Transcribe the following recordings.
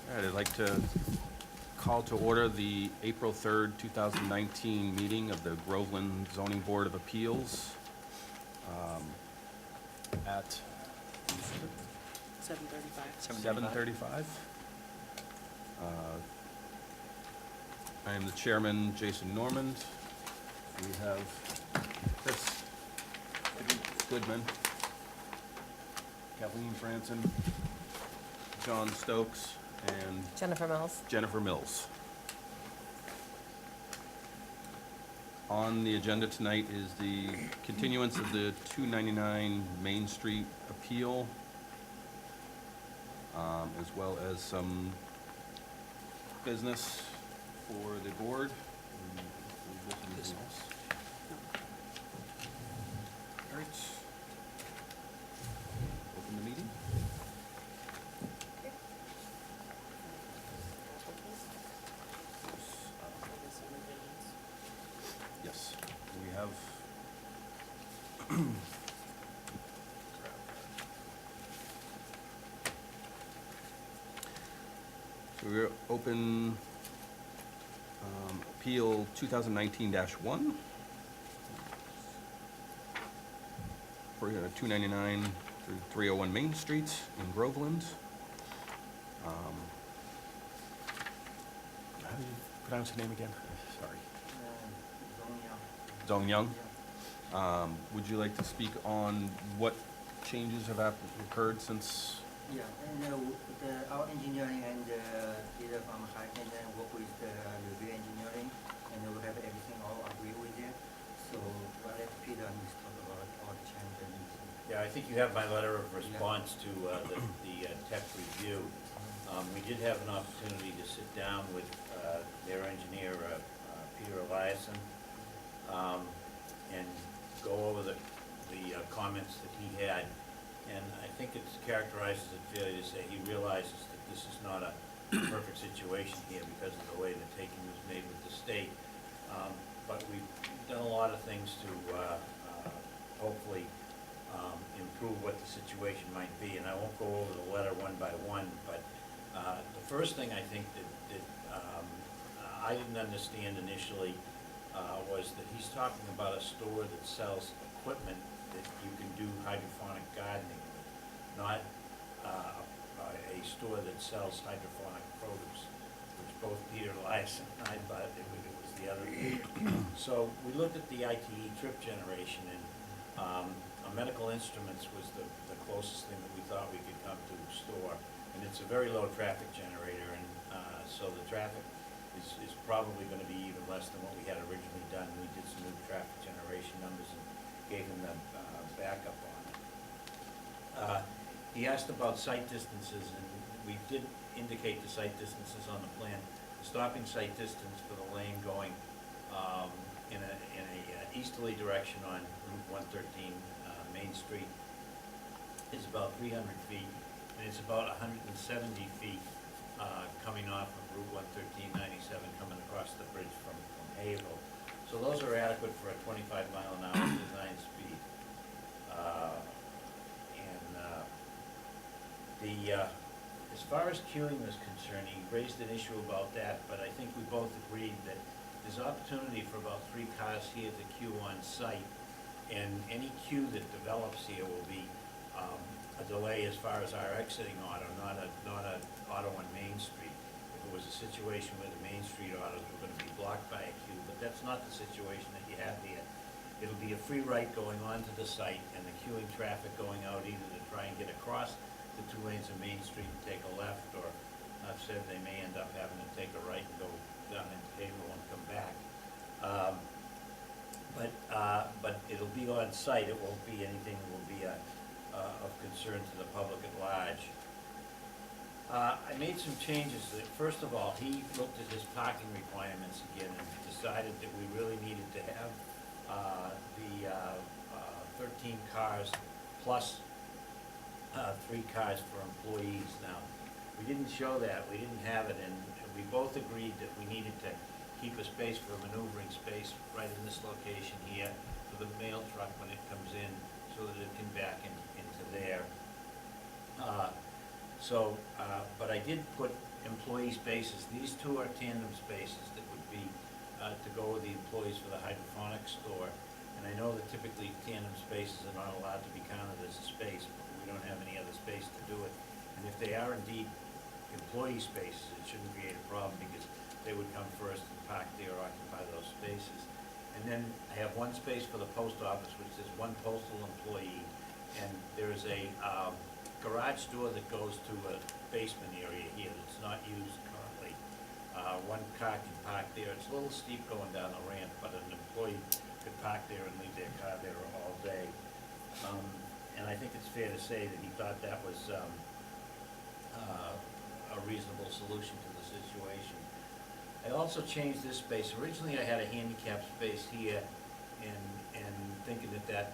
All right, I'd like to call to order the April 3rd, 2019 meeting of the Groveland Zoning Board of Appeals at 7:35. 7:35. I am the chairman, Jason Normand. We have Chris Goodman, Kathleen Franson, John Stokes, and Jennifer Mills. Jennifer Mills. On the agenda tonight is the continuance of the 299 Main Street appeal, as well as some business for the board. Anything else? All right. Open the meeting. Yes, we have. So we're open appeal 2019-1 for 299 through 301 Main Street in Groveland. How do you pronounce your name again? Sorry. Zong Young. Would you like to speak on what changes have occurred since? Yeah, and our engineering and Peter from Highland work with the review engineering, and we have everything all agree with it. So we'll let Peter talk about all the changes. Yeah, I think you have my letter of response to the tech review. We did have an opportunity to sit down with their engineer, Peter Eliason, and go over the comments that he had. And I think it characterizes it fairly to say he realizes that this is not a perfect situation here because of the way the taking was made with the state. But we've done a lot of things to hopefully improve what the situation might be. And I won't go over the letter one by one, but the first thing I think that I didn't understand initially was that he's talking about a store that sells equipment that you can do hydroponic gardening with, not a store that sells hydroponic produce, which both Peter Elias and I thought it was the other. So we looked at the ITE trip generation, and a medical instruments was the closest thing that we thought we could come to store, and it's a very low traffic generator, and so the traffic is probably going to be even less than what we had originally done. We did some new traffic generation numbers and gave him the backup on it. He asked about site distances, and we did indicate the site distances on the plan. The stopping site distance for the lane going in a easterly direction on Route 113 Main Street is about 300 feet, and it's about 170 feet coming off of Route 113-97 coming across the bridge from Haverhill. So those are adequate for a 25-mile-an-hour design speed. As far as queuing was concerned, he raised an issue about that, but I think we both agreed that there's opportunity for about 3 cars here to queue on site, and any queue that develops here will be a delay as far as our exiting auto, not a auto on Main Street. If it was a situation where the Main Street autos were going to be blocked by a queue, but that's not the situation that you have here. It'll be a free right going onto the site, and the queuing traffic going out either to try and get across the 2 lanes of Main Street and take a left, or I've said they may end up having to take a right and go down into Haverhill and come back. But it'll be on site. It won't be anything that will be of concern to the public at large. I made some changes. First of all, he looked at his parking requirements again and decided that we really needed to have the 13 cars plus 3 cars for employees. Now, we didn't show that. We didn't have it, and we both agreed that we needed to keep a space for a maneuvering space right in this location here for the mail truck when it comes in, so that it can back into there. So, but I did put employee spaces. These two are tandem spaces that would be to go with the employees for the hydroponics store. And I know that typically tandem spaces are not allowed to be counted as a space, but we don't have any other space to do it. And if they are indeed employee spaces, it shouldn't create a problem because they would come first and park there or occupy those spaces. And then I have one space for the post office, which is one postal employee. And there is a garage door that goes to a basement area here that's not used currently. One car can park there. It's a little steep going down the ramp, but an employee could park there and leave their car there all day. And I think it's fair to say that he thought that was a reasonable solution to the situation. I also changed this space. Originally, I had a handicap space here, and thinking that that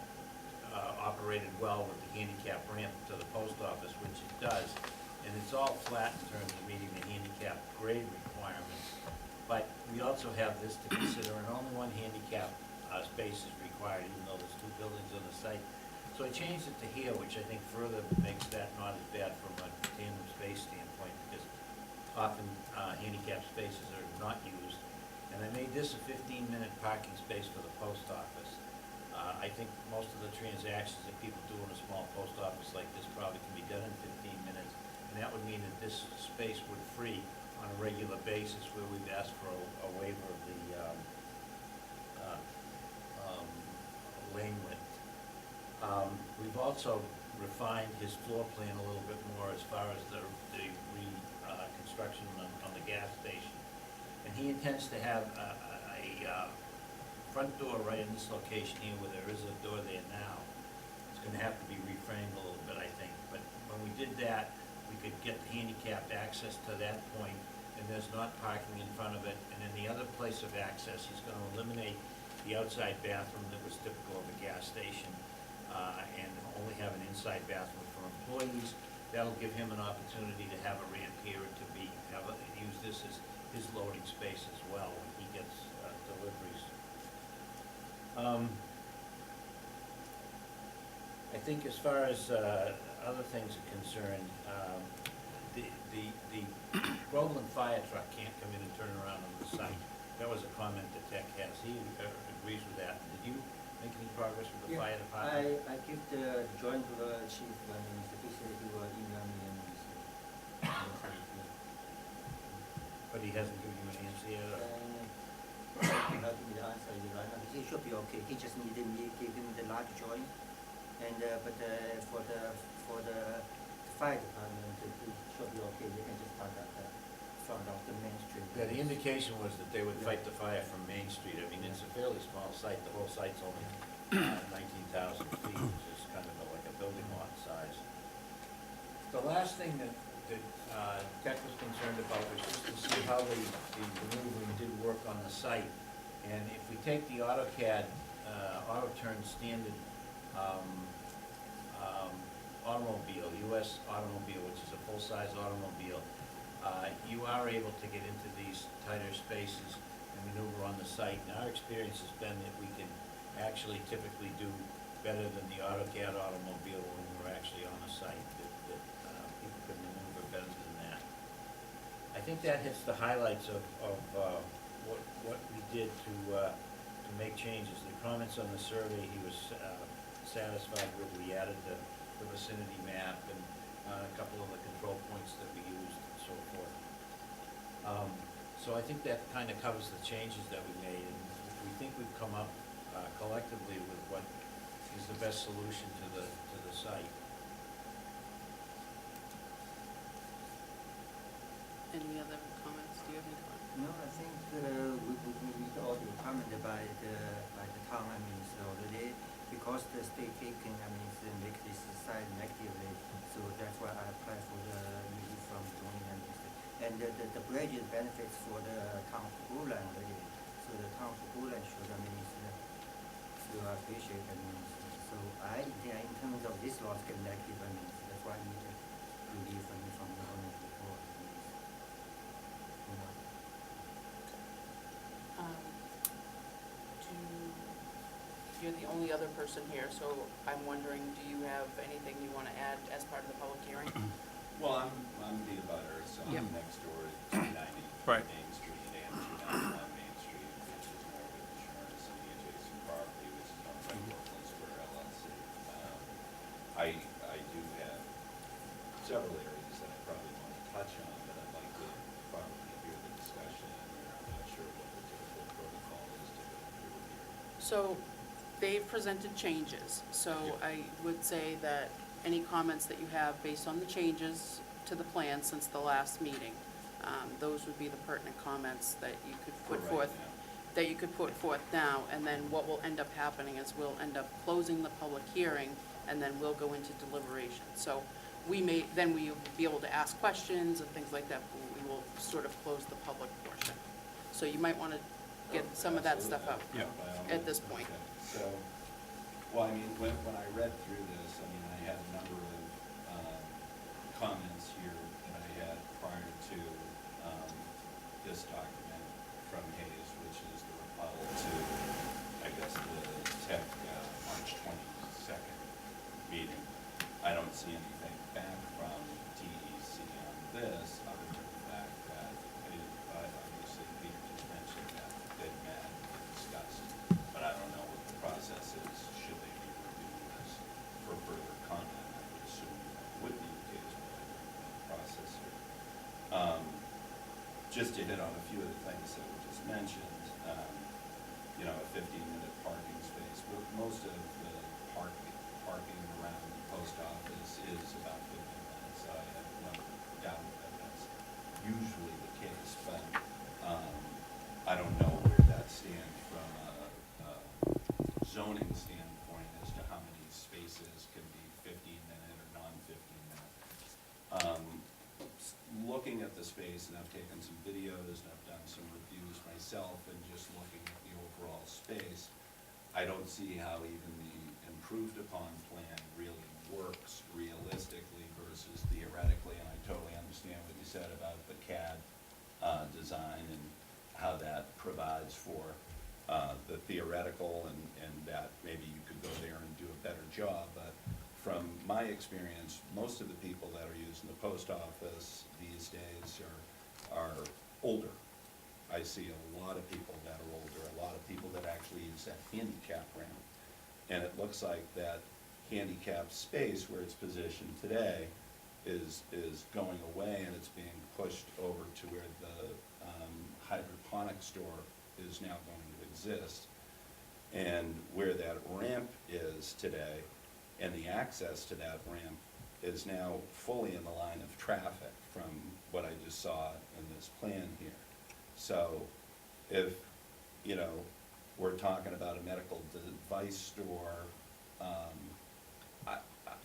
operated well with the handicap ramp to the post office, which it does. And it's all flat in terms of meeting the handicap grade requirements. But we also have this to consider, and only one handicap space is required, even though there's two buildings on the site. So I changed it to here, which I think further makes that not as bad from a tandem space standpoint, because often handicap spaces are not used. And I made this a 15-minute parking space for the post office. I think most of the transactions that people do in a small post office like this probably can be done in 15 minutes. And that would mean that this space would free on a regular basis, where we've asked for a waiver of the lane width. We've also refined his floor plan a little bit more as far as the reconstruction on the gas station. And he intends to have a front door right in this location here, where there is a door there now. It's gonna have to be reframed a little bit, I think. But when we did that, we could get the handicapped access to that point, and there's not parking in front of it. And then the other place of access, he's gonna eliminate the outside bathroom that was typical of a gas station, and only have an inside bathroom for employees. That'll give him an opportunity to have a ramp here and to use this as his loading space as well when he gets deliveries. I think as far as other things are concerned, the Groveland fire truck can't come in and turn around on the site. That was a comment that Tech has. He agrees with that. Did you make any progress with the fire department? I give the joint chief, he will email me and But he hasn't given you an answer yet? Or? Not give me the answer right now. He should be okay. He just needed me give him the large joint, and but for the fire department, it should be okay. They can just park at the front of the main street. Yeah, the indication was that they would fight the fire from Main Street. I mean, it's a fairly small site. The whole site's only 19,000 feet, which is kind of like a building lot size. The last thing that Tech was concerned about was just to see how the maneuvering did work on the site. And if we take the AutoCAD, AutoTurn standard automobile, US automobile, which is a full-size automobile, you are able to get into these tighter spaces and maneuver on the site. And our experience has been that we can actually typically do better than the AutoCAD automobile when we're actually on the site, that people can maneuver better than that. I think that hits the highlights of what we did to make changes. The comments on the survey he was satisfied with. We added the vicinity map and a couple of the control points that we used and so forth. So I think that kind of covers the changes that we made, and we think we've come up collectively with what is the best solution to the site. Any other comments? Do you have any comments? No, I think we meet all the requirement by the town. I mean, so already because the state taking, I mean, make this site negatively. So that's why I applied for the relief from zoning and the bridge benefits for the town of Gulan already. So the town of Gulan should, I mean, feel appreciate. I mean, so in terms of this loss get negative. I mean, so that's why I need relief from the zoning before. You're the only other person here, so I'm wondering, do you have anything you want to add as part of the public hearing? Well, I'm the abutter, so Yep. I'm next door to 290 Right. Main Street and 291 Main Street, which is Norwood Insurance, and the adjacent property, which is owned by Brooklyn Square LLC. I do have several areas that I probably want to touch on, but I'd like to probably hear the discussion, and I'm not sure what the typical protocol is to go through here. So they've presented changes, so Yeah. I would say that any comments that you have based on the changes to the plan since the last meeting, those would be the pertinent comments that you could For put right forth. now. That you could put forth now, and then what will end up happening is we'll end up closing the public hearing, and then we'll go into deliberation. So then we will be able to ask questions and things like that, but we will sort of close the public portion. So you might want to get some of that stuff out Yeah. By all at this means. point. Okay. So, well, I mean, when I read through this, I mean, I had a number of comments here that I had prior to this document from Hayes, which is the rebuttal to, I guess, the tech March 22nd meeting. I don't see anything back from DEC on this, other than the fact that, obviously, Peter just mentioned that they've met and discussed, but I don't know what the process is, should they be reviewing this for further comment. I would assume that would be the case, but I don't know the process here. Just to hit on a few of the things that were just mentioned, you know, a 15-minute parking space. Well, most of the parking around the post office is about 15 minutes. I have no doubt that that's usually the case, but I don't know where that stands from a zoning standpoint as to how many spaces can be 15-minute or non-15-minute. Looking at the space, and I've taken some videos and I've done some reviews myself, and just looking at the overall space, I don't see how even the improved upon plan really works realistically versus theoretically, and I totally understand what you said about the CAD design and how that provides for the theoretical, and that maybe you could go there and do a better job, but from my experience, most of the people that are using the post office these days are older. I see a lot of people that are older, a lot of people that actually use that handicap ramp. And it looks like that handicap space where it's positioned today is going away, and it's being pushed over to where the hydroponic store is now going to exist. And where that ramp is today, and the access to that ramp is now fully in the line of traffic from what I just saw in this plan here. So if, you know, we're talking about a medical device store,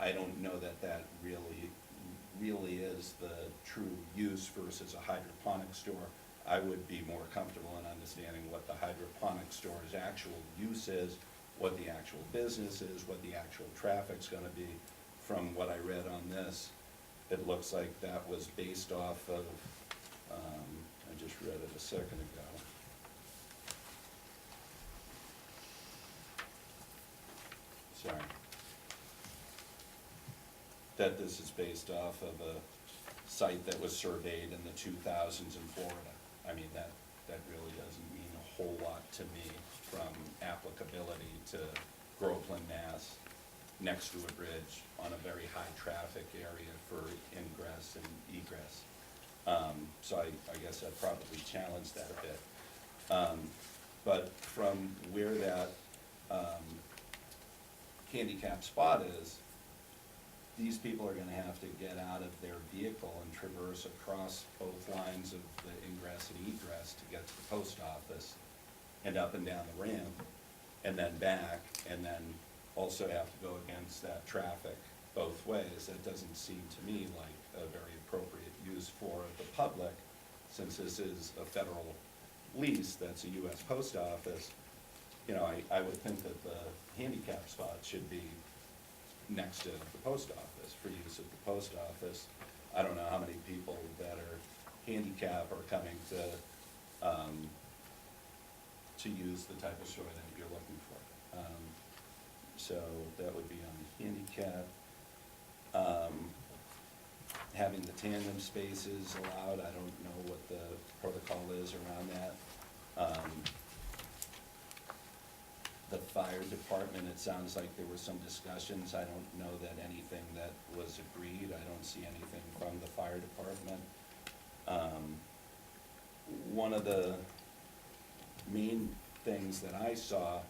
I don't know that that really is the true use versus a hydroponic store. I would be more comfortable in understanding what the hydroponic store's actual use is, what the actual business is, what the actual traffic's gonna be. From what I read on this, it looks like that was based off of, I just read it a second ago. Sorry. That this is based off of a site that was surveyed in the 2000s in Florida. I mean, that really doesn't mean a whole lot to me from applicability to Groveland, Mass, next to a bridge on a very high traffic area for ingress and egress. So I guess I'd probably challenge that a bit. But from where that handicap spot is, these people are gonna have to get out of their vehicle and traverse across both lines of the ingress and egress to get to the post office, and up and down the ramp, and then back, and then also have to go against that traffic both ways. That doesn't seem to me like a very appropriate use for the public, since this is a federal lease, that's a US post office. You know, I would think that the handicap spot should be next to the post office, for use of the post office. I don't know how many people that are handicapped are coming to use the type of store that you're looking for. So that would be on the handicap. having the tandem spaces allowed, I don't know what the protocol is around that. The fire department, it sounds like there were some discussions, I don't know that anything that was agreed, I don't see anything from the fire department. One of the main things that I saw,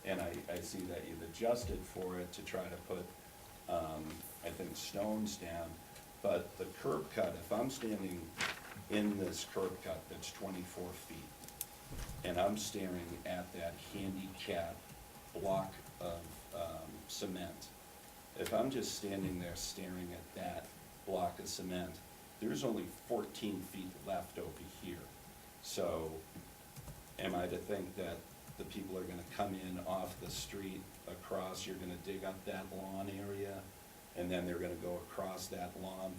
and I see that you've adjusted for it to try to put, I think, stones down, but the curb cut, if I'm standing in this curb cut that's 24 feet, and I'm staring at that handicap block of cement, if I'm just standing there staring at that block of cement, there's only 14 feet left over here. So am I to think that the people are gonna come in off the street across, you're gonna dig up that lawn area, and then they're gonna go across that lawn,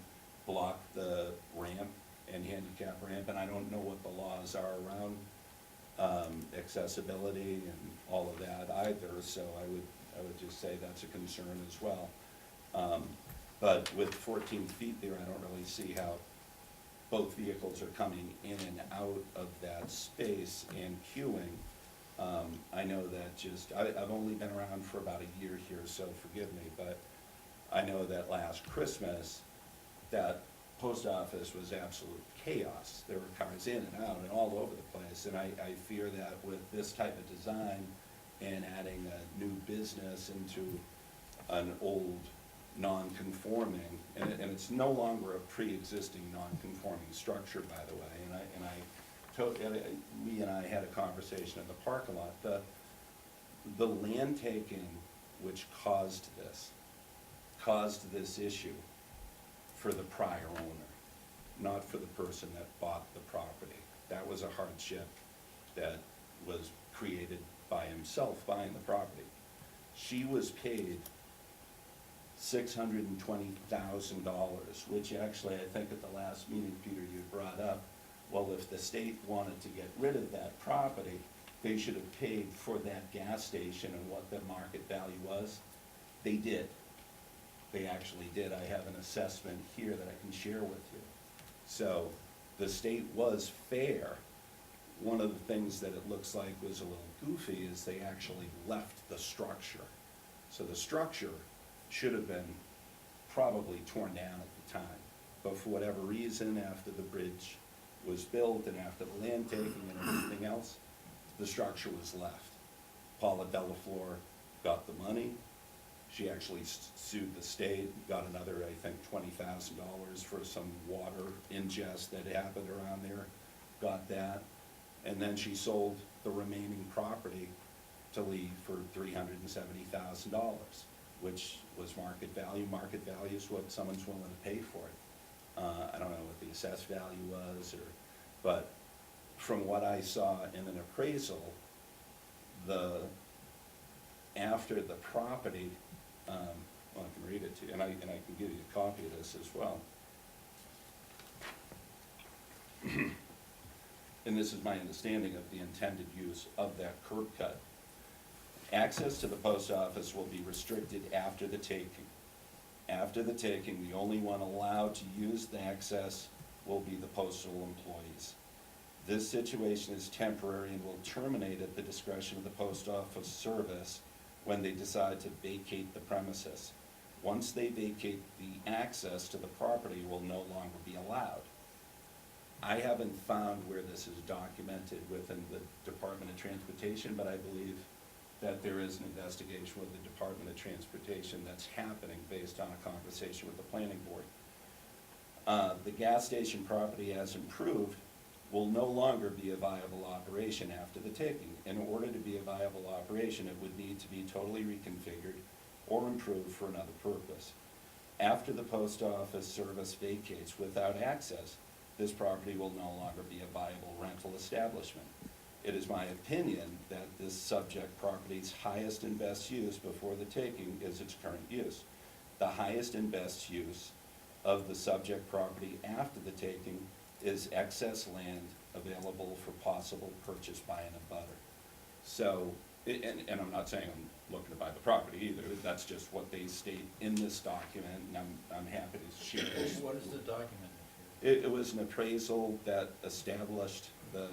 block the ramp and handicap ramp, and I don't know what the laws are around accessibility and all of that either, so I would just say that's a concern as well. But with 14 feet there, I don't really see how both vehicles are coming in and out of that space and queuing. I know that I've only been around for about a year here, so forgive me, but I know that last Christmas, that post office was absolute chaos. There were cars in and out and all over the place, and I fear that with this type of design and adding a new business into an old non-conforming, and it's no longer a pre-existing non-conforming structure, by the way, Lee and I had a conversation in the parking lot. The land taking which caused this issue for the prior owner, not for the person that bought the property. That was a hardship that was created by himself buying the property. She was paid $620,000, which actually, I think at the last meeting, Peter, you brought up, well, if the state wanted to get rid of that property, they should have paid for that gas station and what the market value was. They did. They actually did. I have an assessment here that I can share with you. So the state was fair. One of the things that it looks like was a little goofy is they actually left the structure. So the structure should have been probably torn down at the time. But for whatever reason, after the bridge was built and after the land taking and everything else, the structure was left. Paula Delafleur got the money. She actually sued the state, got another, I think, $20,000 for some water ingest that happened around there, got that. And then she sold the remaining property to Lee for $370,000, which was market value. Market value is what someone's willing to pay for it. I don't know what the assessed value was, but from what I saw in an appraisal, after the property, well, I can read it to you, and I can give you a copy of this as well. And this is my understanding of the intended use of that curb cut. Access to the post office will be restricted after the taking. After the taking, the only one allowed to use the access will be the postal employees. This situation is temporary and will terminate at the discretion of the post office service when they decide to vacate the premises. Once they vacate, the access to the property will no longer be allowed. I haven't found where this is documented within the Department of Transportation, but I believe that there is an investigation with the Department of Transportation that's happening based on a conversation with the planning board. The gas station property, as improved, will no longer be a viable operation after the taking. In order to be a viable operation, it would need to be totally reconfigured or improved for another purpose. After the post office service vacates without access, this property will no longer be a viable rental establishment. It is my opinion that this subject property's highest and best use before the taking is its current use. The highest and best use of the subject property after the taking is excess land available for possible purchase by an abutter. So And I'm not saying I'm looking to buy the property either, that's just what they state in this document, and I'm happy to share this. What is the document? It was an appraisal that established the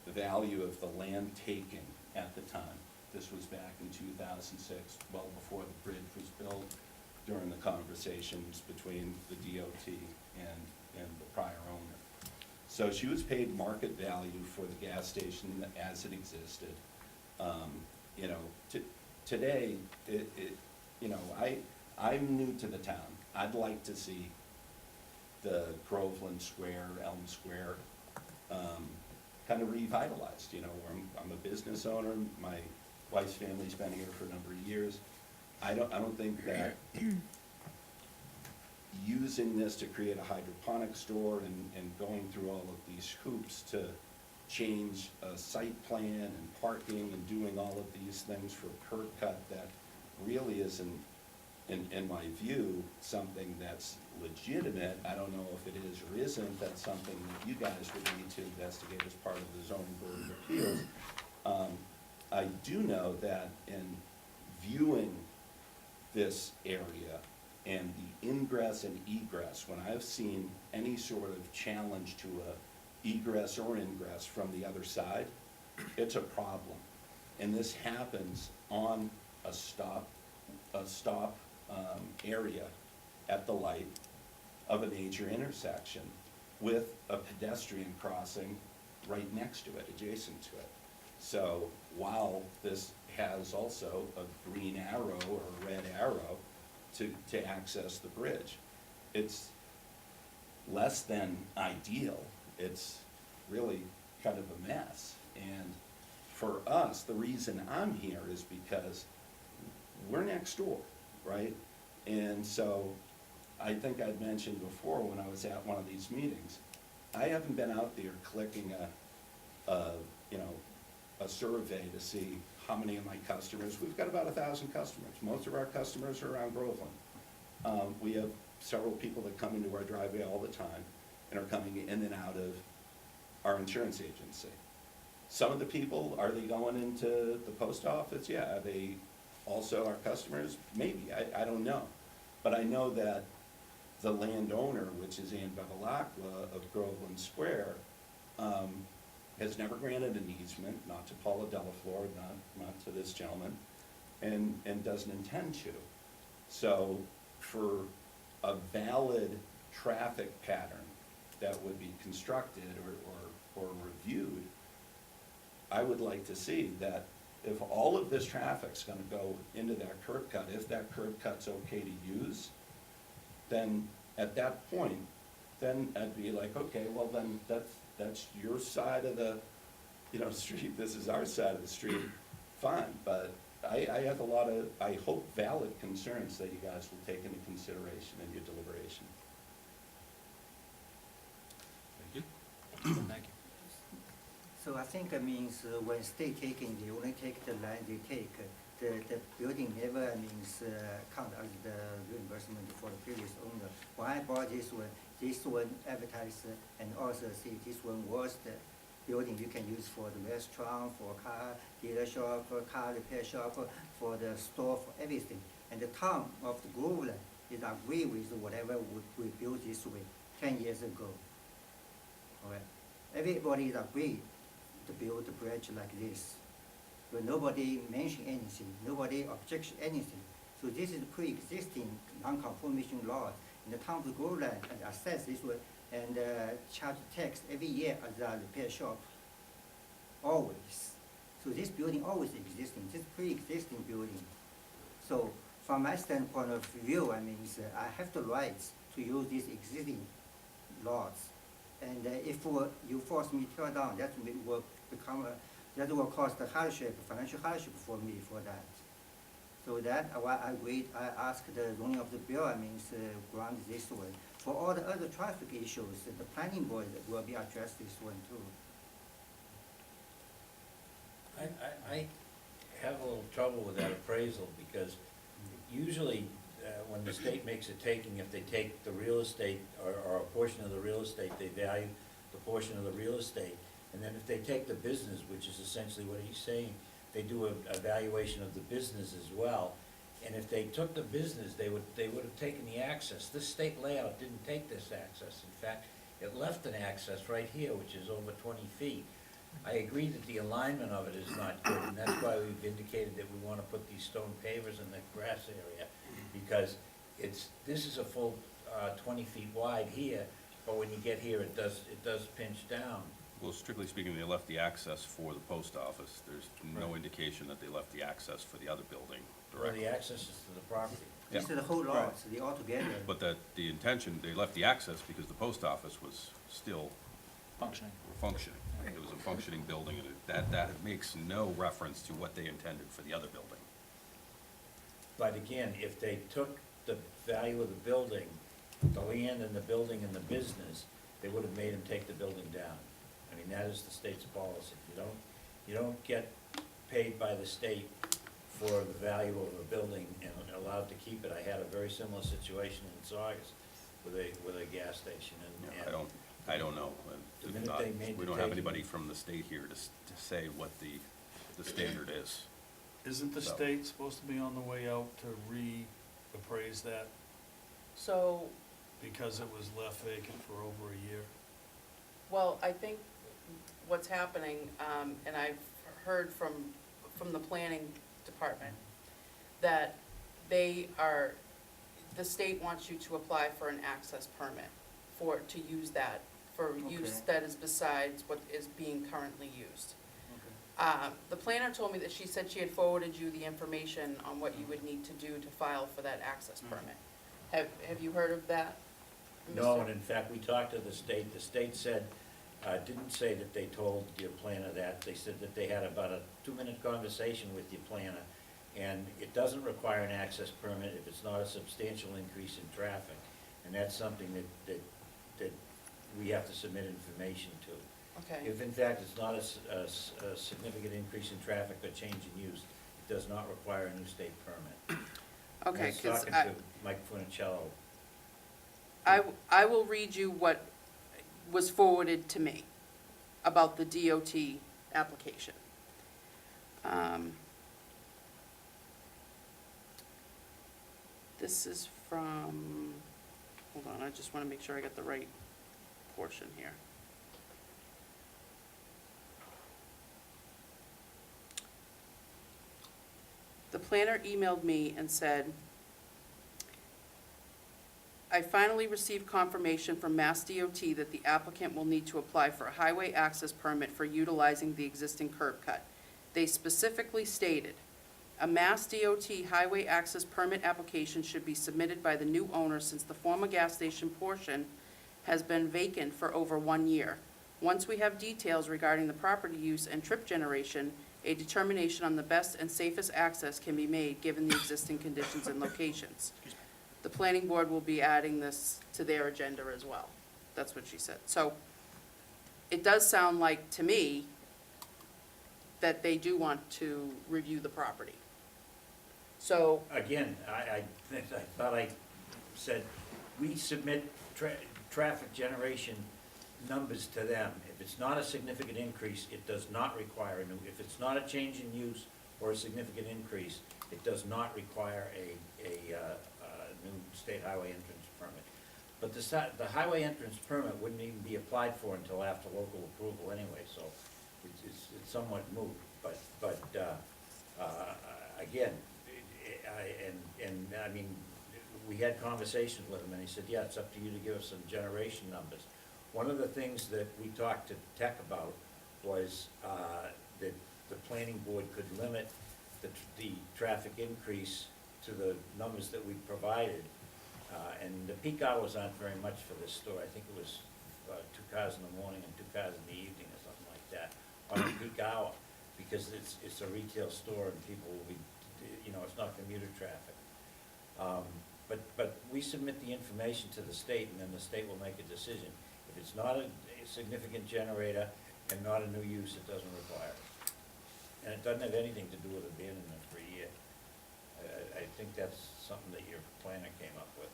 value of the land taking at the time. This was back in 2006, well before the bridge was built, during the conversations between the DOT and the prior owner. So she was paid market value for the gas station as it existed. You know, today, you know, I'm new to the town. I'd like to see the Groveland Square, Elm Square, kind of revitalized, you know, where I'm a business owner, my wife's family's been here for a number of years. I don't think that using this to create a hydroponic store and going through all of these hoops to change a site plan and parking and doing all of these things for a curb cut that really isn't, in my view, something that's legitimate. I don't know if it is or isn't. That's something that you guys would need to investigate as part of the zoning board of appeals. I do know that in viewing this area and the ingress and egress, when I've seen any sort of challenge to a egress or ingress from the other side, it's a problem. And this happens on a stop area at the light of a major intersection with a pedestrian crossing right next to it, adjacent to it. So while this has also a green arrow or a red arrow to access the bridge, it's less than ideal. It's really kind of a mess. And for us, the reason I'm here is because we're next door, right? And so I think I'd mentioned before when I was at one of these meetings, I haven't been out there clicking a survey to see how many of my customers. We've got about 1,000 customers. Most of our customers are around Groveland. We have several people that come into our driveway all the time and are coming in and out of our insurance agency. Some of the people, are they going into the post office? Yeah. Are they also our customers? Maybe. I don't know. But I know that the landowner, which is Ann Bevilacqua of Groveland Square, has never granted an easement, not to Paula Delafleur, not to this gentleman, and doesn't intend to. So for a valid traffic pattern that would be constructed or reviewed, I would like to see that if all of this traffic's gonna go into that curb cut, if that curb cut's okay to use, then at that point, then I'd be like, okay, well then that's your side of the, street, this is our side of the street, fine. But I have a lot of, I hope, valid concerns that you guys will take into consideration in your deliberation. Thank you. Thank you. So I think it means when state taking, they only take the land they take. The building never count as the reimbursement for the previous owner. When I bought this one advertised and also see this one was the building you can use for the restaurant, for car dealership, for car repair shop, for the store, for everything. And the town of the Groveland is agree with whatever we built this way 10 years ago. All right. Everybody is agreed to build the bridge like this. But nobody mention anything, nobody objects anything. So this is pre-existing non-conformation law in the town of Groveland and assess this way and charge tax every year as a repair shop, always. So this building always existing, this pre-existing building. So from my standpoint of view, I have the rights to use these existing lots. And if you force me to tear down, that will become that will cause the hardship, financial hardship for me for that. So that I agreed, I asked the zoning of the bill, grant this way. For all the other traffic issues, the planning board will be addressed this one too. I have a little trouble with that appraisal because usually when the state makes a taking, if they take the real estate or a portion of the real estate, they value the portion of the real estate. And then if they take the business, which is essentially what he's saying, they do an evaluation of the business as well. And if they took the business, they would have taken the access. This state layout didn't take this access. In fact, it left an access right here, which is over 20 feet. I agree that the alignment of it is not good, and that's why we've indicated that we want to put these stone pavers in the grass area, because this is a full 20 feet wide here, but when you get here, it does pinch down. Well, strictly speaking, they left the access for the post office. There's no indication that they left the access for the other building Where directly. the access is to the property. Yeah. This is the whole lot, so they all together. But the intention, they left the access because the post office was still Functioning. functioning. It was a functioning building, and that makes no reference to what they intended for the other building. But again, if they took the value of the building, the land and the building and the business, they would have made them take the building down. I mean, that is the state's policy. You don't get paid by the state for the value of a building and allowed to keep it. I had a very similar situation in Saugus with a gas station, You and. know, I don't know. The minute they made We the don't have take- anybody from the state here to say what the standard is. Isn't the So- state supposed to be on the way out to reappraise that So, because it was left vacant for over a year? well, I think what's happening, and I've heard from the planning department, that the state wants you to apply for an access permit to use that, for use Okay. that is besides what is being currently used. Okay. The planner told me that she said she had forwarded you the information on what you would need to do to file for that access permit. Have you heard of that? No, Mr.? and in fact, we talked to the state said, didn't say that they told your planner that, they said that they had about a 2-minute conversation with your planner, and it doesn't require an access permit if it's not a substantial increase in traffic, and that's something that we have to submit information to. Okay, If in fact it's not a significant increase in traffic or change in use, it does not require a new state permit. okay, I was because talking to Mike Funicello. I will read you what was forwarded to me about the DOT application. This is from, hold on, I just want to make sure I got the right portion here. The planner emailed me and said, I finally received confirmation from Mass DOT that the applicant will need to apply for a highway access permit for utilizing the existing curb cut. They specifically stated, a Mass DOT highway access permit application should be submitted by the new owner since the former gas station portion has been vacant for over 1 year. Once we have details regarding the property use and trip generation, a determination on the best and safest access can be made given the existing conditions and locations. The planning board will be adding this to their agenda as well. That's what she said. So it does sound like, to me, that they do want to review the property. So, Again, I thought I said, we submit traffic generation numbers to them. If it's not a significant increase, it does not require a new, if it's not a change in use or a significant increase, it does not require a new state highway entrance permit. But the highway entrance permit wouldn't even be applied for until after local approval anyway, so it's somewhat moot. But again, I mean, we had conversations with him, and he said, yeah, it's up to you to give us some generation numbers. One of the things that we talked to Tech about was that the planning board could limit the traffic increase to the numbers that we provided. And the peak hours aren't very much for this store. I think it was 2 cars in the morning and 2 cars in the evening or something like that on a peak hour, because it's a retail store and people will be, it's not commuter traffic. But we submit the information to the state, and then the state will make a decision. If it's not a significant generator and not a new use, it doesn't require it. And it doesn't have anything to do with abandonment for a year. I think that's something that your planner came up with.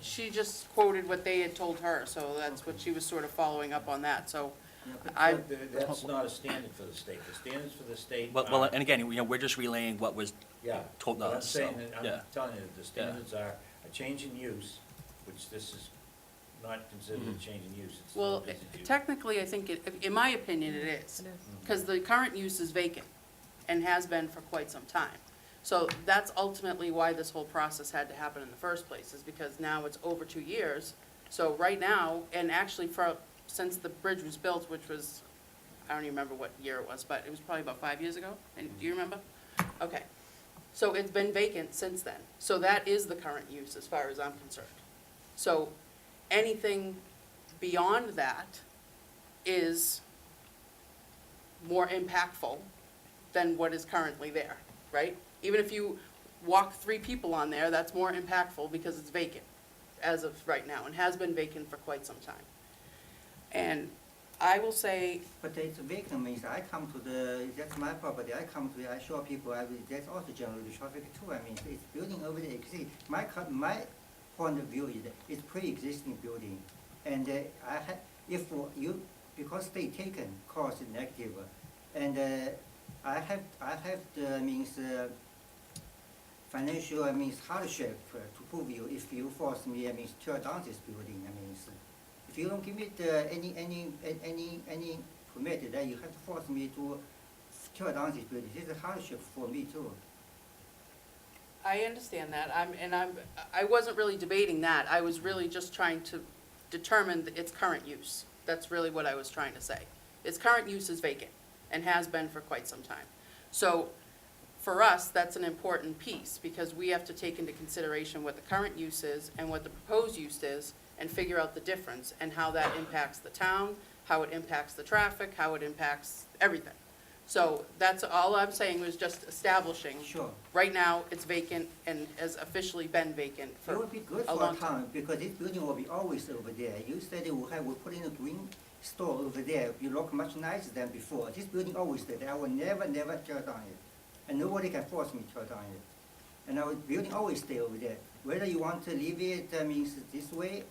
she just quoted what they had told her, so that's what she was sort of following up on that. So Yeah, but, I- That's not a standard for the state. The standards for the state Well, are- and again, you know, we're just relaying what was Yeah. told But I'm us, so, saying that, yeah. I'm telling you, that the standards are a change in use, which this is not considered a change in use. It's still Well, a business use. technically, I think, in my opinion, it is. Because the current use is vacant and has been for quite some time. So that's ultimately why this whole process had to happen in the first place, is because now it's over 2 years. So right now, and actually since the bridge was built, which was, I don't even remember what year it was, but it was probably about 5 years ago. And do you remember? Okay. So it's been vacant since then. So that is the current use as far as I'm concerned. So anything beyond that is more impactful than what is currently there, right? Even if you walk 3 people on there, that's more impactful because it's vacant as of right now and has been vacant for quite some time. And I will say, But it's vacant means I come to that's my property, I come to I show people, that's also generally traffic too. I mean, it's building over there, see, my point of view is that it's pre-existing building. And if you, because they taken cost negative, and I have the financial, hardship to prove you if you force me, tear down this building, if you don't give me any permit, then you have to force me to tear down this building. This is a hardship for me too. I understand that, I wasn't really debating that, I was really just trying to determine its current use. That's really what I was trying to say. Its current use is vacant, and has been for quite some time. So, for us, that's an important piece, because we have to take into consideration what the current use is and what the proposed use is, and figure out the difference, and how that impacts the town, how it impacts the traffic, how it impacts everything. So, that's all I'm saying was just establishing. Sure. Right now, it's vacant and has officially been vacant It for would be good a for a long time. town, because this building will be always over there. You said we put in a green store over there, you look much nicer than before. This building always there, I will never tear down it. And nobody can force me to tear down it. And our building always stay over there. Whether you want to leave it, this way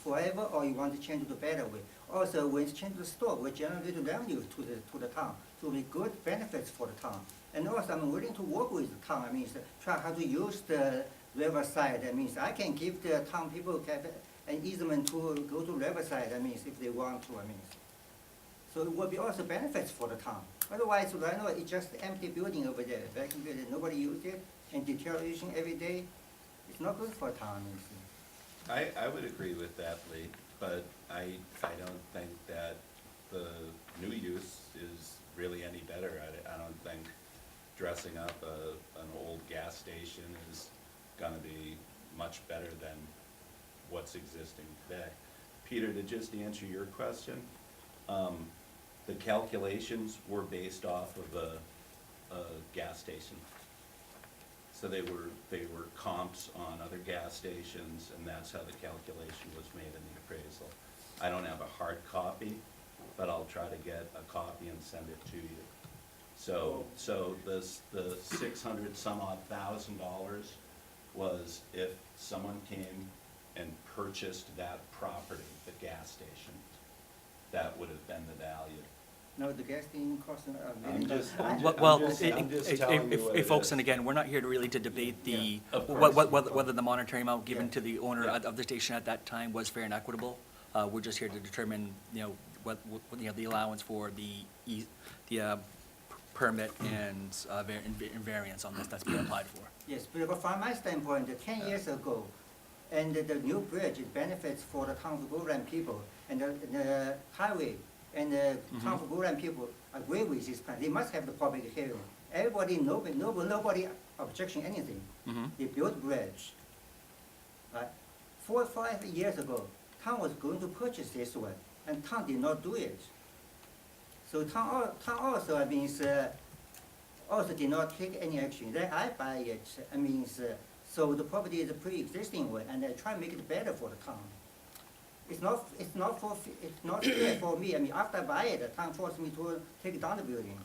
forever, or you want to change it to a better way. Also, when it's changed to the store, we generate revenue to the town. So we good benefits for the town. And also, I'm willing to work with the town. Try how to use the riverside. I can give the town people an easement to go to riverside. If they want to. So it will be also benefits for the town. Otherwise, right now it's just empty building over there, vacant building. Nobody use it, and deterioration every day. It's not good for a town. I would agree with that, Lee, but I don't think that the new use is really any better at it. I don't think dressing up an old gas station is gonna be much better than what's existing today. Peter, to just answer your question, the calculations were based off of a gas station. So they were comps on other gas stations, and that's how the calculation was made in the appraisal. I don't have a hard copy, but I'll try to get a copy and send it to you. So the $600,000 was if someone came and purchased that property, the gas station, that would have been the value. Now the gas station costs a I'm million. just Well, I'm just telling you what it folks, is. and again, we're not here to really to debate the, Of course. whether the monetary amount given Yeah. to the owner Yeah. of the station at that time was fair and equitable. We're just here to determine, the allowance for the permit and variance on this that's being applied for. Yes, because from my standpoint, 10 years ago, and the new bridge it benefits for the town of Groveland people, and the highway, and the town of Groveland people agree with this plan. They must have the public hearing. Everybody, nobody objection anything. They built bridge. 4 or 5 years ago, town was going to purchase this one, and town did not do it. So town also, also did not take any action. Then I buy it, so the property is a pre-existing one, and I try to make it better for the town. It's not fair for me. After I buy it, the town forced me to take down the building.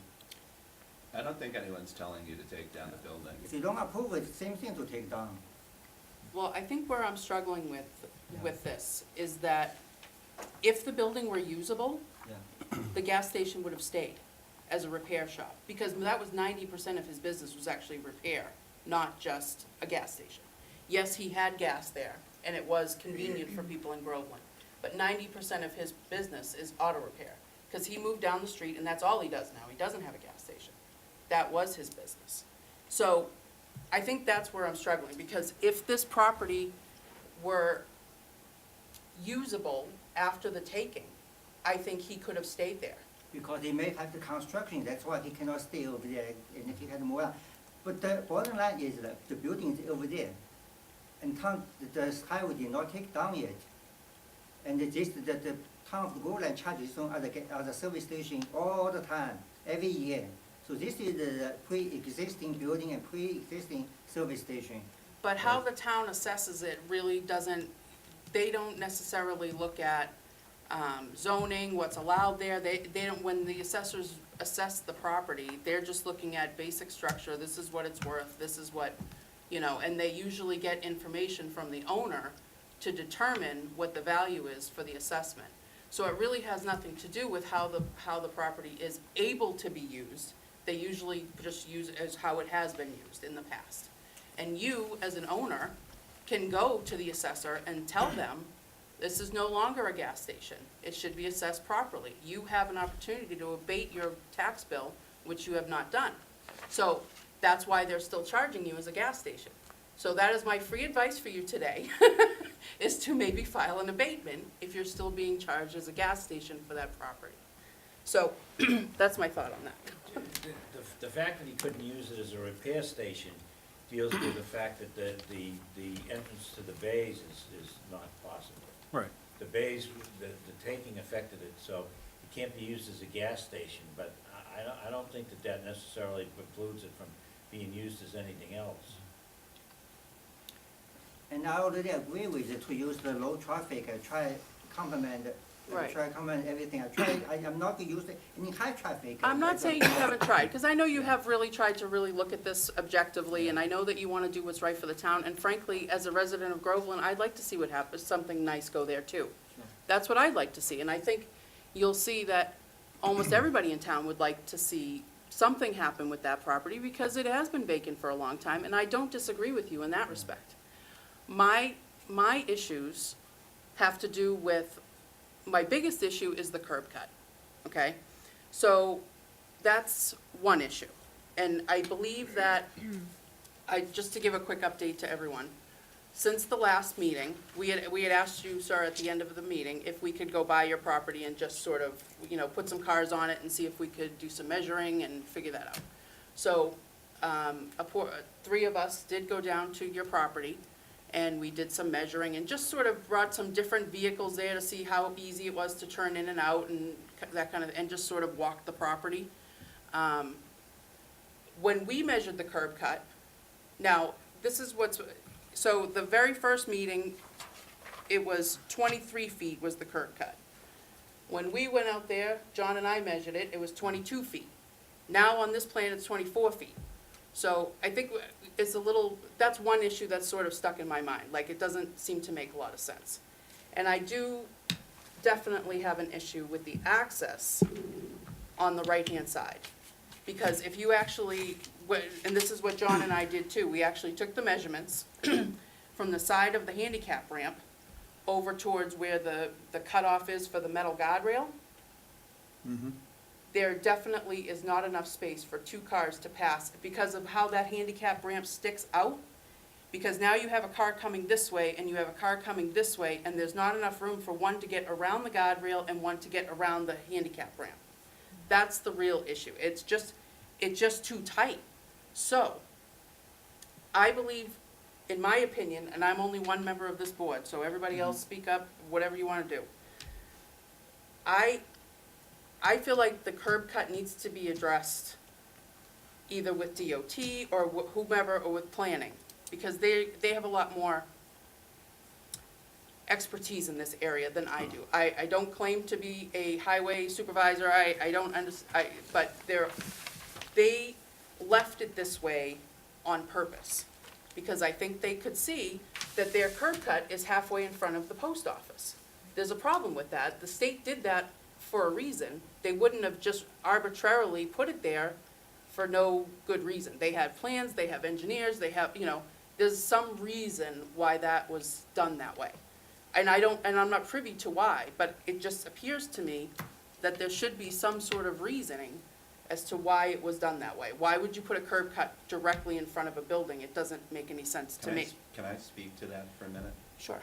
I don't think anyone's telling you to take down the building. If you don't approve it, same thing to take down. Well, I think where I'm struggling with this is that if the building were usable, Yeah. the gas station would have stayed as a repair shop, because that was 90% of his business was actually repair, not just a gas station. Yes, he had gas there, and it was convenient for people in Groveland, but 90% of his business is auto repair, because he moved down the street, and that's all he does now. He doesn't have a gas station. That was his business. So I think that's where I'm struggling, because if this property were usable after the taking, I think he could have stayed there. Because they may have the construction, that's why he cannot stay over there, and he had more. But the bottom line is that the building is over there, and town, the highway did not take down yet. And this, the town of Groveland charges on other service station all the time, every year. So this is the pre-existing building and pre-existing service station. But how the town assesses it really doesn't, they don't necessarily look at zoning, what's allowed there. They don't, when the assessors assess the property, they're just looking at basic structure, this is what it's worth, this is what, you know, and they usually get information from the owner to determine what the value is for the assessment. So it really has nothing to do with how the property is able to be used. They usually just use it as how it has been used in the past. And you, as an owner, can go to the assessor and tell them, this is no longer a gas station. It should be assessed properly. You have an opportunity to abate your tax bill, which you have not done. So that's why they're still charging you as a gas station. So that is my free advice for you today, is to maybe file an abatement if you're still being charged as a gas station for that property. So that's my thought on that. The fact that he couldn't use it as a repair station deals with the fact that the entrance to the bays is not possible. Right. The bays, the taking affected it, so it can't be used as a gas station, but I don't think that necessarily precludes it from being used as anything else. And I already agree with it to use the low traffic, I try complement, Right. try complement everything, I'm not gonna use it in high traffic. I'm not saying you haven't tried, because I know you have really tried to really look at this objectively, and I know that you want to do what's right for the town, and frankly, as a resident of Groveland, I'd like to see what happens, something nice go there too. Sure. That's what I'd like to see, and I think you'll see that almost everybody in town would like to see something happen with that property, because it has been vacant for a long time, and I don't disagree with you in that respect. My issues have to do with, my biggest issue is the curb cut, okay? So that's one issue. And I believe that, just to give a quick update to everyone, since the last meeting, we had asked you, sir, at the end of the meeting, if we could go by your property and just sort of, you know, put some cars on it and see if we could do some measuring and figure that out. So, three of us did go down to your property, and we did some measuring and just sort of brought some different vehicles there to see how easy it was to turn in and out and that kind of, and just sort of walk the property. When we measured the curb cut, now, this is so the very first meeting, it was 23 feet was the curb cut. When we went out there, John and I measured it, it was 22 feet. Now on this plan, it's 24 feet. So I think it's a little, that's one issue that's sort of stuck in my mind, like it doesn't seem to make a lot of sense. And I do definitely have an issue with the access on the right-hand side. Because if you actually, and this is what John and I did too, we actually took the measurements from the side of the handicap ramp over towards where the cutoff is for the metal guardrail. There definitely is not enough space for two cars to pass because of how that handicap ramp sticks out. Because now you have a car coming this way and you have a car coming this way, and there's not enough room for one to get around the guardrail and one to get around the handicap ramp. That's the real issue. It's just too tight. So, I believe, in my opinion, and I'm only one member of this board, so everybody else speak up, whatever you want to do. I feel like the curb cut needs to be addressed either with DOT or whomever, or with planning, because they have a lot more expertise in this area than I do. I don't claim to be a highway supervisor, I don't understand, but they left it this way on purpose, because I think they could see that their curb cut is halfway in front of the post office. There's a problem with that. The state did that for a reason. They wouldn't have just arbitrarily put it there for no good reason. They had plans, they have engineers, they have, you know, there's some reason why that was done that way. And I'm not privy to why, but it just appears to me that there should be some sort of reasoning as to why it was done that way. Why would you put a curb cut directly in front of a building? It doesn't make any sense to me. Can I speak to that for a minute? Sure.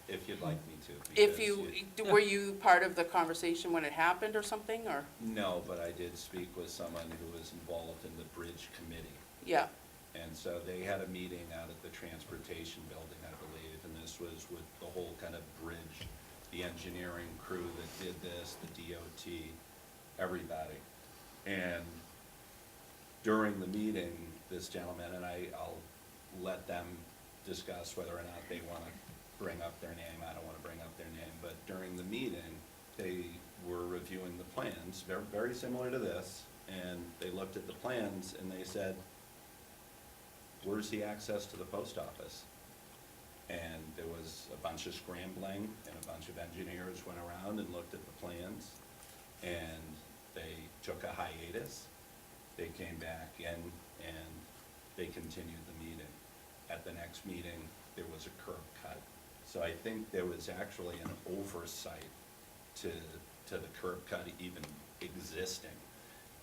If you'd like me to. If because you, were you part of the conversation when it happened or something, or? No, but I did speak with someone who was involved in the bridge committee. Yeah, And so they had a meeting out at the transportation building, I believe, and this was with the whole kind of bridge, the engineering crew that did this, the DOT, everybody. And during the meeting, this gentleman, and I'll let them discuss whether or not they want to bring up their name, I don't want to bring up their name, but during the meeting, they were reviewing the plans, very, very similar to this, and they looked at the plans and they said, where's the access to the post office? And there was a bunch of scrambling, and a bunch of engineers went around and looked at the plans, and they took a hiatus. They came back in, and they continued the meeting. At the next meeting, there was a curb cut. So I think there was actually an oversight to the curb cut even existing.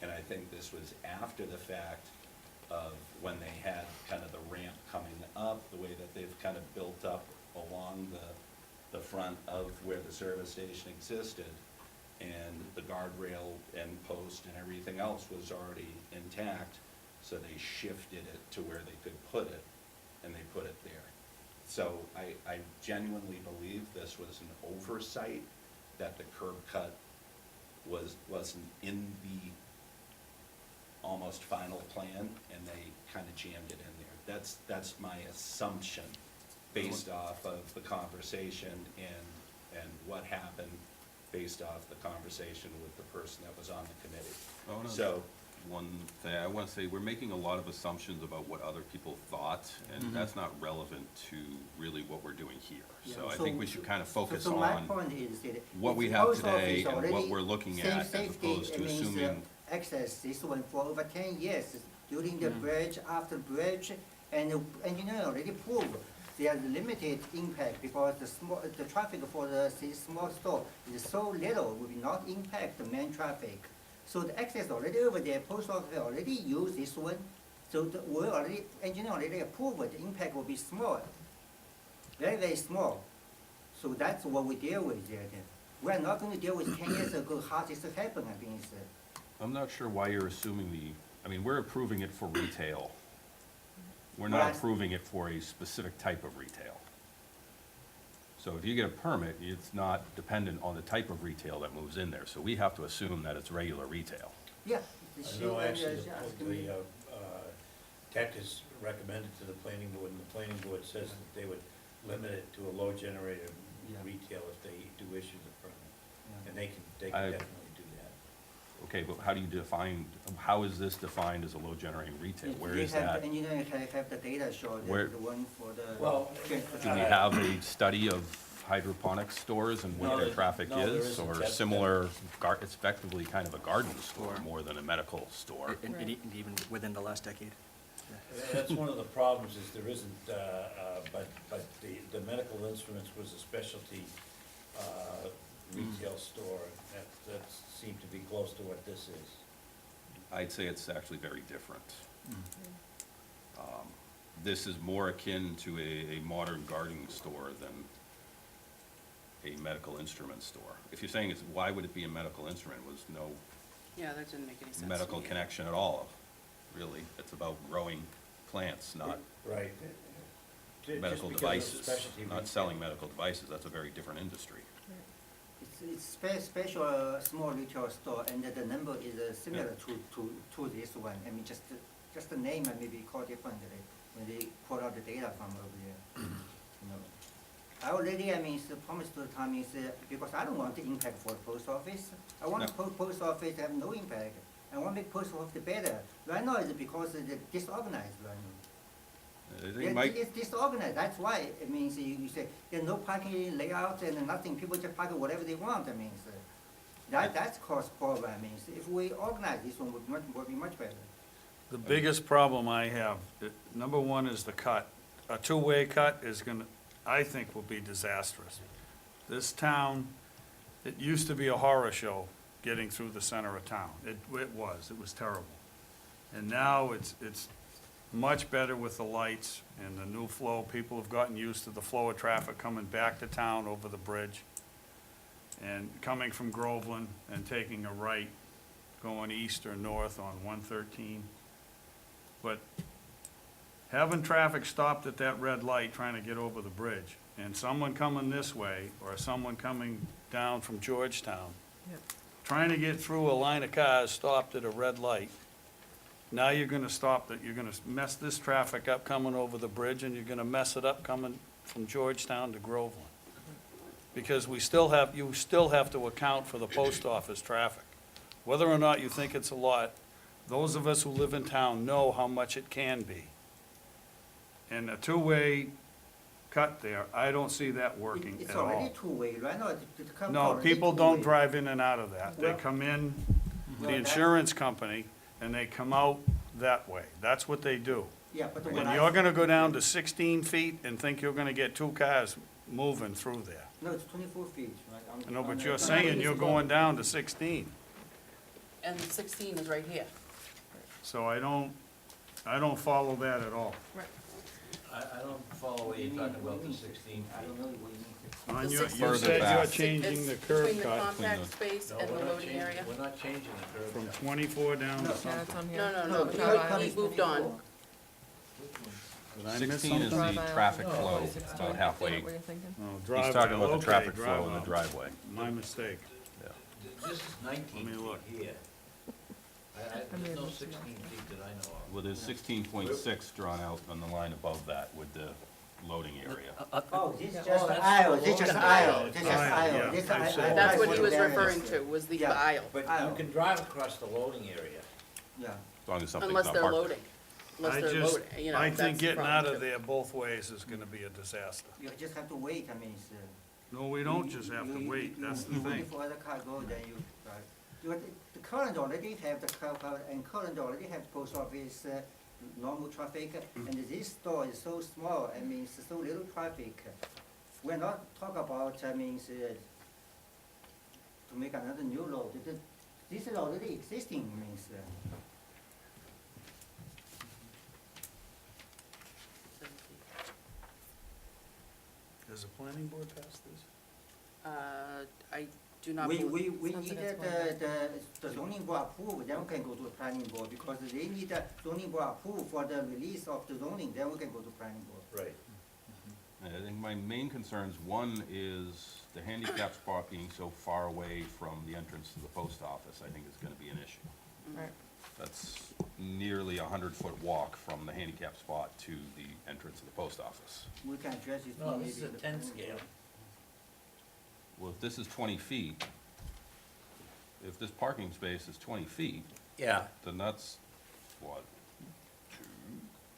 And I think this was after the fact of when they had kind of the ramp coming up, the way that they've kind of built up along the front of where the service station existed, and the guardrail and post and everything else was already intact, so they shifted it to where they could put it, and they put it there. So I genuinely believe this was an oversight, that the curb cut wasn't in the almost final plan, and they kind of jammed it in there. That's my assumption, based off of the conversation and what happened, based off the conversation with the person that was on the committee. So, One thing, I want to say, we're making a lot of assumptions about what other people thought, and that's not relevant to really what we're doing here. So I think we should kind of focus so my on point is that what if we the have post today office and what already we're looking safe at, as safety, opposed to it means, assuming. access this one for over 10 years, during the bridge, after bridge, and the engineer already proved there's limited impact because the traffic for the small store is so little, will not impact the main traffic. So the access already over there, post office already use this one, so engineer already approved the impact will be small, very, very small. So that's what we deal with there. We're not going to deal with 10 years ago how this happened, I think. I'm not sure why you're assuming we're approving it for retail. We're Well, not I- approving it for a specific type of retail. So if you get a permit, it's not dependent on the type of retail that moves in there. So we have to assume that it's regular retail. Yeah. I know actually the tech is recommended to the planning board, and the planning board says that they would limit it to a low generator Yeah. retail if they do issue the permit. Yeah. And they can I- definitely do that. Okay, but how is this defined as a low generating retail? Where They is have that? the engineer have the data show Where- that the one for the. Well, Do we have a study of hydroponic stores and No, what their there- traffic no, there is? isn't. Or That's- similar, it's effectively kind of a garden store more than a medical store? And even within the last decade. That's one of the problems, is there isn't, but the medical instruments was a specialty retail store. That seemed to be close to what this is. I'd say it's actually very different. This is more akin to a modern gardening store than a medical instrument store. If you're saying why would it be a medical instrument, was no yeah, that didn't make any sense to medical me. connection at all, really. It's about growing plants, not Right. Just medical because of devices, specialty retail. not selling medical devices. That's a very different industry. It's special small retail store, and the number is similar to this one. I mean, just the name and maybe call differently when they pull out the data from over there. You know, I already, promised to Tommy because I don't want the impact for the post office. I want No. the post office to have no impact. I want to make post office better. Right now, it's because it's disorganized right now. It's disorganized, that's why, it means you say, there's no parking layout and nothing, people just park whatever they want, That's cause problem, I mean, if we organize this one, would be much better. The biggest problem I have, number one is the cut. A two-way cut is gonna, I think will be disastrous. This town, it used to be a horror show getting through the center of town. It was terrible. And now it's much better with the lights and the new flow. People have gotten used to the flow of traffic coming back to town over the bridge and coming from Groveland and taking a right, going east or north on 113. But having traffic stopped at that red light trying to get over the bridge, and someone coming this way, or someone coming down from Georgetown, trying to get through a line of cars stopped at a red light, now you're gonna stop that, you're gonna mess this traffic up coming over the bridge, and you're gonna mess it up coming from Georgetown to Groveland. Because you still have to account for the post office traffic. Whether or not you think it's a lot, those of us who live in town know how much it can be. And a two-way cut there, I don't see that working It's at already all. two-way, right now, the car No, already people don't two-way. drive in and out of that. They Well- come in, the Well, that's- insurance company, and they come out that way. That's what they do. Yeah, but when And I. you're gonna go down to 16 feet and think you're gonna get two cars moving through there. No, it's 24 feet, right? No, but on you're the- saying you're going down to 16. And 16 is right here. So I don't follow that at all. I don't follow what you're talking about, the 16 I don't feet. know what you mean. On The your, 16 you Further said you're back. changing the It's curb between the cut compact space No, and the we're not loading changing, area. we're not changing the curb from cut. 24 down to No. Yeah, it's something. on here. No, no, No, no, the Drive curb aisle. cut he is moved on. 24. Did I miss 16 is something? the Drive aisle. traffic No, flow, Is it about 16? halfway. Is that what you're thinking? Oh, He's drive talking aisle. about the Okay, traffic drive flow in the aisle. driveway. My mistake. This is 19 Let me look. feet here. may There's have no missed 16 feet that I know of. Well, there's 16.6 drawn out on the line above that with the loading area. Oh, this is Yeah. just Oh, that's aisle, the this is just loading aisle, area. this is just Aisle, aisle. yeah, This I I- see. I- That's I what put he was there. referring to, was the Yeah. aisle, But Aisle. you can drive across the loading area. Yeah, As long as something's unless not they're parked. loading. Unless I they're just, loading, you know, I that's think the getting problem, out of too. there both ways is gonna be a disaster. you just have to wait, I mean, it's. No, we don't just have to wait, that's the you thing. wait for other car go, then you, right. The current already have the car, and current already have post office, normal traffic, and this store is so small, I mean, it's so little traffic. We're not talk about, I mean, to make another new road. This is already existing, means, Does the planning board pass this? I do not we believe, we Sounds need like it's the zoning board approval, then we can go to the planning board, because they need the zoning board approval for the release of the zoning, then we can go to planning board. Right. I think my main concerns, one is the handicap spot being so far away from the entrance to the post office, I think is gonna be an issue. Right. That's nearly a 100-foot walk from the handicap spot to the entrance of the post office. We can address it. No, maybe this is a in the 10 planning scale. board. Well, if this is 20 feet, if this parking space is 20 feet, Yeah. then that's, what, 2,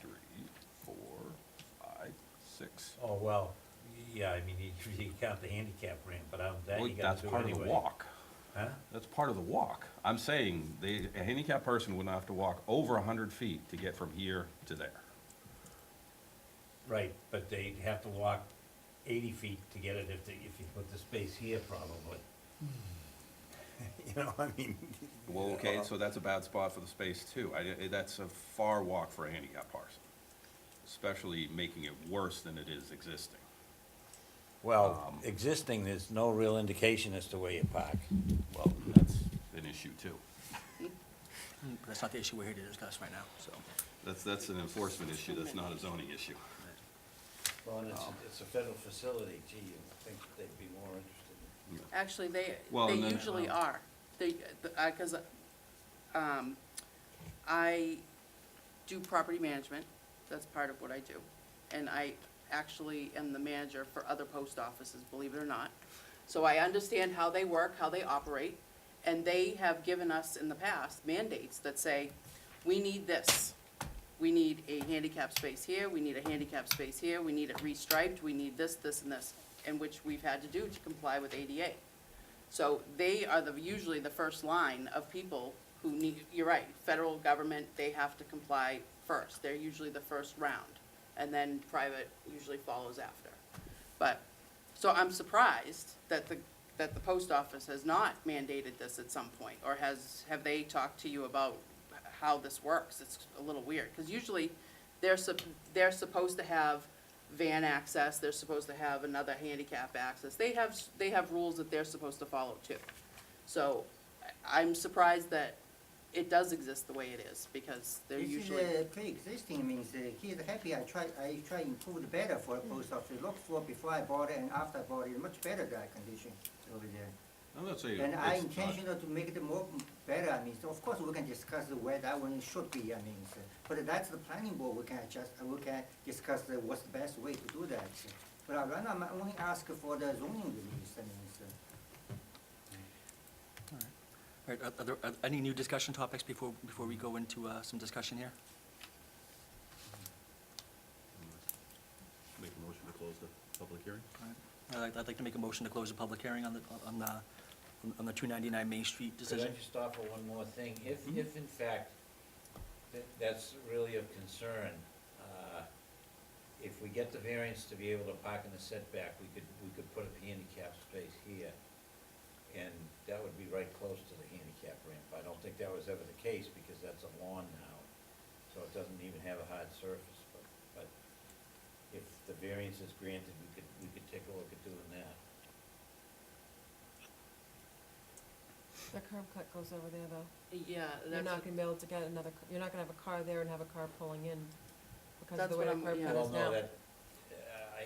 3, 4, 5, 6. Oh, well, yeah, I mean, you count the handicap ramp, but that Well, you gotta that's do part of anyway. the walk. Huh? That's part of the walk. I'm saying a handicapped person would not have to walk over 100 feet to get from here to there. Right, but they have to walk 80 feet to get it if you put the space here probably. You know, I mean. Well, okay, so that's a bad spot for the space too. That's a far walk for a handicapped person, especially making it worse than it is existing. Well, existing, there's no real indication as to where you park. Well, that's an issue too. But that's not the issue we're here to discuss right now, so. That's an enforcement issue, that's not a zoning issue. Well, and it's a federal facility, gee, you think they'd be more interested. actually, Well, they and then, usually are. They, because, I do property management, that's part of what I do. And I actually am the manager for other post offices, believe it or not. So I understand how they work, how they operate, and they have given us in the past mandates that say, we need this. We need a handicap space here, we need a handicap space here, we need it restriped, we need this, this, and this, and which we've had to do to comply with ADA. So they are usually the first line of people who need, you're right, federal government, they have to comply first. They're usually the first round, and then private usually follows after. But, so I'm surprised that the post office has not mandated this at some point, or have they talked to you about how this works? It's a little weird, because usually they're supposed to have van access, they're supposed to have another handicap access. They have rules that they're supposed to follow too. So I'm surprised that it does exist the way it is, because they're This usually. is pre-existing, means he's happy, I try improved better for a post office. Look for before I bought it and after I bought it, much better that condition over there. I'm not saying And I it's not. intentional to make it more better, I mean, so of course we can discuss where that one should be, I mean, but that's the planning board, we can adjust, we can discuss what's the best way to do that. But right now, I'm only asking for the zoning release, I mean, All right, are there any new discussion topics before we go into some discussion here? Make a motion to close the public hearing? All right. I'd like to make a motion to close the public hearing on the 299 Main Street Could decision. I just offer one more thing? If Mhm. in fact that's really of concern, if we get the variance to be able to park in the setback, we could put a handicap space here. And that would be right close to the handicap ramp. I don't think that was ever the case because that's a lawn now, so it doesn't even have a hard surface. But if the variance is granted, we could take a look at doing that. The curb cut goes over there, though. Yeah, You're not gonna be able to get you're not gonna have a car there and have a car pulling in because of That's the way what the I'm- curb yeah. cut Well, is no, now. that,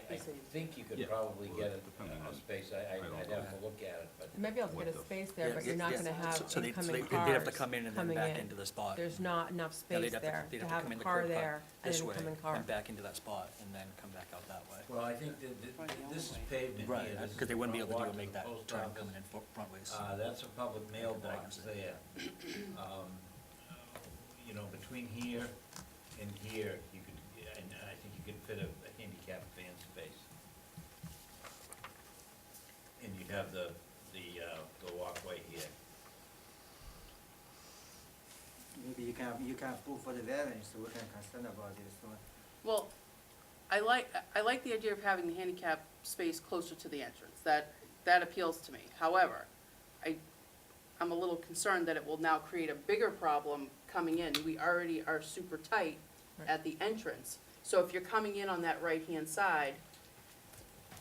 I see. think you could Yeah. probably Well, get a depending on- space, I don't I'd know. have to look at it, but. You might be able to get What a the- space there, but Yeah, you're not yeah. gonna have So they'd incoming have to cars come in and then coming back in. into the spot. There's not enough Yeah, space there they'd to have have come in a the car curb cut there and this an way incoming car. and back into that spot and then come back out that way. Well, I think this is pavement Right, here. This is because they wouldn't be able to walk do the make that post turn office. coming in front ways. That's a public mailbox there. You know, between here and here, you could, and I think you could fit a handicapped van space. And you'd have the walkway here. maybe you can approve for the variance, so we can concern about this one. Well, I like the idea of having the handicap space closer to the entrance. That appeals to me. However, I'm a little concerned that it will now create a bigger problem coming in. We already are super tight at the entrance. So if you're coming in on that right-hand side,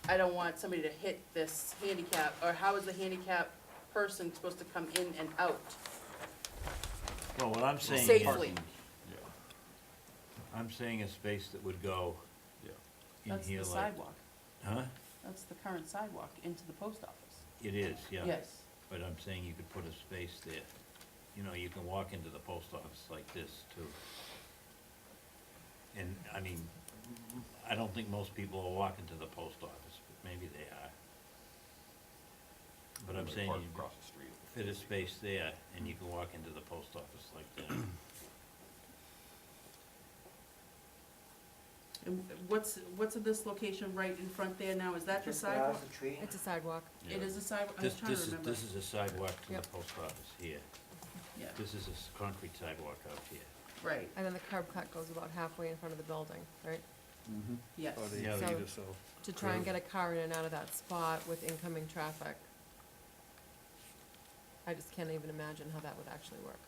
I don't want somebody to hit this handicap, or how is the handicap person supposed to come in and out Well, what I'm saying safely? Parking, yeah, I'm saying a space that would go yeah. in That's here the like. sidewalk. Huh? That's the current sidewalk into the post office. It is, yeah. Yes. But I'm saying you could put a space there. You know, you can walk into the post office like this too. And, I mean, I don't think most people are walking to the post office, but maybe they are. But I'm Like saying park you across the street. fit a space there and you can walk into the post office like that. And what's this location right in front there now? Is that the Just sidewalk? grass, a tree. It's a sidewalk. Yeah. It is a sidewalk? I was trying to remember. This is a sidewalk to the Yep. post office here. Yeah, This is a concrete sidewalk out here. right, And then the curb cut goes about halfway in front of the building, right? yes. Or Yeah, the So- either, so. To try and get a car in and out of that spot with incoming traffic. I just can't even imagine how that would actually work.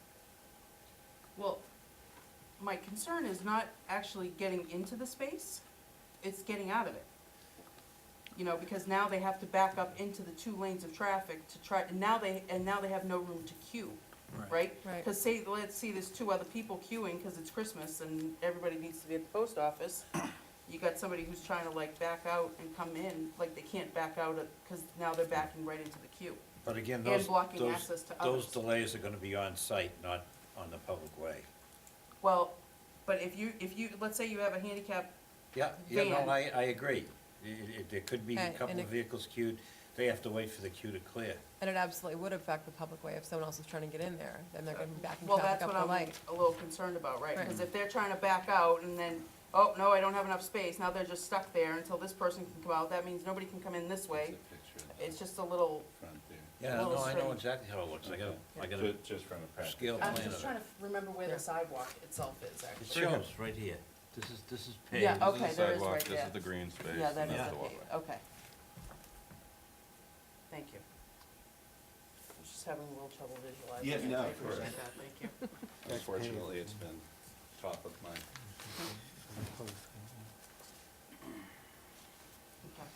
Well, my concern is not actually getting into the space, it's getting out of it. You know, because now they have to back up into the 2 lanes of traffic to try, and now they have no room to queue, right? Right. Because say, let's see, there's 2 other people queuing because it's Christmas and everybody needs to be at the post office. You got somebody who's trying to like back out and come in, like they can't back out because now they're backing right into the queue. But again, And blocking access to those others. delays are gonna be on site, not on the public way. Well, but if you, let's say you have a handicap, Yeah, Van. no, I agree. There could be a And- couple and of it- vehicles queued, they have to wait for the queue to clear. And it absolutely would affect the public way if someone else is trying to get in there, then they're gonna be backing well, traffic that's up what the I'm light. a little concerned about, right? Right. Because if they're trying to back out and then, oh, no, I don't have enough space, now they're just stuck there until this person can come out, that means nobody can come in this way. It's just a little, Front there. Yeah, Well, no, I know straight. exactly how it looks, I got Ju- a Just from a practical. scale I'm plan just of trying it. to remember where Yeah. the sidewalk itself is, It actually. shows right here, this is paved. Yeah, This is okay, the there is sidewalk, right This there. is the green space. Yeah, that and is that's the the paved, walkway. okay. Thank you. I was just having a little trouble visualizing. Yeah, it. no, I of course. appreciate that, thank you. Unfortunately, it's been top of mind. Okay.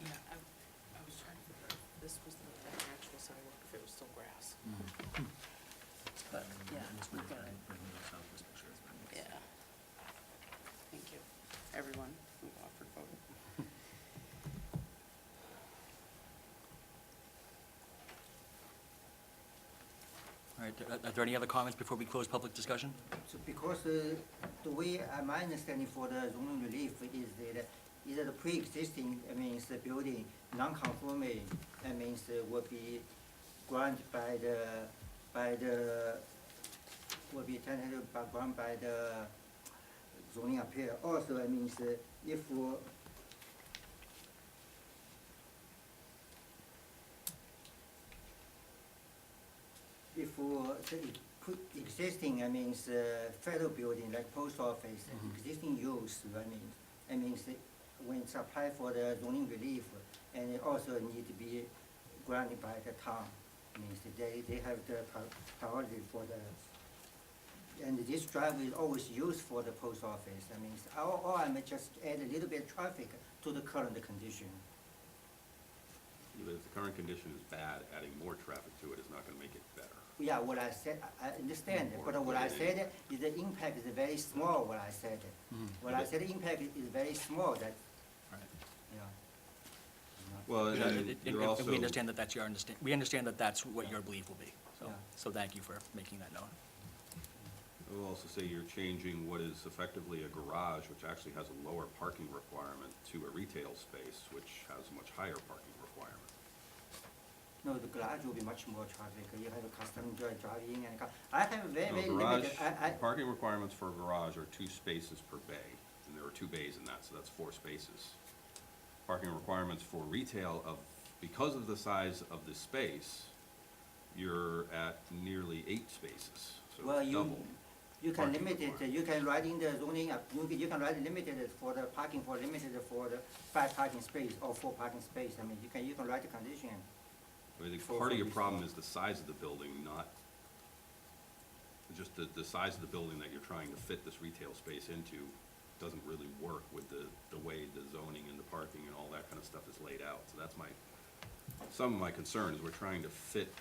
Yeah, I was trying to figure out if this was the actual sidewalk, if it was still grass. But, yeah, we've got it. Yeah. Thank you, everyone who offered photo. All right, are there any other comments before we close public discussion? So because the way my understanding for the zoning relief is that either the pre-existing, I mean, the building, non-conforming, I mean, will be granted will be tentatively granted by the zoning appeal. Also, I mean, if the existing, I mean, federal building like post office, existing use, I mean, when it's applied for the zoning relief, and it also need to be granted by the town. Means they have the priority for the, and this driveway is always used for the post office. I mean, or I may just add a little bit of traffic to the current condition. But if the current condition is bad, adding more traffic to it is not gonna make it better. Yeah, what I said, I understand, but what I said is the impact is very small, what I said. What I said, impact is very small, that, Right. you know. Well, and then And you're also. we understand that that's your we understand that that's what your belief will be. So, Yeah. so thank you for making that known. I will also say you're changing what is effectively a garage, which actually has a lower parking requirement, to a retail space, which has a much higher parking requirement. No, the garage will be much more traffic, you have a custom driving and car. I have very, No, very garage, limited, parking requirements for a garage are 2 spaces per bay, and there are 2 bays in that, so that's 4 spaces. Parking requirements for retail because of the size of the space, you're at nearly 8 spaces, so well, it's double. you can parking limit it, requirement. you can write in the zoning, you can write limited for the parking, limited for the 5 parking space or 4 parking space, I mean, you can write the condition. I think for- part of for your retail. problem is the size of the building, not, just the size of the building that you're trying to fit this retail space into doesn't really work with the way the zoning and the parking and all that kind of stuff is laid out. So that's some of my concerns, we're trying to fit,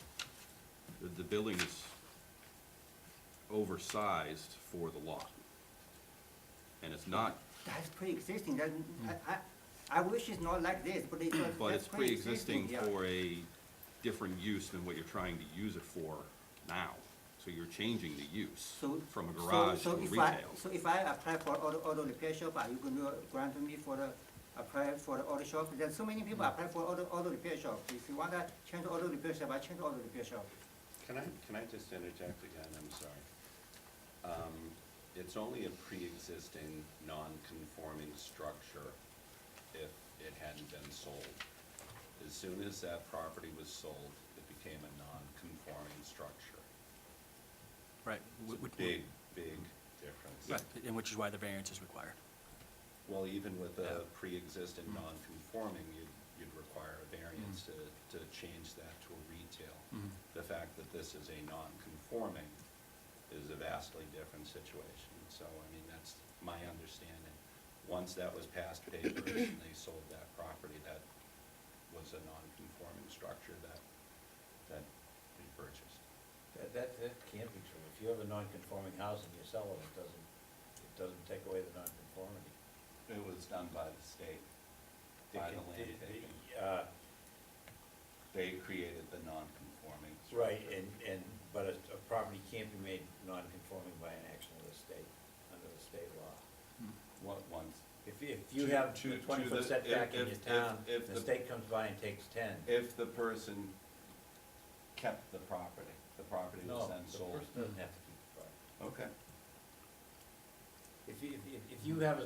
the building is oversized for the lot. And it's not, That's pre-existing, that, I wish it's not like this, but it's, but that's it's pre-existing yeah. for a different use than what you're trying to use it for now. So you're changing the use So- from a garage to so a if retail. So if I apply for auto repair shop, are you going to grant me for apply for the auto shop? There's so many people apply for auto repair shop. If you want to change auto repair shop, I change auto repair shop. Can I just interject again? I'm sorry. It's only a pre-existing, non-conforming structure if it hadn't been sold. As soon as that property was sold, it became a non-conforming structure. Right. It's a big, big difference. Right, and which is why the variance is required. Well, even with Yeah. a pre-existing non-conforming, you'd require a variance to change that to a retail. The fact that this is a non-conforming is a vastly different situation. So, I mean, that's my understanding. Once that was past papers and they sold that property, that was a non-conforming structure that we purchased. That can't be true. If you have a non-conforming house and you sell it, it doesn't take away the non-conformity. It was done by the state, by the land taking. They created the non-conforming Right, structure. but a property can't be made non-conforming by an action of the state, under the state law. What ones? If you have To- a to 20-foot the- setback in your if town, the- the state comes by and takes 10. If the person kept the property was No, then the sold. person doesn't have to keep the property. Okay. If you have,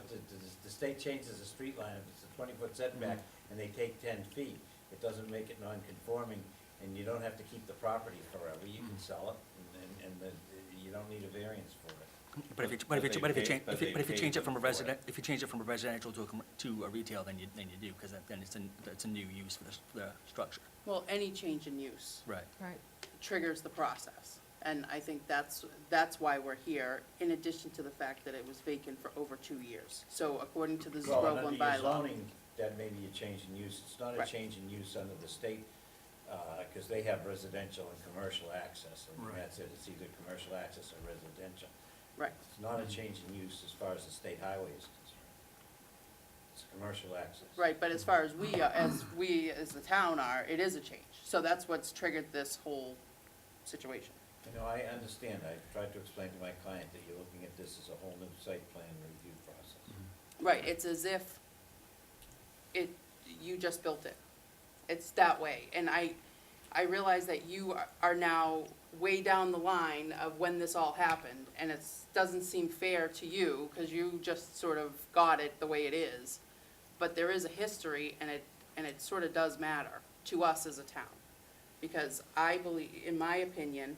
the state changes the street line, if it's a 20-foot setback, and they take 10 feet, it doesn't make it non-conforming, and you don't have to keep the property forever, you can sell it, you don't need a variance for it. But if you change it from a residential to a retail, then you do, because then it's a new use for the structure. Well, any change in use Right. Right. triggers the process. And I think that's why we're here, in addition to the fact that it was vacant for over 2 years. So according to the Well, and Groveland under your bylaw. zoning, that may be a change in use, it's not a Right. change in use under the state, because they have residential and commercial access, and Right. that's it, it's either commercial access or residential. Right, It's not a change in use as far as the state highway is concerned. It's commercial access. right, but as far as we as the town are, it is a change. So that's what's triggered this whole situation. You know, I understand, I tried to explain to my client that you're looking at this as a whole new site plan review process. Right, it's as if you just built it. It's that way. And I realize that you are now way down the line of when this all happened, and it doesn't seem fair to you, because you just sort of got it the way it is. But there is a history, and it sort of does matter to us as a town. Because I believe, in my opinion,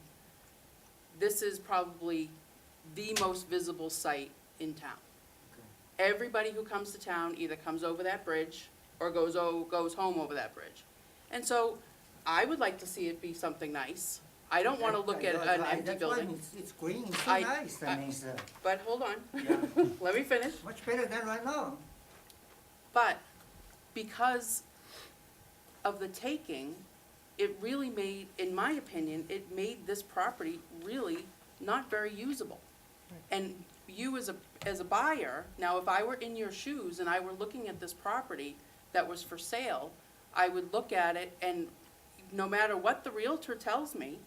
this is probably the most visible site in town. Everybody who comes to town either comes over that bridge or goes home over that bridge. And so I would like to see it be something nice. I don't want to look at an empty That's why building. it's green, it's so I- nice, I mean, But hold on, yeah, let me finish. much better than right now. But because of the taking, it really made, in my opinion, it made this property really not very usable. And you as a buyer, now if I were in your shoes and I were looking at this property that was for sale, I would look at it, and no matter what the Realtor tells me,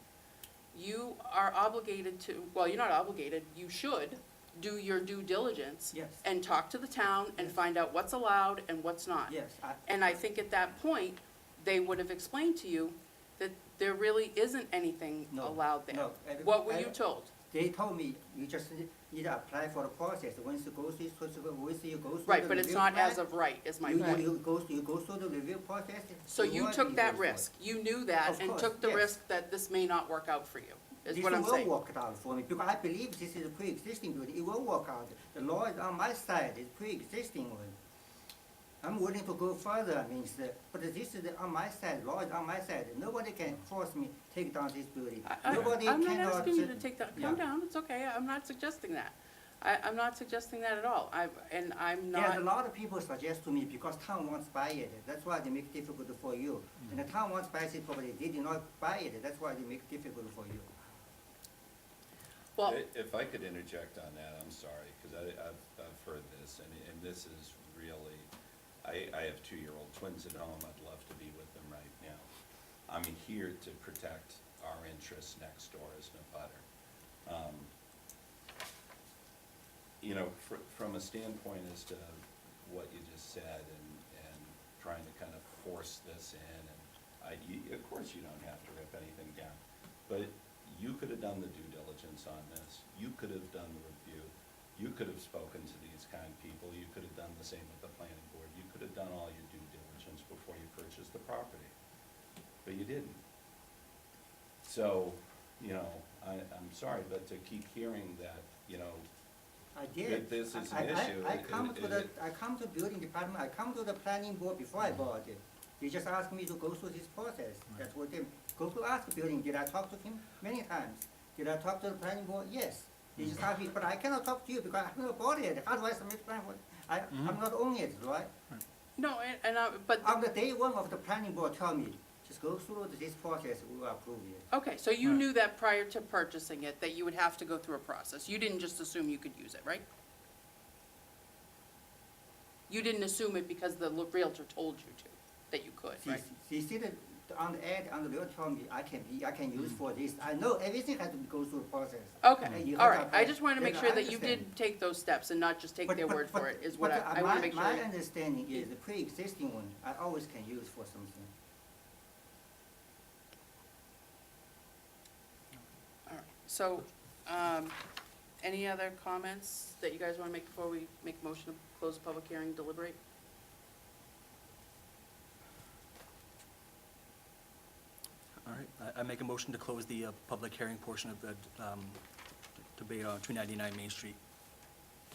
you are obligated to, well, you're not obligated, you should do your due diligence. Yes. And talk to the town and Yes. find out what's allowed and what's not. Yes, And I think at that point, they would have explained to you that there really isn't anything No, allowed there. no, What were you told? They told me, you just need to apply for the process, once you go through, once you go through. Right, the but it's review not plan, as of right, is my you point. you go through the review process. So you are took that eligible for it. risk, you knew that, Of and course, took the yes. risk that this may not work out for you, is This what I'm saying. will work out for me, because I believe this is a pre-existing building, it will work out. The law is on my side, it's pre-existing one. I'm willing to go further, I mean, but this is on my side, law is on my side, nobody can force me take down this building. Nobody I'm not cannot asking you to say- take that, Yeah. calm down, it's okay, I'm not suggesting that. I'm not suggesting that at all, I'm There's a not, lot of people suggest to me, because town wants to buy it, that's why they make it difficult for you. And the town wants to buy this property, they did not buy it, that's why they make it difficult for you. well, If I could interject on that, I'm sorry, because I've heard this, and this is really, I have 2-year-old twins at home, I'd love to be with them right now. I'm here to protect our interests next door as no butter. You know, from a standpoint as to what you just said, and trying to kind of force this in, and of course you don't have to rip anything down, but you could have done the due diligence on this, you could have done the review, you could have spoken to these kind of people, you could have done the same with the planning board, you could have done all your due diligence before you purchased the property, but you didn't. So, you know, I'm sorry, but to keep hearing that, you know, I did. This is an I- issue. I come to building department, I come to the planning board before I bought it. They just asked me to go through this process, that's what they, go to ask the building, did I talk to him? Many times. Did I talk to the planning board? Yes. They just asked me, but I cannot talk to you because I haven't bought it, how do I submit plan for it? I'm not owning it, right? no, but, On the day one of the planning board tell me, just go through this process, we will approve it. okay, so you knew that prior to purchasing it, that you would have to go through a process, you didn't just assume you could use it, right? You didn't assume it because the Realtor told you to, that you could, right? She see that on the ad, on the bill, tell me, I can use for this, I know everything has to go through the process. Okay, You all have right, to- I just wanted to make Yeah, sure I that you understand. did take those steps and not just take But- their but- word for but- it, is what but, I wanna make sure. My understanding is the pre-existing one, I always can use for something. All right, so, Any other comments that you guys want to make before we make a motion to close the public hearing, deliberate? All right, I make a motion to close the public hearing portion of the debate on 299 Main Street.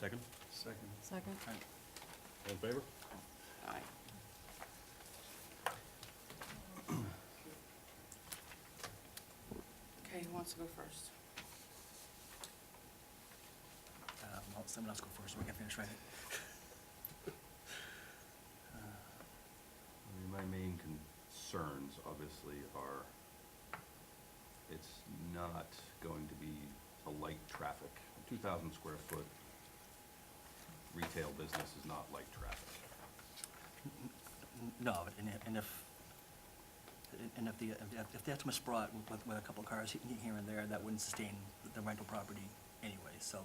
Second? Second. Second? All in favor? Aye. Okay, who wants to go first? Well, someone else go first, so we can finish writing. I mean, my main concerns, obviously, are it's not going to be a light traffic. A 2,000 square foot retail business is not light traffic. No, and if they have to miss brought with a couple of cars here and there, that wouldn't sustain the rental property anyway, so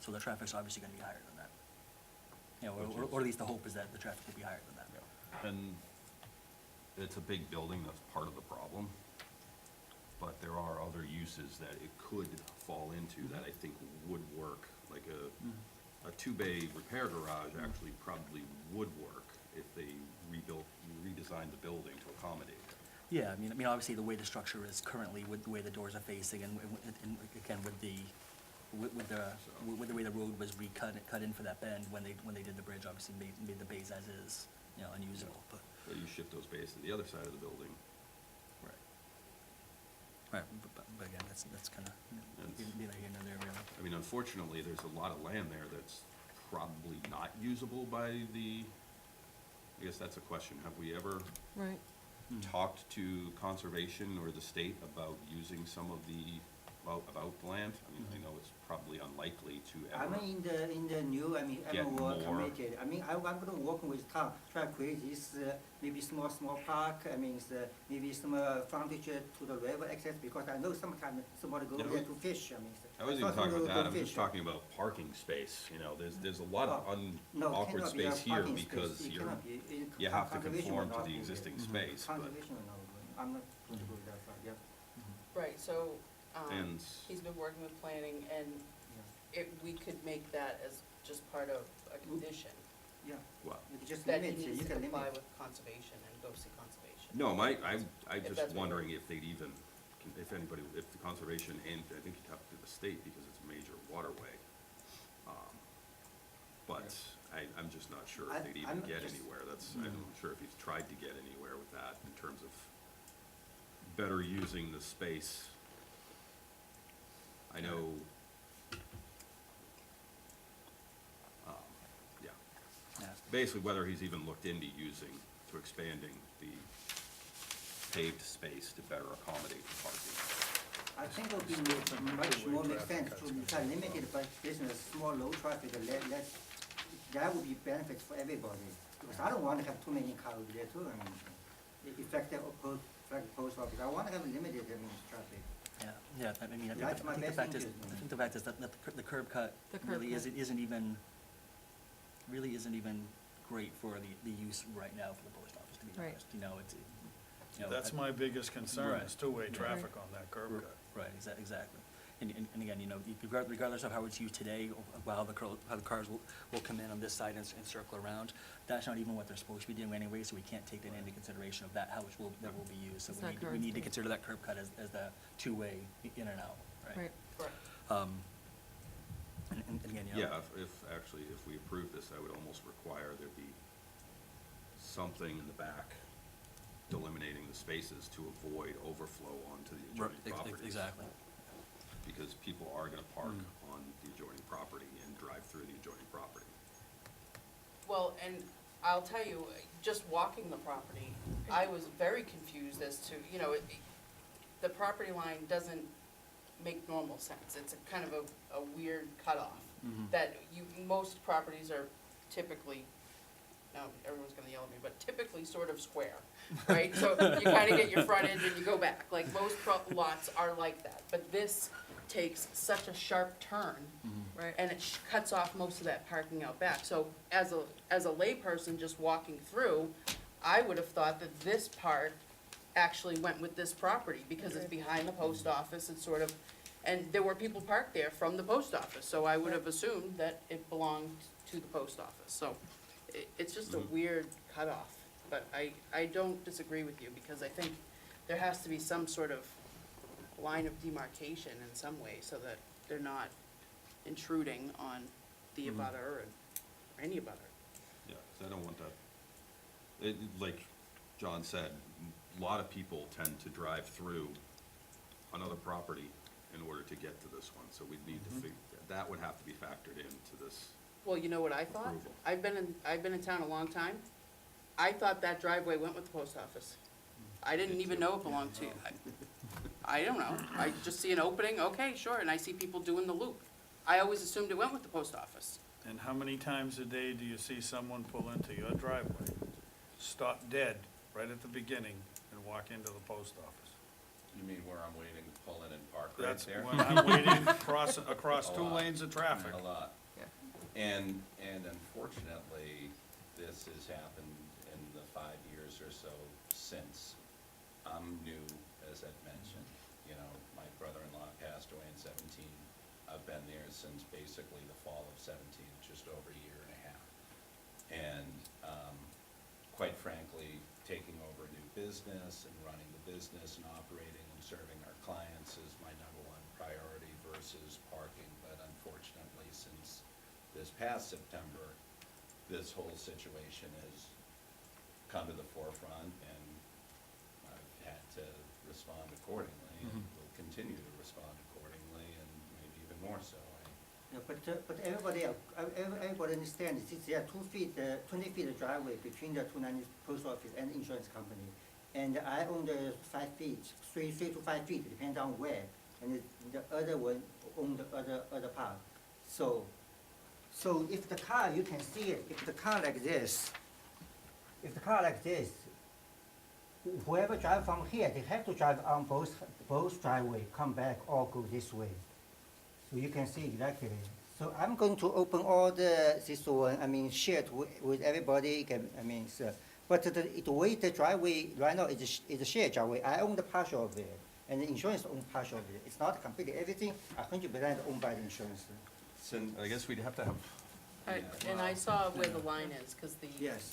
the traffic's obviously gonna be higher than that. You know, or at least the hope is that the traffic will be higher than that. And it's a big building, that's part of the problem. But there are other uses that it could fall into that I think would work. Like a two-bay repair garage actually probably would work if they redesigned the building to accommodate it. Yeah, I mean, obviously, the way the structure is currently, with the way the doors are facing, and again, with the way the road was cut in for that bend, when they did the bridge, obviously made the bays as is, you know, unusable, but. So you shift those bays to the other side of the building. Right, but again, that's kind of, neither here nor there, really. I mean, unfortunately, there's a lot of land there that's probably not usable by the, I guess that's a question. Have we ever Right. talked to conservation or the state about using some of the, about the land? I mean, I know it's probably unlikely to I ever. mean, in the new, I mean, Get I'm more more. committed. I mean, I'm gonna work with town, try to create this, maybe small park, I mean, maybe some frontage to the river access, because I know sometimes somebody go Yeah, there to fish, I mean. I wasn't even talking about go that, I'm just fish. talking about parking space, you know, there's a lot of No, awkward cannot be a space here parking space. because It you're, cannot be. you have to Conservation conform will to not the do existing it. space, but, Conservation will not do it. I'm not going to go that far, yeah. Right, so, and, he's been working with planning, and we could make that as just part of a condition, Yeah, well, you can just that he limit, it. needs you to can comply limit. with conservation and go see conservation. no, I'm If just that's what- wondering if they'd even, if anybody, if the conservation, and I think you'd have to do the state because it's a major waterway. But I'm just not sure if they'd even I'm get just- anywhere, I'm not sure if he's tried to get anywhere with that in terms of better using the space. I know, yeah, Yeah. basically whether he's even looked into expanding the paved space to better accommodate the parking. I think it would be much more make sense to try limited by business, small, low traffic, that would be benefits for everybody. Because I don't want to have too many cars there too, I mean, effective post office, I want to have limited, I mean, traffic. Yeah, I mean, I That's my think the best fact is, interest. I think the fact is that the curb cut The curb really cut. isn't even great for the use right now for the post office, to be Right. honest, you know, it's, you know. That's my biggest concern, Right. is two-way Right. traffic on that curb cut. Right, exactly. And again, you know, regardless of how it's used today, or how the cars will come in on this side and circle around, that's not even what they're supposed to be doing anyway, so we can't take that into consideration of that, how it will be used. So It's we not need, current to state. consider that curb cut as the two-way in and out, right? Right. Correct. And again, you know. Yeah, if we approve this, I would almost require there be something in the back delimiting the spaces to avoid overflow onto the adjoining properties. Exactly. Because people are gonna park on the adjoining property and drive through the adjoining property. Well, and I'll tell you, just walking the property, I was very confused as to, you know, the property line doesn't make normal sense. It's a kind of a weird cutoff, that most properties are typically, now, everyone's gonna yell at me, but typically sort of square, right? So you kinda get your frontage and you go back, like most lots are like that. But this takes such a sharp turn, Right. and it cuts off most of that parking out back. So as a layperson just walking through, I would have thought that this part actually went with this property, because it's behind the post office, it's sort of, And there were people parked there from the post office, so I would have assumed that it belonged to the post office. So it's just a weird cutoff, but I don't disagree with you, because I think there has to be some sort of line of demarcation in some way, so that they're not intruding on the abutter or any abutter. Yeah, 'cause I don't want that. Like John said, a lot of people tend to drive through another property in order to get to this one, so we'd need to figure, that would have to be factored into this. Well, you know what I thought? Approval. I've been in town a long time. I thought that driveway went with the post office. I didn't even know it belonged to, I don't know. I just see an opening, okay, sure, and I see people doing the loop. I always assumed it went with the post office. And how many times a day do you see someone pull into your driveway, stop dead right at the beginning, and walk into the post office? You mean where I'm waiting to pull in and park right That's there? when I'm waiting across A two lot. lanes of traffic. A lot. Yeah. And unfortunately, this has happened in the 5 years or so since I'm new, as I've mentioned. You know, my brother-in-law passed away in 17. I've been there since basically the fall of 17, just over a year and a half. And quite frankly, taking over a new business and running the business and operating and serving our clients is my number one priority versus parking. But unfortunately, since this past September, this whole situation has come to the forefront, and I've had to respond accordingly, and will continue to respond accordingly, and maybe even more so. Yeah, but everybody understands, there are 2 feet, 20 feet of driveway between the 290 post office and insurance company. And I own the 5 feet, 3 to 5 feet, depends on where, and the other one own the other part. So if the car, you can see it, if the car like this, whoever drive from here, they have to drive on both driveway, come back or go this way. So you can see exactly. So I'm going to open all this one, share it with everybody, but the way the driveway right now is a shared driveway. I own the partial of it, and the insurance own partial of it. It's not completely everything, 100% owned by the insurance. Since I guess we'd have to have, And I saw where the line is, because Yes.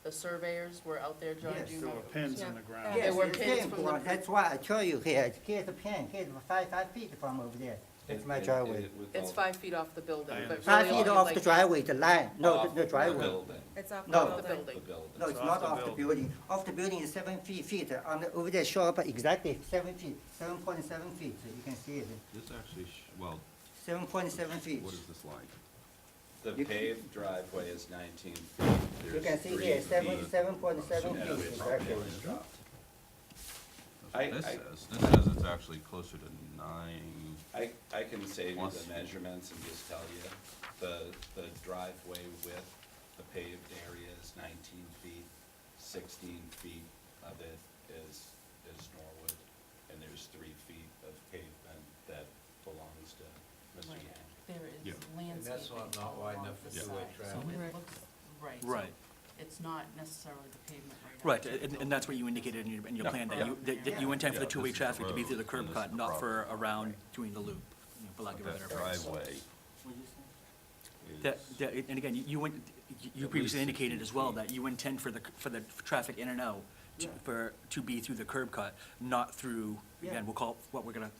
the surveyors were out there, John, Yes. do you There know? were pins in Yeah. the ground. There were it's pins same from the one. That's why I tell you here, here's the pin, here's 5 feet from over there. That's my driveway. It's 5 feet off the building, I but understand. really 5 feet only off the like- driveway, the line, no, Off the driveway. building, It's off the No. The building. the building. building. No, it's It's not off the off the building. Off the building is 7 feet. On the, over there, show up exactly 7 feet, 7.7 feet. You can see it, this actually, well, 7.7 feet. what is this line? The You- paved driveway is 19 feet. You There's can see 3 here, feet 7.7 and feet, the property exactly. line dropped. That's what I- this says it's actually closer to 9. I can save you Plus. the measurements and just tell you, the driveway width, the paved area is 19 feet, 16 feet of it is Norwood, and there's 3 feet of pavement that belongs to Mr. Right. Yang. There Yeah. is And landscaping that's not wide along enough the for two-way side, so traffic. it Right. looks, right. so Right. It's not necessarily the pavement right Right, up to the and building. that's what you indicated in your Yeah. plan, that Yeah. that you intend for the Yeah, two-way this is the traffic to be through the road, curb and this cut, is the not for property. around doing the loop, for lack of a better That phrase. driveway What'd you say? is, And again, you At previously least indicated 16 as well feet. that you intend for the traffic in and out to be through the curb cut, not through, Yeah. again, we'll call, what we're gonna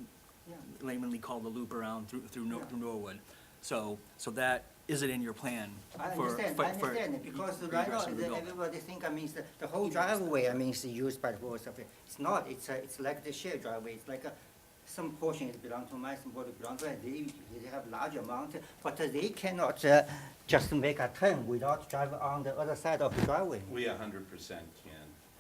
Yeah. laymanly call the loop around through Norwood. So that isn't in your plan I for. understand, because right now, regress of the building. everybody think, the whole driveway, is used by the both of it. It's not, it's like the shared driveway, it's like some portion it belong to my, some portion belong to, they have large amount, but they cannot just make a turn without driving on the other side of the driveway. We 100% can.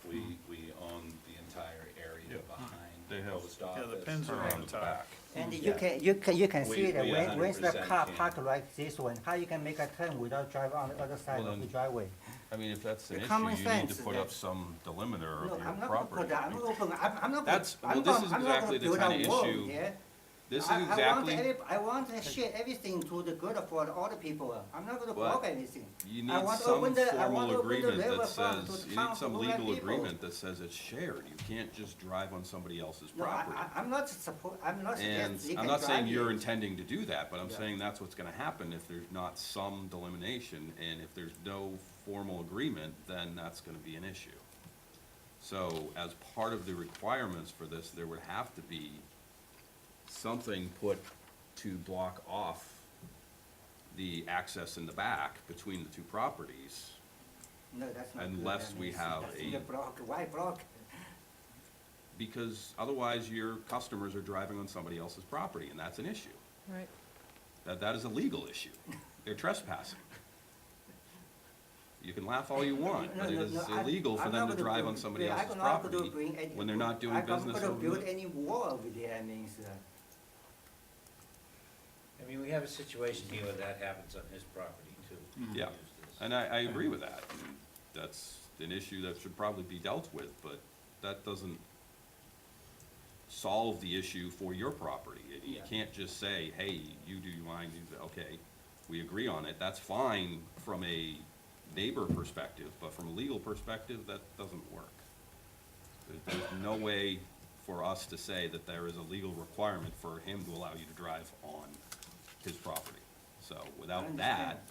We own the entire area Yeah. behind They have- post Yeah, office. the pins are around on the top. back. And Yeah. you can see We that when the 100% car can. parked like this one, how you can make a turn without driving on the other side Well, of the then- driveway? I mean, if that's an The issue, common you need sense to put up that- some delimiter No, of your I'm not gonna property. put that, I'm not gonna, That's- well, I'm this not is gonna exactly the build kind a of wall issue- here. This is I want exactly, I want to share everything to the good for all the people. I'm not gonna But block anything. you I need want to some open the- I want formal to open the agreement that riverfront to says, the you town need some for all the legal people. agreement that says it's shared. You can't just drive on somebody else's No, property. I'm not support, I'm not And suggesting you I'm can not saying drive you're it. intending to do that, but I'm Yeah. saying that's what's gonna happen if there's not some delimitation, and if there's no formal agreement, then that's gonna be an issue. So, as part of the requirements for this, there would have to be something put to block off the access in the back between the two properties. No, that's not good. unless I we mean, have that's a- the block. Why block? Because otherwise, your customers are driving on somebody else's property, and that's an issue. Right. That is a legal issue. They're trespassing. You can laugh all you want, but it is illegal for them to drive on somebody else's property when they're not doing business I'm not over gonna build there. any wall over there, I mean, I mean, we have a situation here where that happens on his property too. He Yeah, used this. and I agree with that. And that's an issue that should probably be dealt with, but that doesn't solve the issue for your property. You Yeah. can't just say, hey, you do mine, you do, okay, we agree on it. That's fine from a neighbor perspective, but from a legal perspective, that doesn't work. There's no way for us to say that there is a legal requirement for him to allow you to drive on his property. So without that,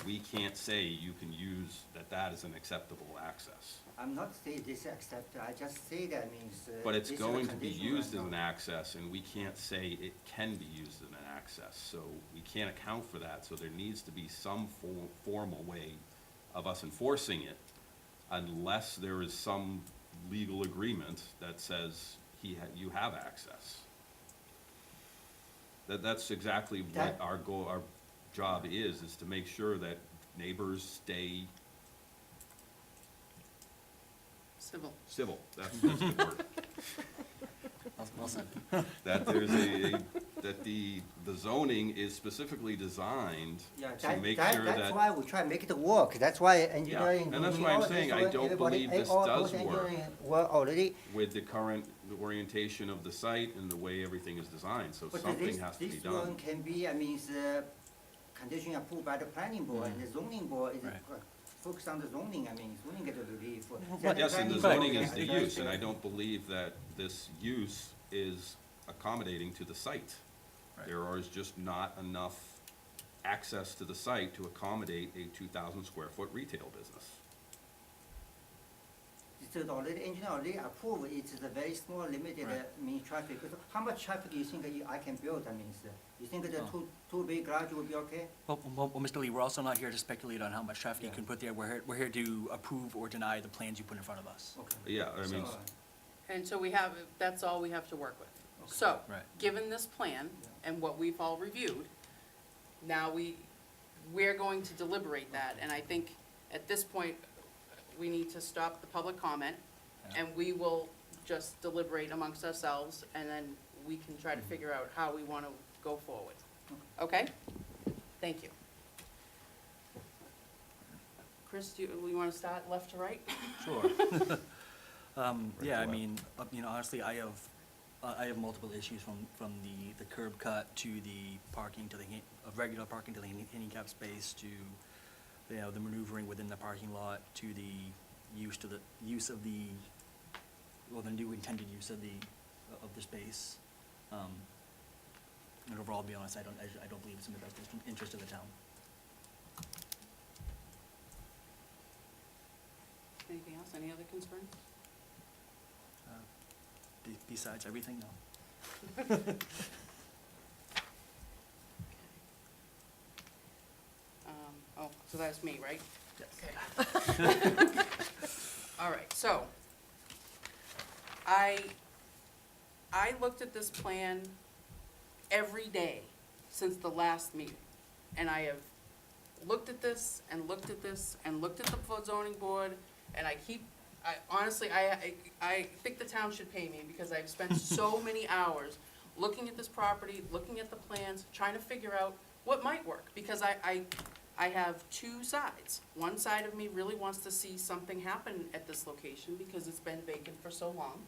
we can't say you can use, that is an acceptable access. I'm not saying this accept, I just say that means. But it's this is a going to be condition used right as an now. access, and we can't say it can be used as an access. So we can't account for that, so there needs to be some formal way of us enforcing it, unless there is some legal agreement that says you have access. That's exactly what That- our goal, our job is to make sure that neighbors stay Civil. civil. That's the word. Well said. That there's that the zoning is specifically designed Yeah, to make that, sure that's that, why we try to make it work, that's why engineering. and that's doing why I'm all saying this I work, don't everybody- believe this all does those work. engineering work already. with the current orientation of the site and the way everything is designed, so But something this, has to be this done. one can be, I mean, condition approved by the planning board, and the zoning board is Right. focused on the zoning, I mean, zoning get a relief. Right. Yes, and the planning zoning board is the advise use, and I the- don't believe that this use is accommodating to the site. Right. There is just not enough access to the site to accommodate a 2,000 square foot retail business. It's already, engineer already approved, it's a very small, limited, Right. traffic. So how much traffic you think I can build, I mean, you think the Oh. two big garage will be okay? Well, Mr. Lee, we're also not here to speculate on how much traffic you Yeah. can put there. We're here to approve or deny the plans you put in front of us. Okay. Yeah, I mean, So, And so that's all we have to work with. So, Right. given this plan and what we've all reviewed, now we're going to deliberate that, and I think at this point, we need to stop the public comment, Yeah. and we will just deliberate amongst ourselves, and then we can try to figure out how we want to go forward. Okay? Thank you. Chris, do we want to start left to right? Sure. Yeah, I to mean, honestly, I have multiple issues from the curb cut to the parking to the, regular parking to the handicap space to, the maneuvering within the parking lot to the use of the, well, the new intended use of the space. And overall, to be honest, I don't believe it's in the best interest of the town. Anything else? Any other concerns? Besides everything, no. So that's me, right? Yes. All right, so, I looked at this plan every day since the last meeting. And I have looked at this and looked at this and looked at the zoning board, and honestly, I think the town should pay me because I've spent so many hours looking at this property, looking at the plans, trying to figure out what might work, because I have two sides. One side of me really wants to see something happen at this location because it's been vacant for so long.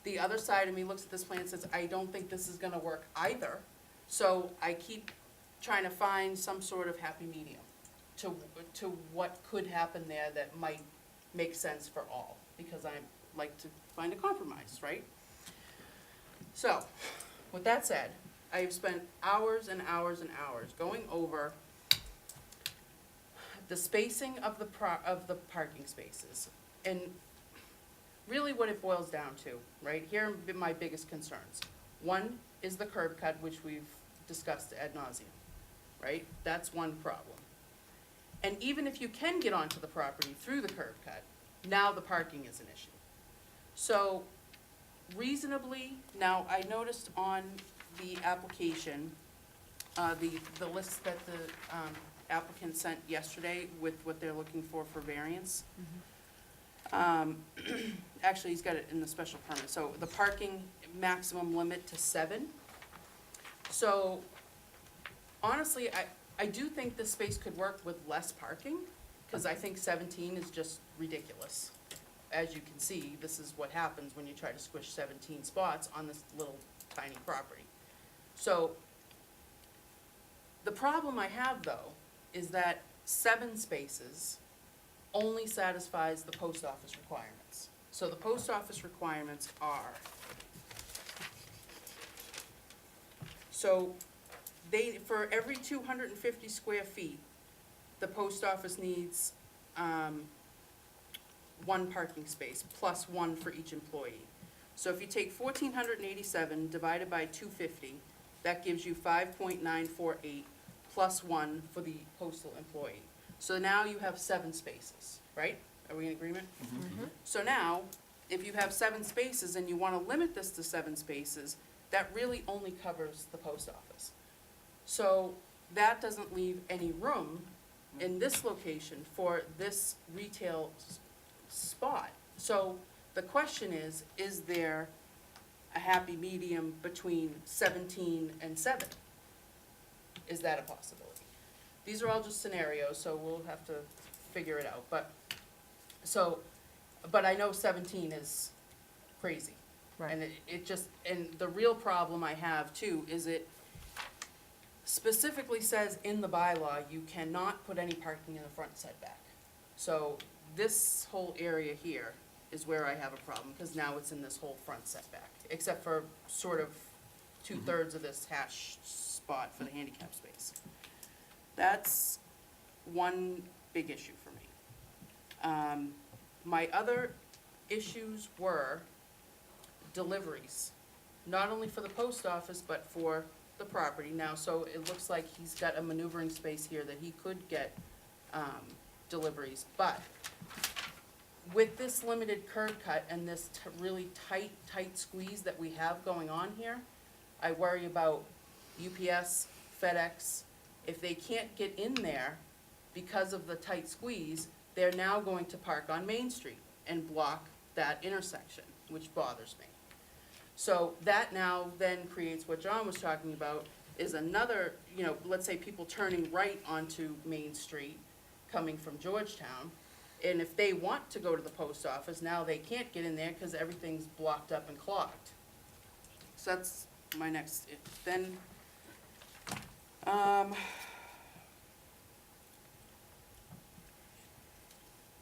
the other side of me looks at this plan and says, I don't think this is gonna work either. So I keep trying to find some sort of happy medium to what could happen there that might make sense for all, because I like to find a compromise, right? So, with that said, I've spent hours and hours and hours going over the spacing of the parking spaces. And really what it boils down to, right, here are my biggest concerns. One is the curb cut, which we've discussed ad nauseum, right? That's one problem. And even if you can get onto the property through the curb cut, now the parking is an issue. So reasonably, now I noticed on the application, the list that the applicant sent yesterday with what they're looking for variance. Actually, he's got it in the special permit, so the parking maximum limit to 7. So honestly, I do think this space could work with less parking, because I think 17 is just ridiculous. As you can see, this is what happens when you try to squish 17 spots on this little tiny property. So the problem I have, though, is that 7 spaces only satisfies the post office requirements. So the post office requirements are, so they, for every 250 square feet, the post office needs 1 parking space, plus 1 for each employee. So if you take 1,487 divided by 250, that gives you 5.948 plus 1 for the postal employee. So now you have 7 spaces, right? Are we in agreement? So now, if you have 7 spaces and you want to limit this to 7 spaces, that really only covers the post office. So that doesn't leave any room in this location for this retail spot. So the question is there a happy medium between 17 and 7? Is that a possibility? These are all just scenarios, so we'll have to figure it out, but I know 17 is crazy. Right. And it just, and the real problem I have too is it specifically says in the bylaw, you cannot put any parking in the front setback. So this whole area here is where I have a problem, because now it's in this whole front setback, except for sort of 2/3 of this hash spot for the handicap space. That's one big issue for me. My other issues were deliveries, not only for the post office, but for the property now. So it looks like he's got a maneuvering space here that he could get deliveries. But with this limited curb cut and this really tight squeeze that we have going on here, I worry about UPS, FedEx. If they can't get in there because of the tight squeeze, they're now going to park on Main Street and block that intersection, which bothers me. So that now then creates what John was talking about, is another, let's say people turning right onto Main Street, coming from Georgetown, and if they want to go to the post office, now they can't get in there because everything's blocked up and clogged. So that's my next, then,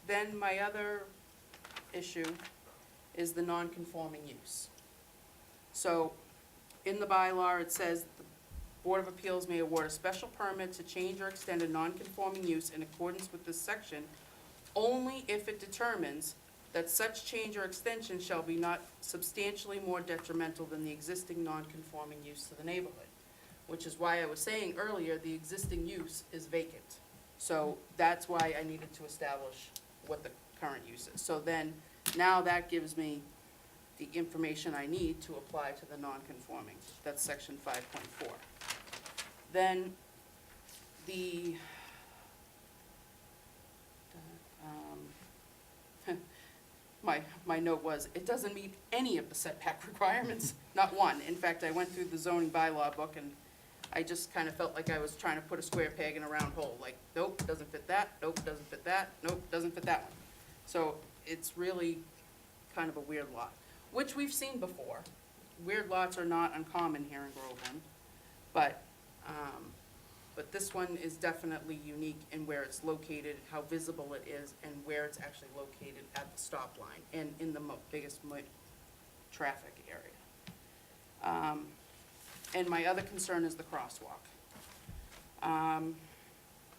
then my other issue is the non-conforming use. So, in the bylaw, it says the Board of Appeals may award a special permit to change or extend a non-conforming use in accordance with this section, only if it determines that such change or extension shall be not substantially more detrimental than the existing non-conforming use to the neighborhood. Which is why I was saying earlier, the existing use is vacant. So that's why I needed to establish what the current use is. So then, now that gives me the information I need to apply to the non-conforming. That's section 5.4. Then the, my note was, it doesn't meet any of the setback requirements, not one. In fact, I went through the zoning bylaw book and I just kind of felt like I was trying to put a square peg in a round hole, like, nope, doesn't fit that, nope, doesn't fit that, nope, doesn't fit that one. So it's really kind of a weird lot. which we've seen before. Weird lots are not uncommon here in Groveland, but this one is definitely unique in where it's located, how visible it is, and where it's actually located at the stop line and in the biggest traffic area. And my other concern is the crosswalk.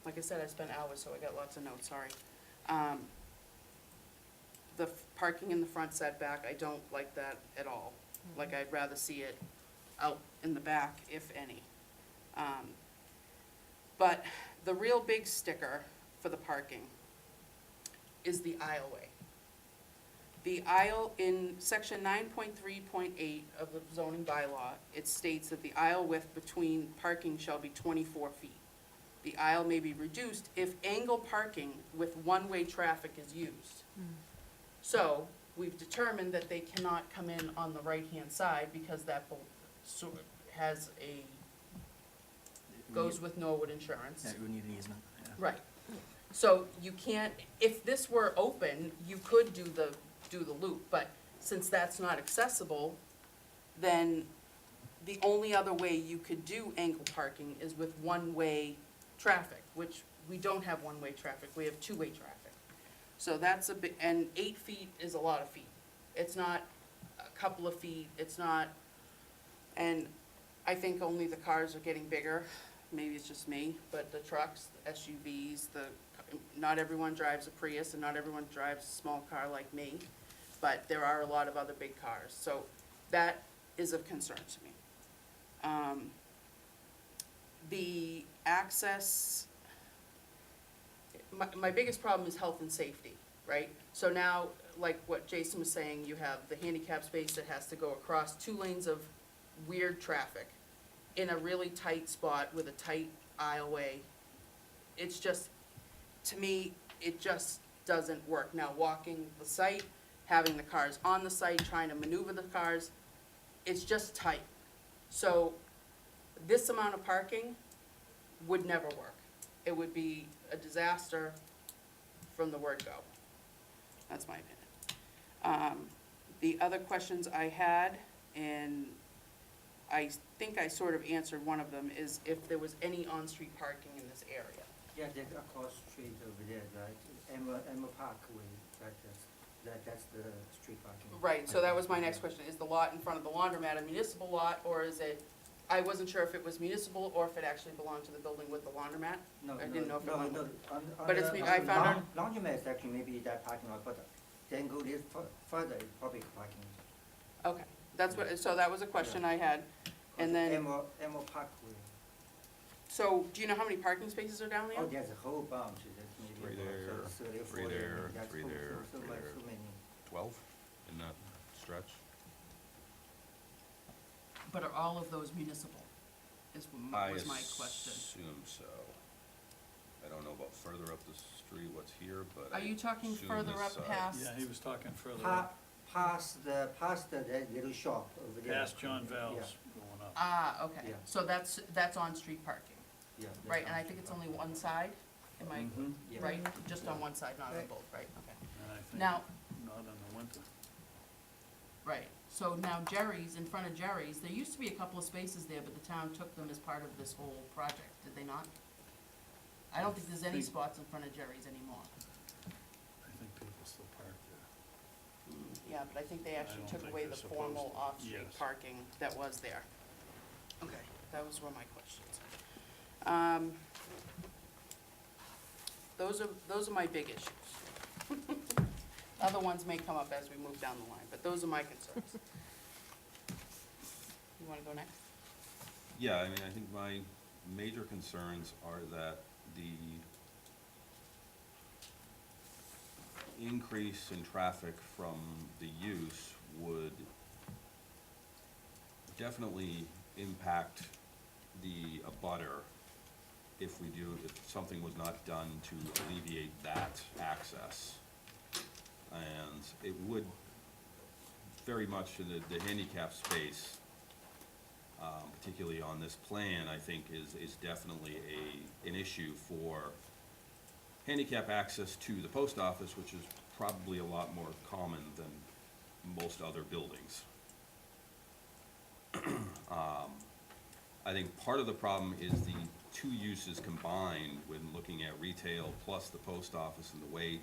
Like I said, I spent hours, so I got lots of notes, sorry. The parking in the front setback, I don't like that at all. Like, I'd rather see it out in the back, if any. But the real big sticker for the parking is the aisleway. The aisle in section 9.3.8 of the zoning bylaw, it states that the aisle width between parking shall be 24 feet. The aisle may be reduced if angle parking with one-way traffic is used. So, we've determined that they cannot come in on the right-hand side because that has goes with Norwood Insurance. Yeah, it would need an easement, yeah. Right. So you can't, if this were open, you could do the loop, but since that's not accessible, then the only other way you could do angle parking is with one-way traffic, which we don't have one-way traffic, we have two-way traffic. So that's a bit, and 8 feet is a lot of feet. It's not a couple of feet, it's not, and I think only the cars are getting bigger. Maybe it's just me, but the trucks, the SUVs, not everyone drives a Prius and not everyone drives a small car like me, but there are a lot of other big cars, so that is of concern to me. The access, my biggest problem is health and safety, right? So now, like what Jason was saying, you have the handicap space that has to go across 2 lanes of weird traffic in a really tight spot with a tight aisleway. It's just, to me, it just doesn't work. Now, walking the site, having the cars on the site, trying to maneuver the cars, it's just tight. So this amount of parking would never work. It would be a disaster from the word go. That's my opinion. The other questions I had, and I think I sort of answered one of them, is if there was any on-street parking in this area. Yeah, there's across street over there, right? Emma Parkway, that's the street parking. Right, so that was my next question, is the lot in front of the laundromat a municipal lot, or is it, I wasn't sure if it was municipal or if it actually belonged to the building with the laundromat? No, I didn't know if it no, went no, with- on But it's the- me- on I the found laundromat is actually maybe that parking lot, but then go this further, it's public parking. Okay, that's what, so that was a question I had, and then, Emma Parkway. so, do you know how many parking spaces are down there? Oh, there's a whole bunch, that's maybe Three there, about 30 or 40. three there, That's three so- there, so three much, there. so many. 12 in that stretch? But are all of those municipal, was my question. I assume so. I don't know about further up the street, what's here, but Are I you talking assume further this up side. past? Yeah, he was talking further Pa- up, past that little shop over there. past John Val's Yeah, going up. Ah, okay, Yeah. so that's on-street parking, yeah. that's right, and I on think it's street only one side, am I, Mhm, yeah. right, just on Yeah. one side, not on Right. both, right, okay. And I think Now, not in the winter. right, so now Jerry's, in front of Jerry's, there used to be a couple of spaces there, but the town took them as part of this whole project, did they not? I don't think there's any Think- spots in front of Jerry's anymore. I think people still park there. Yeah, but I think they actually don't took think away they're the supposed formal to. off-street Yes. parking that was there. Okay, that was one of my questions. Those are my big issues. Other ones may come up as we move down the line, but those are my concerns. You wanna go next? Yeah, I mean, I think my major concerns are that the increase in traffic from the use would definitely impact the abutter if something was not done to alleviate that access. And it would very much in the handicap space, particularly on this plan, I think is definitely an issue for handicap access to the post office, which is probably a lot more common than most other buildings. I think part of the problem is the two uses combined when looking at retail plus the post office and the way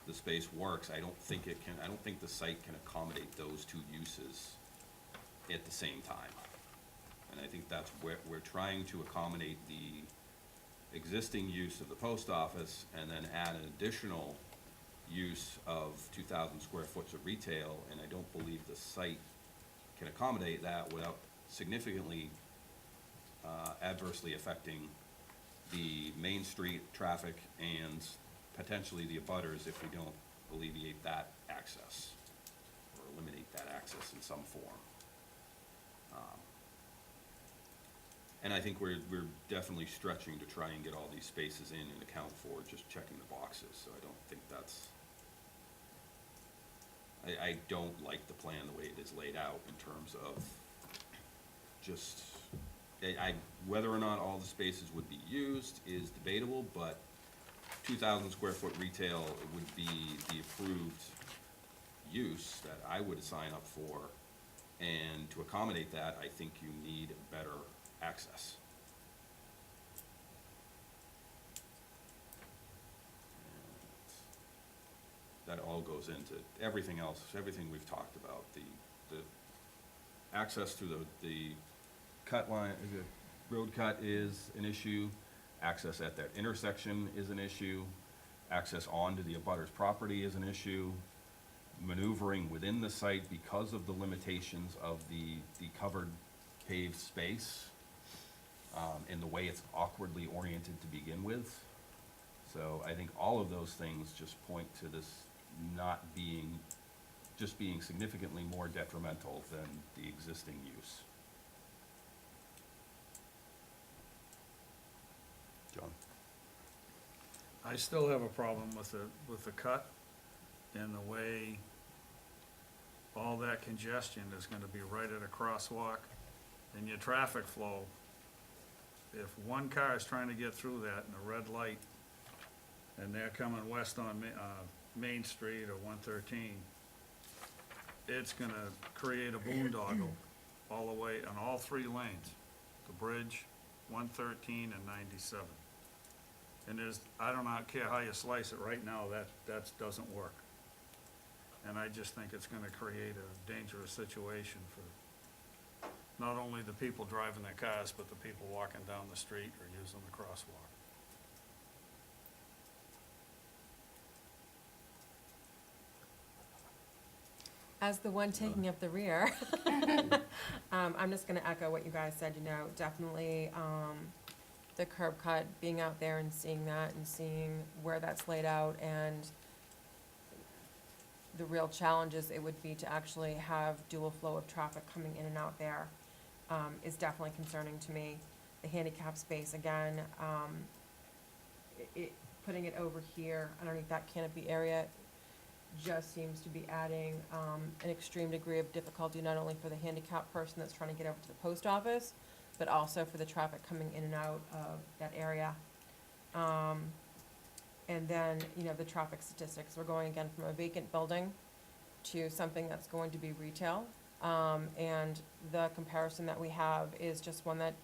the space works. I don't think the site can accommodate those two uses at the same time. And I think that's where we're trying to accommodate the existing use of the post office and then add an additional use of 2,000 square foot of retail, and I don't believe the site can accommodate that without significantly adversely affecting the Main Street traffic and potentially the abutters if we don't alleviate that access or eliminate that access in some form. And I think we're definitely stretching to try and get all these spaces in and account for just checking the boxes, so I don't think that's, I don't like the plan the way it is laid out in terms of just, whether or not all the spaces would be used is debatable, but 2,000 square foot retail would be the approved use that I would sign up for, and to accommodate that, I think you need better access. That all goes into everything else, everything we've talked about, the access to the cut line, the road cut is an issue, access at that intersection is an issue, access onto the abutter's property is an issue, maneuvering within the site because of the limitations of the covered paved space, and the way it's awkwardly oriented to begin with. So I think all of those things just point to this not being, just being significantly more detrimental than the existing use. John? I still have a problem with the cut and the way all that congestion is gonna be right at a crosswalk and your traffic flow. If one car is trying to get through that in a red light and they're coming west on Main Street or 113, it's gonna create a boondoggle all the way on all three lanes, the bridge, 113 and 97. And I do not care how you slice it, right now, that doesn't work. And I just think it's gonna create a dangerous situation for not only the people driving their cars, but the people walking down the street or using the crosswalk. As the one taking up the rear, I'm just gonna echo what you guys said, definitely, the curb cut, being out there and seeing that and seeing where that's laid out, and the real challenges it would be to actually have dual flow of traffic coming in and out there, is definitely concerning to me. The handicap space, again, putting it over here underneath that canopy area just seems to be adding an extreme degree of difficulty, not only for the handicapped person that's trying to get over to the post office, but also for the traffic coming in and out of that area. And then, the traffic statistics, we're going again from a vacant building to something that's going to be retail. And the comparison that we have is just one that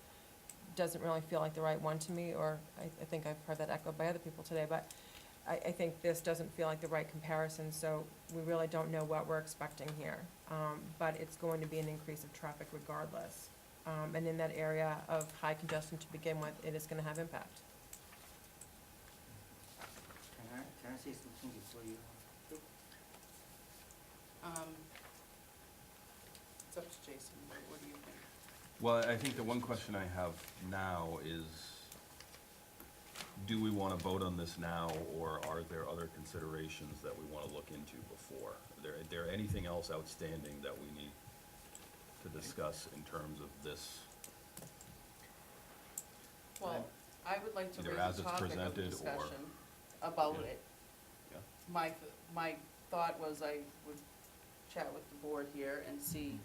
doesn't really feel like the right one to me, or I think I've heard that echoed by other people today, but I think this doesn't feel like the right comparison, so we really don't know what we're expecting here. But it's going to be an increase of traffic regardless. And in that area of high congestion to begin with, it is gonna have impact. Can I say something before you? It's up to Jason, what do you think? Well, I think the one question I have now is, do we want to vote on this now, or are there other considerations that we want to look into before? Is there anything else outstanding that we need to discuss in terms of this? Well, I would like to Either raise as a it's topic of presented or- discussion about Yeah. it. Yeah. My thought was I would chat with the board here and see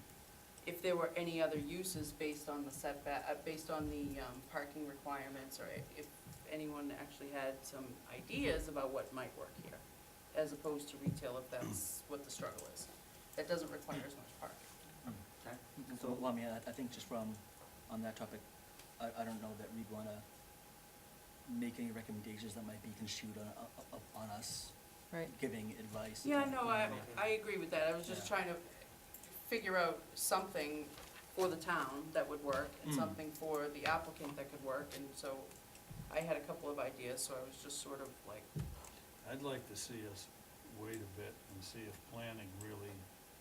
if there were any other uses based on the setback, based on the parking requirements, or if anyone actually had some ideas about what might work here, as opposed to retail, if that's what the struggle is. that doesn't require as much parking. So, well, I mean, I think just from, on that topic, I don't know that we'd wanna make any recommendations that might be construed on us Right. giving advice. Yeah, no, I Okay. agree with that. I was just Yeah. trying to figure out something for the town that would work and Mm. something for the applicant that could work, and so I had a couple of ideas, so I was just sort of like, I'd like to see us wait a bit and see if planning really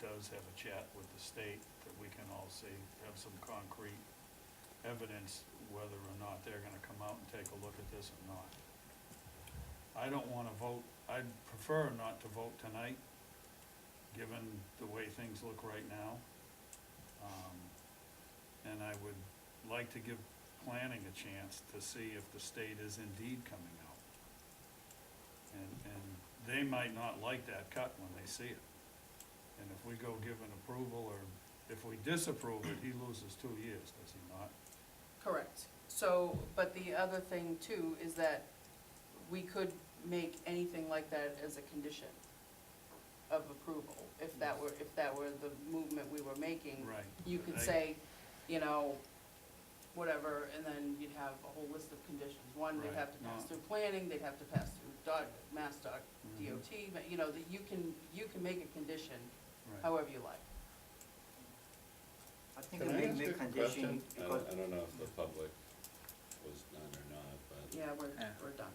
does have a chat with the state, that we can all see, have some concrete evidence whether or not they're gonna come out and take a look at this or not. I don't wanna vote, I'd prefer not to vote tonight, given the way things look right now. And I would like to give planning a chance to see if the state is indeed coming out. And they might not like that cut when they see it. And if we go give an approval, or if we disapprove it, he loses 2 years, does he not? correct. So, but the other thing too is that we could make anything like that as a condition of approval, if that were the movement we were making. Right. You could I- say, you know, whatever, and then you'd have a whole list of conditions. One, they'd Right, have to pass no. through planning, they'd have to pass through Mass Mhm. DOT, but, you know, that you can make a condition Right. however you like. I think Can we I ask make a condition question? because I don't know if the public was done or not, but. Yeah, Yeah. we're done.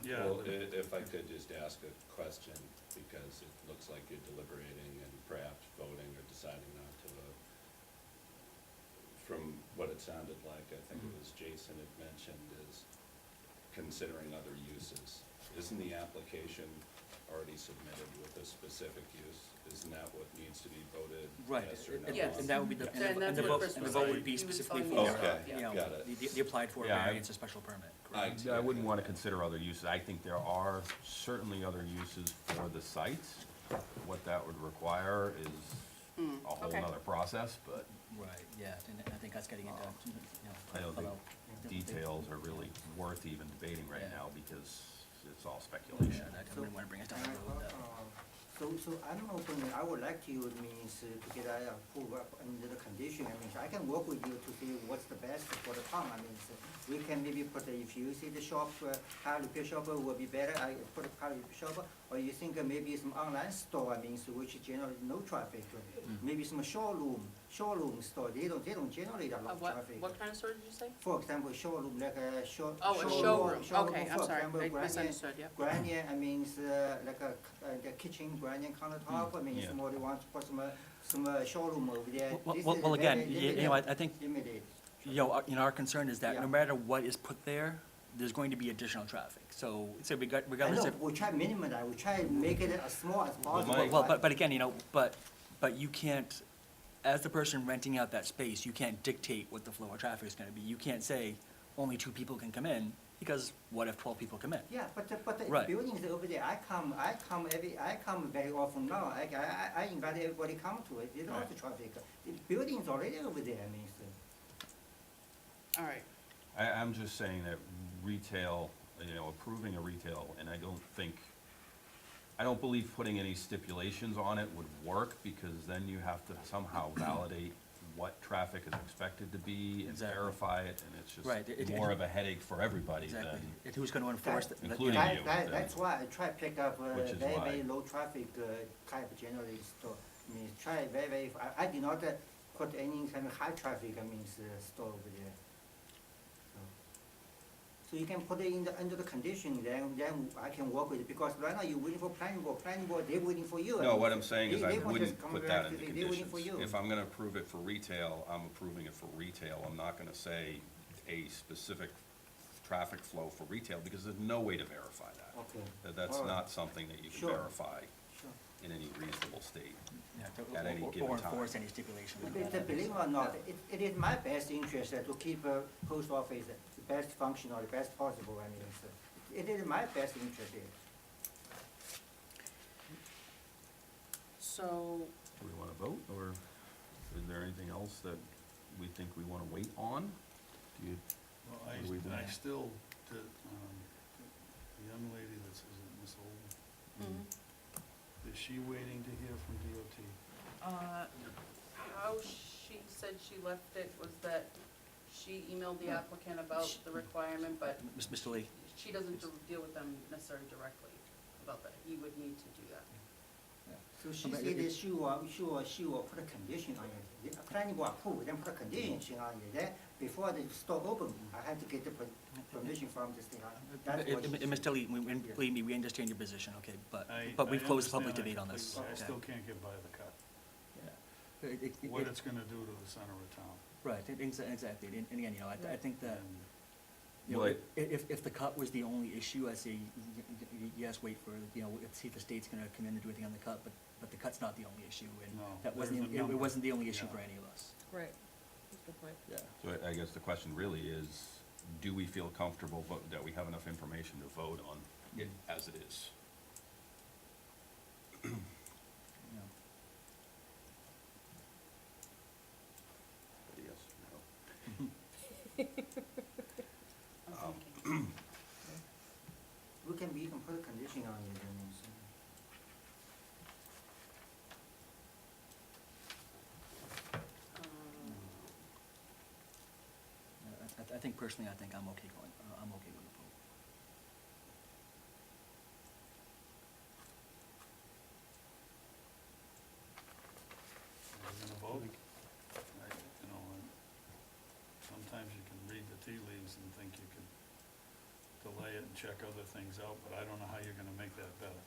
Yeah, Well, but- if I could just ask a question, because it looks like you're deliberating and perhaps voting or deciding not to vote. From what it sounded like, I think it was Jason had mentioned, is considering other uses. Isn't the application already submitted with a specific use? Isn't that what needs to be voted, Right, yes or no? Yes. and that would be the, And that's the what vote, Chris and the was vote saying. would be He was specifically telling me for, Okay, you know, got it. the applied for Yeah, I- variance or special permit, correct? I wouldn't want to consider other uses. I think there are certainly other uses for the site. What that would require is a whole okay. nother process, but Right, yeah, and I think that's getting into, you I know, don't think although- details are really worth even debating right Yeah. now, because it's all Yeah, speculation. I wouldn't wanna bring us down the road that. So I don't know, I would like to means to get a approval under the condition. I mean, I can work with you to see what's the best for the town. I mean, we can maybe put, if you see the shop, car repair shop will be better, I put a car repair shop, or you think maybe some online store, I mean, which generate no traffic. Maybe some showroom store, they don't generate a lot of traffic. What kind of store did you say? For example, showroom, like a showroom. Oh, a showroom, okay, I'm for sorry, example, I Grand- misunderstood, yeah. Granite, I mean, like the kitchen granite countertop, I mean, Yeah. somebody wants to put some showroom over there. Well, This well, is well, again, very you know, I think, limited. you know, our concern is that Yeah. no matter what is put there, there's going to be additional traffic. So I regardless know, if, we try minimize, we try make it as small as possible. my- well, but again, you know, but you can't, as the person renting out that space, you can't dictate what the flow of traffic is gonna be. You can't say only 2 people can come in, because what if 12 people come in? Yeah, but the Right. buildings over there, I come very often now, I invite everybody come to it, there's lots of traffic. The building's already over there, I mean, so. All right, I'm just saying that retail, approving a retail, and I don't believe putting any stipulations on it would work, because then you have to somehow validate what traffic is expected to be and Exactly. verify it, and it's Right, just more of a headache for everybody Exactly. than, And who's gonna enforce that? Including yeah. you. That's why I try to pick up Which is very, why. very low traffic type generally store. I mean, try very, I did not put any kind of high traffic, store over there. So you can put it under the condition, then I can work with it, because right now you're waiting for planning board, they're waiting for you. no, what I'm saying is I They want us wouldn't to come put back that in to the say they're waiting for conditions. you. If I'm gonna approve it for retail, I'm approving it for retail. I'm not gonna say a specific traffic flow for retail, because there's no way to verify that. Okay. That's All right. not something that you can Sure. verify Sure. in any reasonable state. Yeah, At any or given time. enforce any stipulation like But that. believe it or not, it is my best interest to keep a post office the best functional, the best possible, it is my best interest here. so, Do we wanna vote, or is there anything else that we think we wanna wait on? Do you, Well, What do we do? I still, the young lady that says, Miss Old, mhm. Is she waiting to hear from DOT? How she said she left it was that she emailed the applicant about the requirement, but Mr. Lee? she doesn't deal with them necessarily directly about that. He would need to do that. So she But said it- that she will put a condition on it. The planning board approve, then put a condition on it. Then before the store open, I had to get the permission from the state. That's what she said. Mr. Lee, Yeah. believe me, we understand your position, okay, but I we've closed the public understand debate that on this. completely. I okay? still can't get by the cut, Yeah. what it's gonna do to the center of town. Right, exactly, and again, you know, I think that, And you know, Well, if the cut was the only issue, I say, yes, wait for, you know, see if the state's gonna come in and do anything on the cut, but the cut's not the only issue, and No, that wasn't, there's a it number. wasn't the only issue Yeah. for any of us. Right, that's a good point. Yeah. So I guess the question really is, do we feel comfortable that we have enough information to vote on it as it is? Yeah. Yes, I'm Um, thinking. We can put a condition on it, then, so. I think personally, I think I'm okay going, I'm okay with the vote. Are we gonna vote? You know, and sometimes you can read the tea leaves and think you can delay it and check other things out, but I don't know how you're gonna make that better.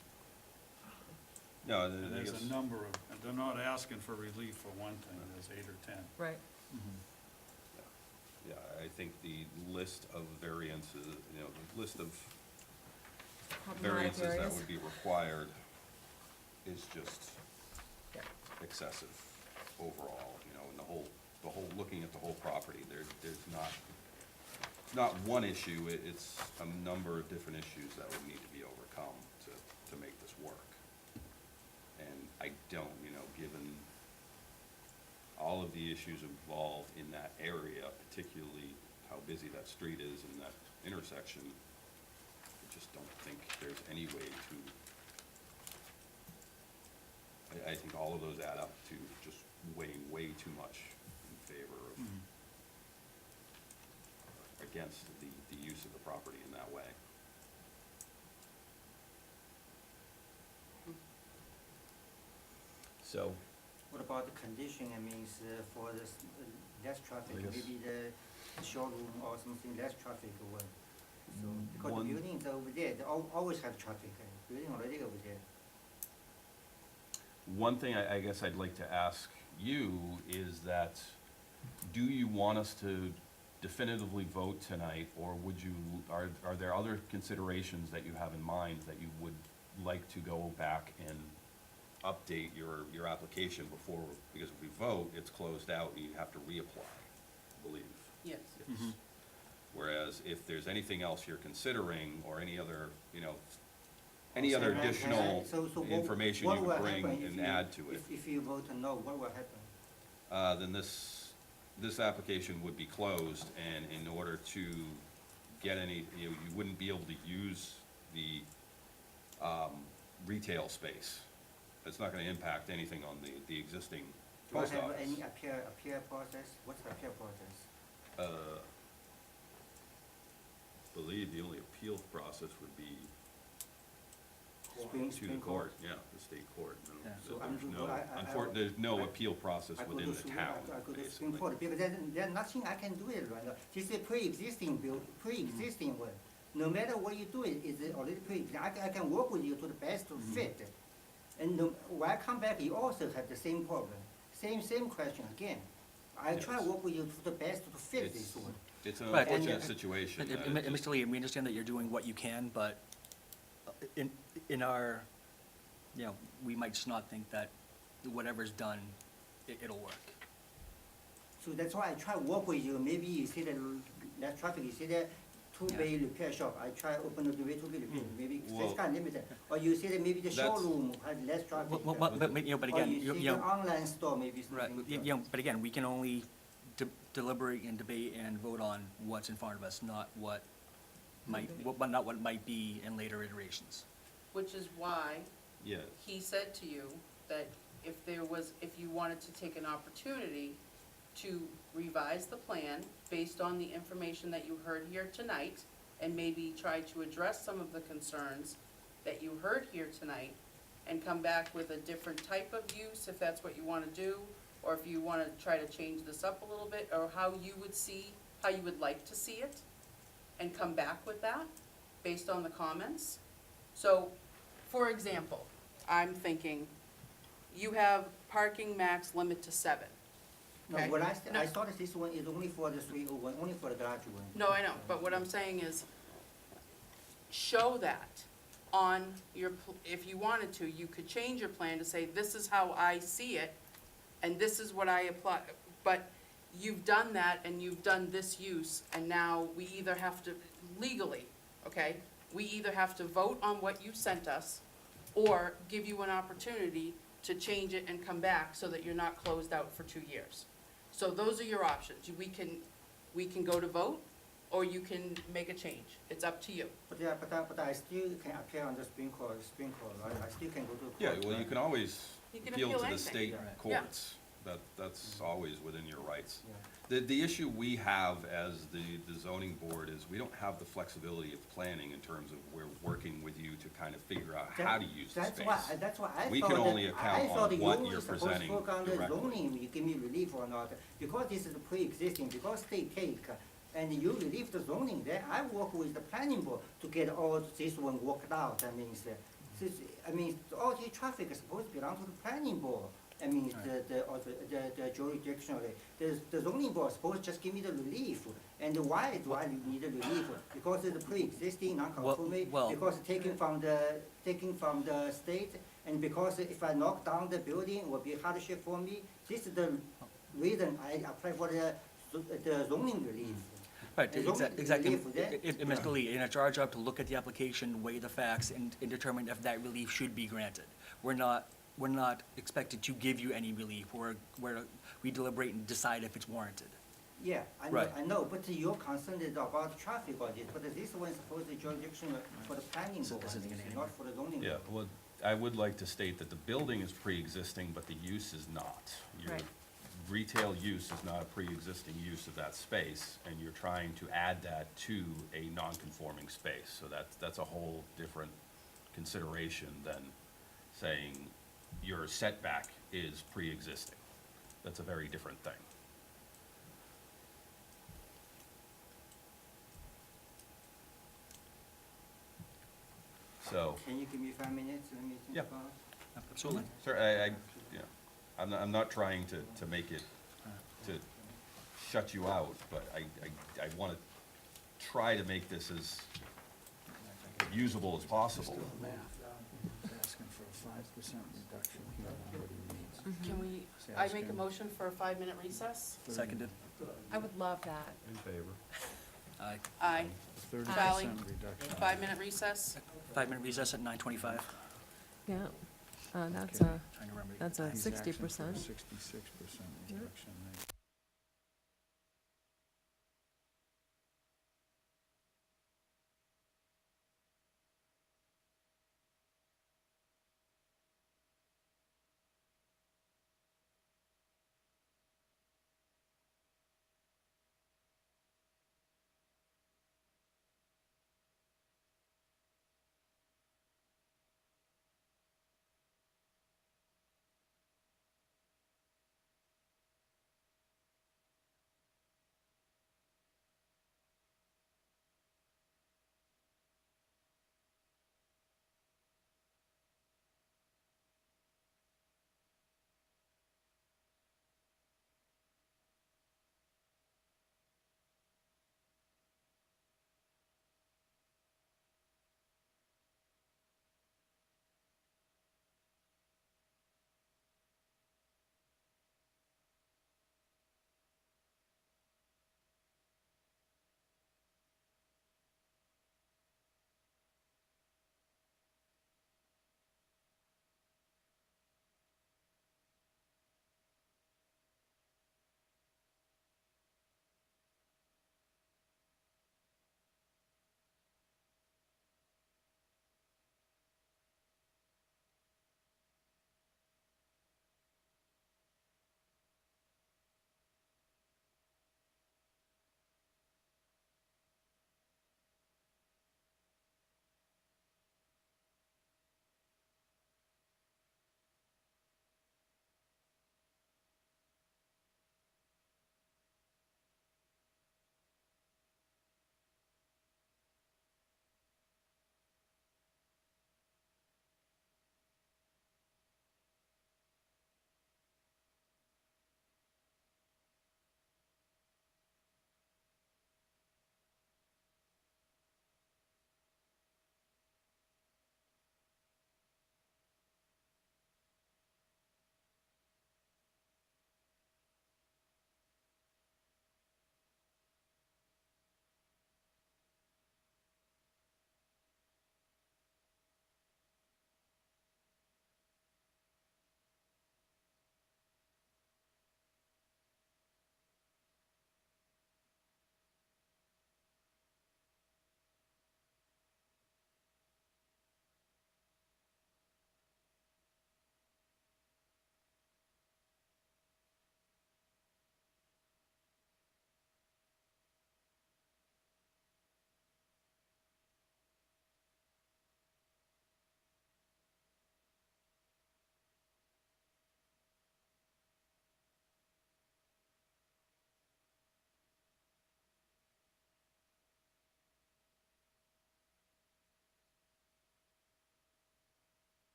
No, And I there's guess, a number of, and they're not asking for relief for one thing, there's 8 or 10. Right, yeah, I think the list of variances, you know, the list of problematic variances that areas. would be required is just Yeah. excessive overall, you know, and the whole, looking at the whole property, there's not one issue, it's a number of different issues that would need to be overcome to make this work. And I don't, you know, given all of the issues involved in that area, particularly how busy that street is and that intersection, I just don't think there's any way to, I think all of those add up to just weighing way too much in favor of, against the use of the property in that way. So, What about the condition, I mean, for this less traffic, I guess- maybe the showroom or something, less traffic or, so, because the One- buildings over there, they always have traffic, building already over there. one thing I guess I'd like to ask you is that, do you want us to definitively vote tonight, or would you, are there other considerations that you have in mind that you would like to go back and update your application before, because if we vote, it's closed out and you have to reapply, I believe. Yes. Yes. Whereas if there's anything else you're considering, or any other, you know, any other So, additional so what- information what you will could bring happen if and you- add to it, If you vote no, what will happen? then this application would be closed, and in order to get any, you wouldn't be able to use the retail space. It's not gonna impact anything on the existing Do I post have office. any appeal process? What's the appeal process? Believe the only appeal process would be to the Supreme court, yeah, the state court. No, Yeah. So there's I'm- no, I- there's no appeal process I go within to the Su- town, I go to Supreme basically. Court, because there's nothing I can do it right now. This is pre-existing one. No matter what you do, it is already pre-existing. I can work with you to the best to fit. And when I come back, you also have the same problem, same question again. I try to Yes. work with you to the best to fit this It's, one. it's an Right, and- unfortunate situation. And, that and- it and just- Mr. Lee, we understand that you're doing what you can, but in our, you know, we might just not think that whatever's done, it'll work. So that's why I try to work with you. Maybe you see that traffic, you see that two-bay repair shop. I try to open the two-bay repair, maybe Well- it's kind of limited. Or you see that maybe the That's- showroom has less traffic. But, you know, but Or again, you see you the know, online store, maybe right, something. you know, but again, we can only deliberate and debate and vote on what's in front of us, not what might, not what might be in later iterations. Which is why Yeah, he said to you that if you wanted to take an opportunity to revise the plan based on the information that you heard here tonight, and maybe try to address some of the concerns that you heard here tonight, and come back with a different type of use, if that's what you wanna do, or if you wanna try to change this up a little bit, or how you would like to see it, and come back with that, based on the comments. So, for example, I'm thinking, you have parking max limit to 7. No, Okay. what No. I thought this one is only for the 301, only for the garage one. No, I know, but what I'm saying is, show that on your, if you wanted to, you could change your plan to say, this is how I see it, and this is what I apply, but you've done that, and you've done this use, and now we either have to, legally, okay? We either have to vote on what you sent us, or give you an opportunity to change it and come back so that you're not closed out for 2 years. So those are your options. We can go to vote, or you can make a change. It's up to you. But yeah, but I still can appeal on the Supreme Court, right? I still can go to court. yeah, well, you right? can always You can appeal appeal to the anything. state Right. courts. That's always within your rights. Yeah. The issue we have as the zoning board is we don't have the flexibility of planning in terms of we're working with you to kind of figure out how to use the space. That's why I We thought can that- only account I thought on you what were you're supposed to presenting work on the directly. zoning, you give me relief or not, because this is pre-existing, because state take, and you relieve the zoning, then I work with the planning board to get all this one worked out. I mean, all the traffic is supposed to belong to the planning board. I mean, the jurisdictionally, the zoning board is supposed to just give me the relief. And why do I need the relief? Because it's pre-existing, non-conforming, well- because taking from the state, and because if I knock down the building, it will be hardship for me. This is the reason I apply for the zoning relief. Right, The zoning exactly. relief, then- Mr. Lee, and it's our job to look at the application, weigh the facts, and determine if that relief should be granted. We're not expected to give you any relief, we deliberate and decide if it's warranted. Yeah, Right. I know, but your concern is about traffic or this, but this one is supposed to be jurisdiction for the planning So board, this isn't gonna end not for the zoning board. Yeah, well, I would like to state that the building is pre-existing, but the use is not. Your Right. retail use is not a pre-existing use of that space, and you're trying to add that to a non-conforming space. So that's a whole different consideration than saying your setback is pre-existing. That's a very different thing. So, Can you give me 5 minutes, let me think Yeah. about? Absolutely. sir, you know, I'm not trying to make it, to shut you out, but I want to try to make this as usable as possible. Asking for a 5% reduction here on what he needs. Can we, He's I make a asking motion for a 5-minute recess? Seconded. I would love that. In favor. Aye. Aye. A 30% Valley, reduction. 5-minute recess? 5-minute recess at 9:25. Yeah, that's Okay. Trying to remember. that's a He's 60%. asking for a 66% reduction.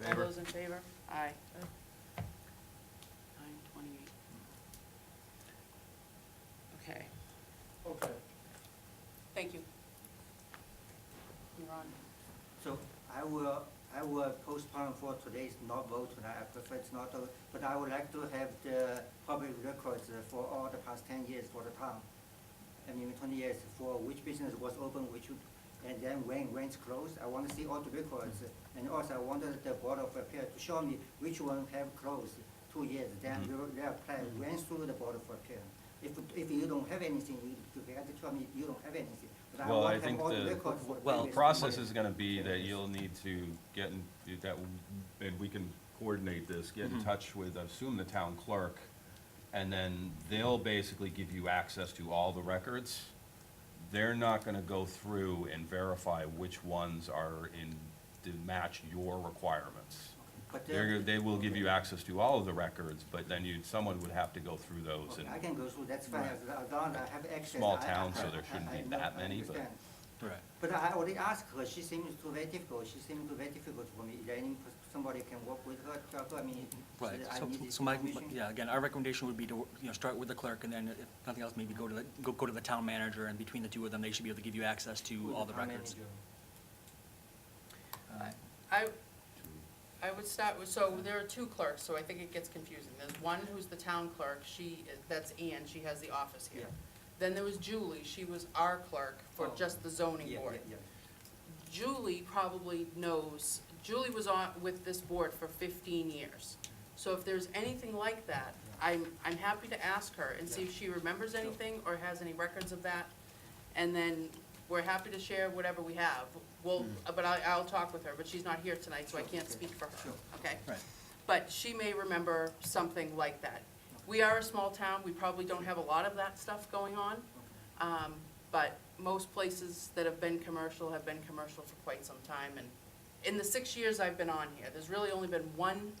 All Favor? those in favor? Aye. 9:28. Okay, Okay. thank you. You're on. So I will postpone for today's not vote tonight. I prefer it's not, but I would like to have the public records for all the past 10 years for the town. I mean, 20 years for which business was open, and then when it's closed. I want to see all the records. And also I wanted the Board of Appeal to show me which one have closed 2 years. Then their plan went through the Board of Appeal. If you don't have anything, you have to tell me you don't have anything. But Well, I want to have think all the the- records for well, The previous process 20 is gonna be that years. you'll need to get in, that, and we can coordinate this, get in touch with, I assume, the town clerk, and then they'll basically give you access to all the records. They're not gonna go through and verify which ones are to match your requirements. But They will give you access to all of the records, but then someone would have to go through those okay, and. I can go through, that's fine, as long as I have access. Small I- town, I- so there shouldn't be I that many, but- understand. Right. But I already asked her, she seems to very difficult, for me. Is there any, somebody can work with her, tell her, I mean, Right, I need this so my, information? yeah, again, our recommendation would be to, start with the clerk, and then if nothing else, maybe go to the town manager, and between the two of them, they should be able to give you access to Who's all the town records. manager? I would start with, so there are two clerks, so I think it gets confusing. There's one who's the town clerk, that's Ann, she has the office here. Yeah. Then there was Julie, she was our clerk for Oh. just the zoning Yeah, board. yeah, Julie probably knows, Julie was on with this board for 15 years. So if there's anything like that, I'm happy to ask her and see if she remembers anything or has any records of that. And then we're happy to share whatever we have. Well, but I'll talk with her, but she's not here tonight, so I Sure, can't okay. speak for her, Sure. okay? Right. But she may remember something like that. We are a small town, we probably don't have a lot of that stuff going on. But most places that have been commercial for quite some time. And in the 6 years I've been on here, there's really only been one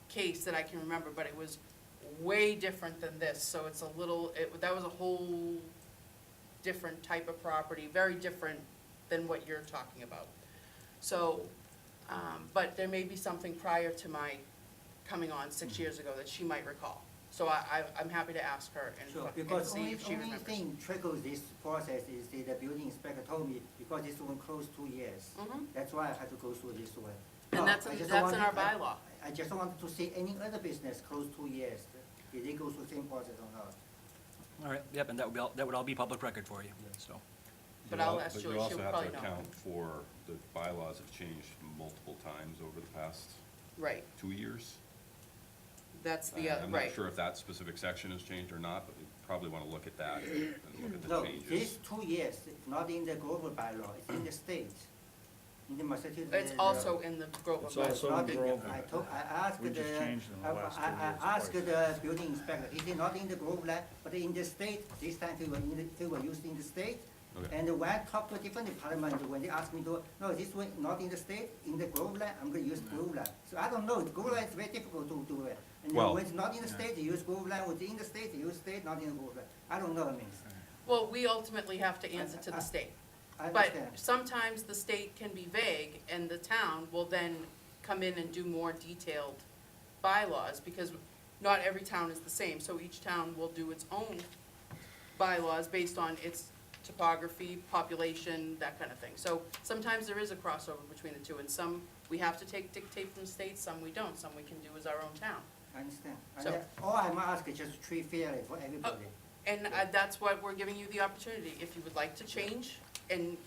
case that I can remember, but it was way different than this. So it's that was a whole different type of property, very different than what you're talking about. So, but there may be something prior to my coming on 6 years ago that she might recall. So I'm happy to ask her Sure, and because see if she only remembers. thing triggers this process is the building inspector told me, because this one closed 2 years. Mhm. That's why I had to go through this way. And No, that's I in just our wanted- bylaw. I just wanted to see any other business closed 2 years. Did they go through the same process or not? All right, yep, and that would all be public record for you, so. But I'll ask Julie, she'll probably you know. also have to account for, the bylaws have changed multiple times over the past Right, 2 years. that's the, I'm right. not sure if that specific section has changed or not, but we probably want to look at that and look at the No, changes. these 2 years, it's not in the global bylaw, it's in the state. In the Massachusetts. It's also in the Groveland It's bylaw. also Not in in- Groveland. I asked We just changed in the last 2 years I asked twice. the building inspector, he said not in the Groveland, but in the state, this time they were used in the state. Okay. And when I talked to a different department, when they asked me to, no, this one not in the state, in the Groveland, I'm gonna use Groveland. So I don't know, Groveland is very difficult to do it. And then Well- when it's not in the state, you use Groveland, when it's in the state, you use state, not in the Groveland. I don't know, I mean, Well, we ultimately have to answer to the state. I But understand. sometimes the state can be vague, and the town will then come in and do more detailed bylaws, because not every town is the same, so each town will do its own bylaws based on its topography, population, that kind of thing. So sometimes there is a crossover between the two, and some we have to dictate from the state, some we don't, some we can do as our own town. I understand. And So- all I'm asking is just treat fairly for everybody. And that's what we're giving you the opportunity, if you would like to change and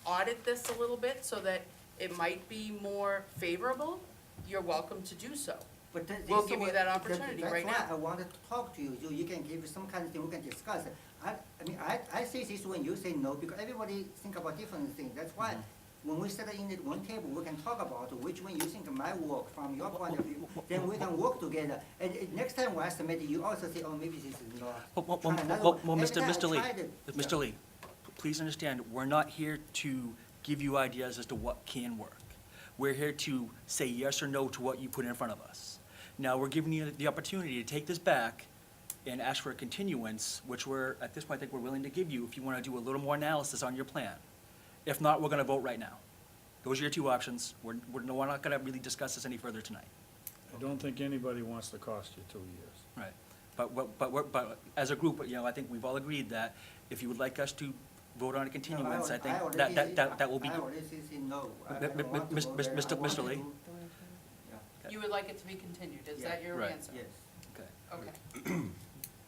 audit this a little bit so that it might be more favorable, you're welcome to do so. But We'll give you that opportunity right That's now. why I wanted to talk to you, you can give some kind of thing we can discuss. I mean, I say this when you say no, because everybody think about different things. That's why when we sit in at one table, we can talk about which one you think might work from your point of view. Then we can work together. And next time when I submit it, you also say, oh, maybe this is not. Well, Try another well, one. Every time I Mr. Lee, tried it- Mr. Lee, please understand, we're not here to give you ideas as to what can work. We're here to say yes or no to what you put in front of us. Now, we're giving you the opportunity to take this back and ask for a continuance, which at this point, I think we're willing to give you if you want to do a little more analysis on your plan. If not, we're going to vote right now. Those are your two options. We're not gonna really discuss this any further tonight. I don't think anybody wants to cost you 2 years. Right. But as a group, you know, I think we've all agreed that if you would like us to vote on a continuance, I think that will be. I already say no. I M- don't m- want to Mis- go Mis- there. Mr. I want Mr. Lee? to- Yeah, You would like it to be continued, is that your Right. answer? yes. Okay. Okay.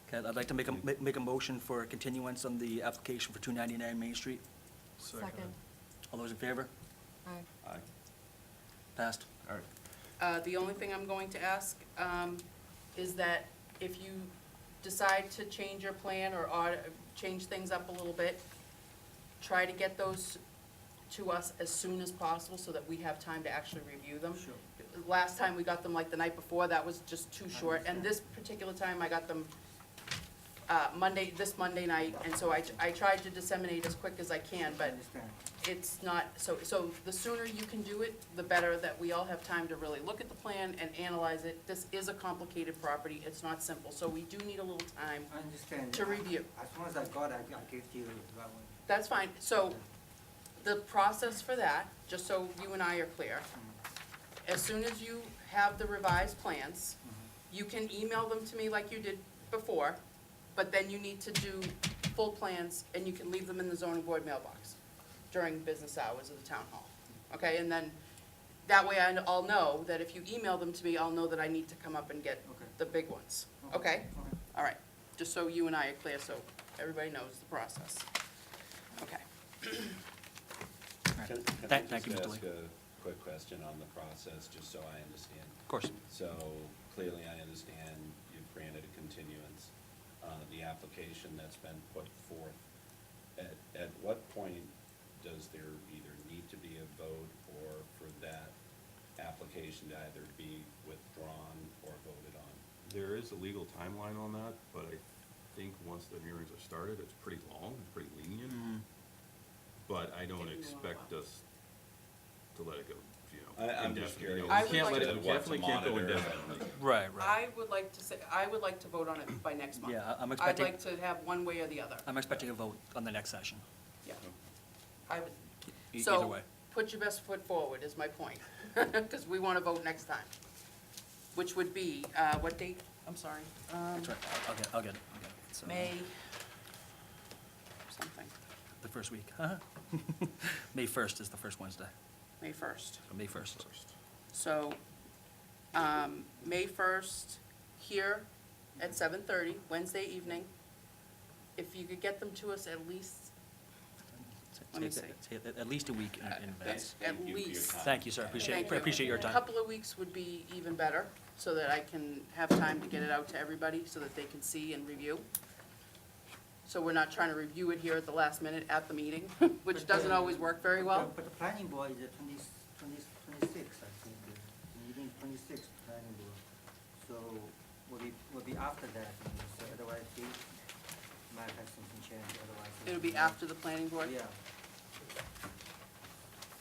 Okay, I'd like to make a motion for a continuance on the application for 299 Main Street. Second. All those in favor? Aye. Aye. Passed. All right. The only thing I'm going to ask, is that if you decide to change your plan or change things up a little bit, try to get those to us as soon as possible so that we have time to actually review them. Sure. Last time we got them like the night before, that was just too short, and this particular time I got them, this Monday night, and so I tried to disseminate as quick as I can, I but understand. it's not, so the sooner you can do it, the better, that we all have time to really look at the plan and analyze it. This is a complicated property, it's not simple, so we do need a little time I understand. to review. As soon as I got, I gave you that one. That's fine, so the process for that, just so you and I are clear, as soon as you have the revised plans, you can email them to me like you did before, but then you need to do full plans, and you can leave them in the zoning board mailbox during business hours of the town hall, okay? And then, that way I'll know that if you email them to me, I'll know that I need to come up and get Okay. the big ones, okay? All right, just so you and I are clear, so everybody knows the process. Okay. Can Thank I you, just Mr. ask Lee. a quick question on the process, just so I understand? Of course. So clearly I understand you've granted a continuance. The application that's been put forth, at what point does there either need to be a vote or for that application to either be withdrawn or voted on? There is a legal timeline on that, but I think once the hearings are started, it's pretty long, it's pretty lenient. But I don't Taking a expect while. us to let it go, you know, I'm just indefinitely. curious. I You would can't like let to- it, you definitely can't go Monitor. indefinitely. Right, I would like to say, I would like to vote on it by next month. Yeah, I'm I'd expecting, like to have one way or the other, I'm expecting a vote on the next session. yeah. I would, Either so, way. put your best foot forward is my point, because we want to vote next time. Which would be, what date? I'm sorry. That's right. I'll get it. So, May something, The first week. May 1st is the first Wednesday, May 1st. so May 1st. So, May 1st, here at 7:30, Wednesday evening. If you could get them to us at least, let me see. Say at least a week in advance. At Thank you for your least. time. Thank you, sir. Thank you. Appreciate your A time. couple of weeks would be even better, so that I can have time to get it out to everybody, so that they can see and review. So we're not trying to review it here at the last minute at the meeting, which doesn't always work very well. But the planning board is the 26th, I think, the meeting 26th, planning board. So will be after that, so otherwise we might have something change, otherwise. It'll be after the planning board? Yeah,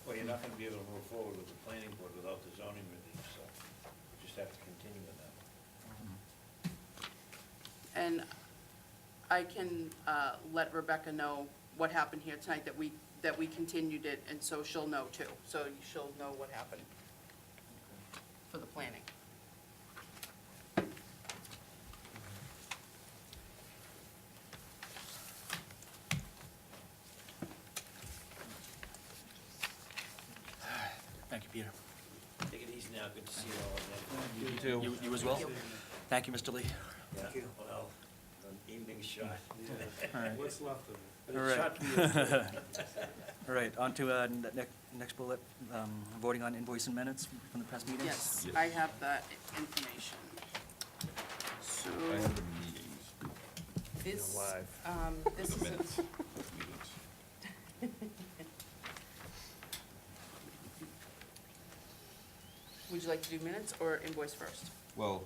Well, you're not gonna be able to move forward with the planning board without the zoning relief, so you just have to continue with that. And I can let Rebecca know what happened here tonight, that we continued it, and so she'll know too. So she'll know what happened for the planning. Thank you, Peter. Take it easy now, good to see you all again. You as well? Thank you, Mr. Lee. Yeah, well, an evening shot. All right. What's left of it? But All it's right. shot for you. All right, on to next bullet, voting on invoice and minutes from the past meetings. Yes, Yes. I have that information. So, I have the meetings, this, Live. this the is, minutes, meetings. would you like to do minutes or invoice first? Well,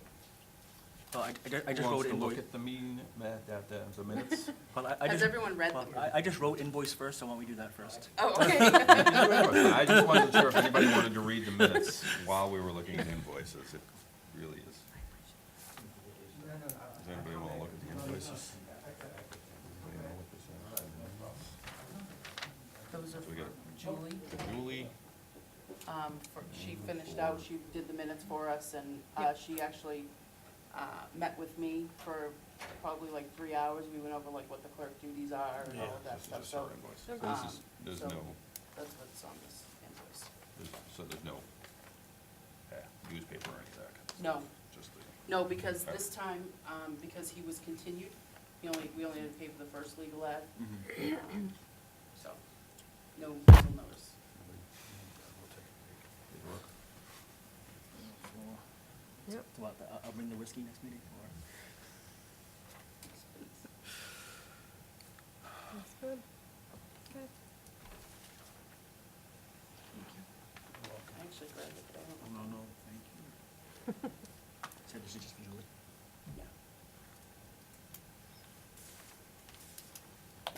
Well, I just who wrote wants to invoice. look at the meeting, the minutes? Well, I Has just, everyone read well, them? I just wrote invoice first, so why don't we do that first? Oh, okay. I just wasn't sure if anybody wanted to read the minutes while we were looking at invoices. It really is. no, no, Does anybody want to look at the invoices? Anybody know what this is? Those are So we got for Julie. For Julie, She finished out, she did the minutes for us, and Yep. she actually met with me for probably like 3 hours. We went over like what the clerk duties are and all of that This is stuff, just our so invoice. Okay. This is, there's So- no, that's what's on this invoice. so there's no newspaper or any of that kind of stuff? No. Just the, No, because this time, because he was continued, we only had to pay for the first legal ad, so, no legal notice. paperwork? Yep. So what, I'll bring the whiskey next meeting, or? That's good. Okay. I actually grabbed it, but I don't know. No, thank you. Said this is just for Julie. Yeah.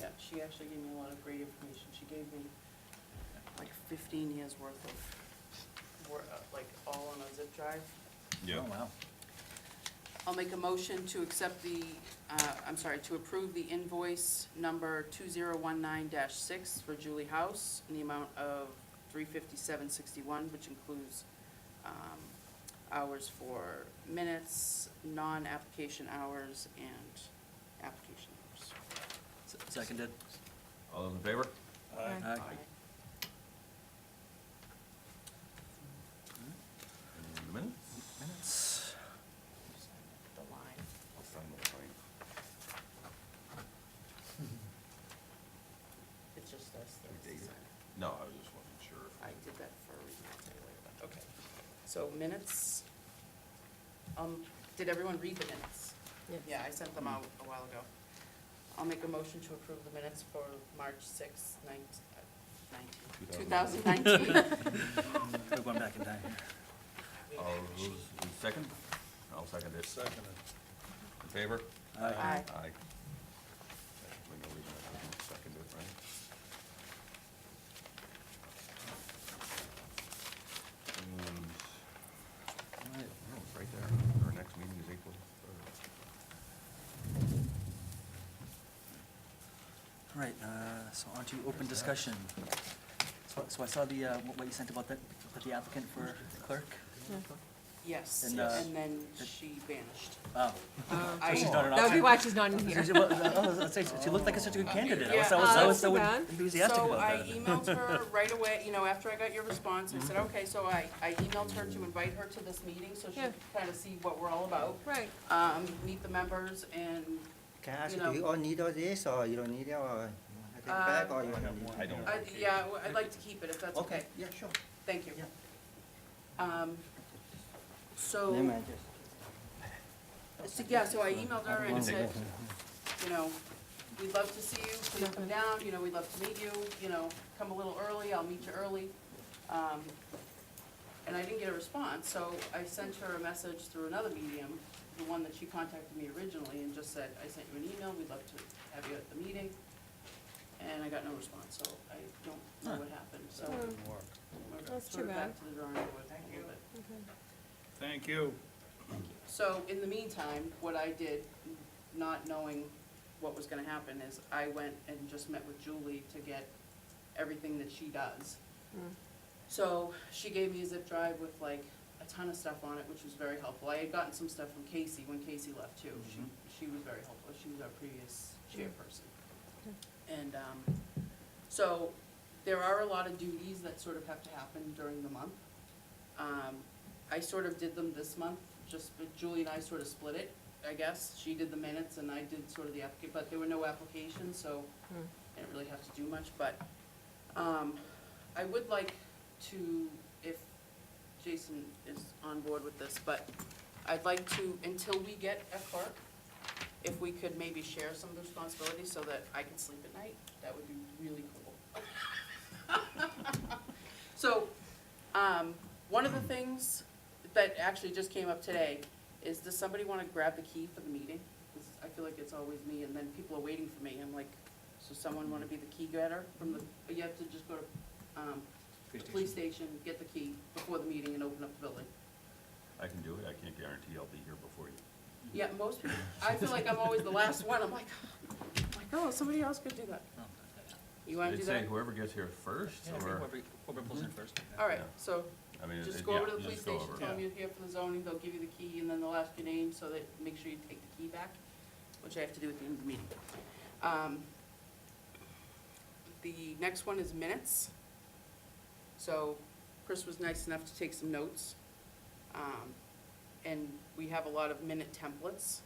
Yeah, she actually gave me a lot of great information. She gave me like 15 years worth of, like, all on a zip drive. Yeah. Oh, wow. I'll make a motion to accept the, to approve the invoice number 2019-6 for Julie House in the amount of $357.61, which includes hours for minutes, non-application hours, and application hours. Seconded. All those in favor? Aye. Aye. And the minutes? Minutes. The line. I'll sign the line. It's just us. We that's date it? deciding. No, I was just wasn't sure. if- I did that for a reason, I'll tell you later, but, okay. So minutes, did everyone read the minutes? Yes. Yeah, I sent them out a while ago. I'll make a motion to approve the minutes for March sixth, 2019. We're going back in time here. All those in second? I'll second it. Seconded. In favor? Aye. Aye. Aye. There's no reason I wouldn't second it, right? And, no, it's right there. Our next meeting is April 3rd. All right, so on to open discussion. So I saw the, what you sent about the applicant for the clerk? Yes, And, and then she vanished. Oh. I- she's not an That would be option? why she's not in here. She looked like such a good candidate. I was Yeah, I was that's so too bad. enthusiastic So about I that. emailed her right away, after I got your response, I said, okay, so I emailed her to invite her to this meeting, so she Yeah. could kind of see what we're all about, Right. meet the members, and, Can I ask You you, do you know- all need all this, or you don't need it, or you want to take it back, or you want to leave it? I don't. I'd like to keep it, if that's okay. Yeah, sure. Thank you. Yeah. So, Never mind, just- so I emailed her and said, we'd love to see you, please come down, we'd love to meet you, come a little early, I'll meet you early. And I didn't get a response, so I sent her a message through another medium, the one that she contacted me originally, and just said, I sent you an email, we'd love to have you at the meeting. And I got no response, so I don't know what happened, so Hmm. we're That's sort too of bad. back to the drawing board a little bit. Okay. Thank you. So in the meantime, what I did, not knowing what was gonna happen, is I went and just met with Julie to get everything that she does. Mm. So she gave me a zip drive with like a ton of stuff on it, which was very helpful. I had gotten some stuff from Casey when Casey left too. She was very helpful. She was our previous chairperson. And, so there are a lot of duties that sort of have to happen during the month. I sort of did them this month, but Julie and I sort of split it, I guess. She did the minutes and I did sort of the but there were no applications, so Hmm. I didn't really have to do much, but, I would like to, if Jason is on board with this, but I'd like to, until we get a clerk, if we could maybe share some of the responsibilities so that I can sleep at night, that would be really cool. So, one of the things that actually just came up today is, does somebody wanna grab the key for the meeting? 'Cause I feel like it's always me, and then people are waiting for me, I'm like, so someone wanna be the key getter from the, you have to just go to, the police station, get the key before the meeting and open up the building. I can do it. I can't guarantee I'll be here before you. Yeah, most people, I feel like I'm always the last one, I'm like, oh, somebody else could do that. Oh, You wanna do They'd say that? whoever gets here first, Yeah, I think or, whoever pulls in first. All right, Yeah. so I mean, just it- go yeah, over to the you police just go station, over. tell them you're here for the zoning, they'll give you the key, and then they'll ask your name, so that, make sure you take the key back, which I have to do at the end of the meeting. The next one is minutes. So Chris was nice enough to take some notes. And we have a lot of minute templates,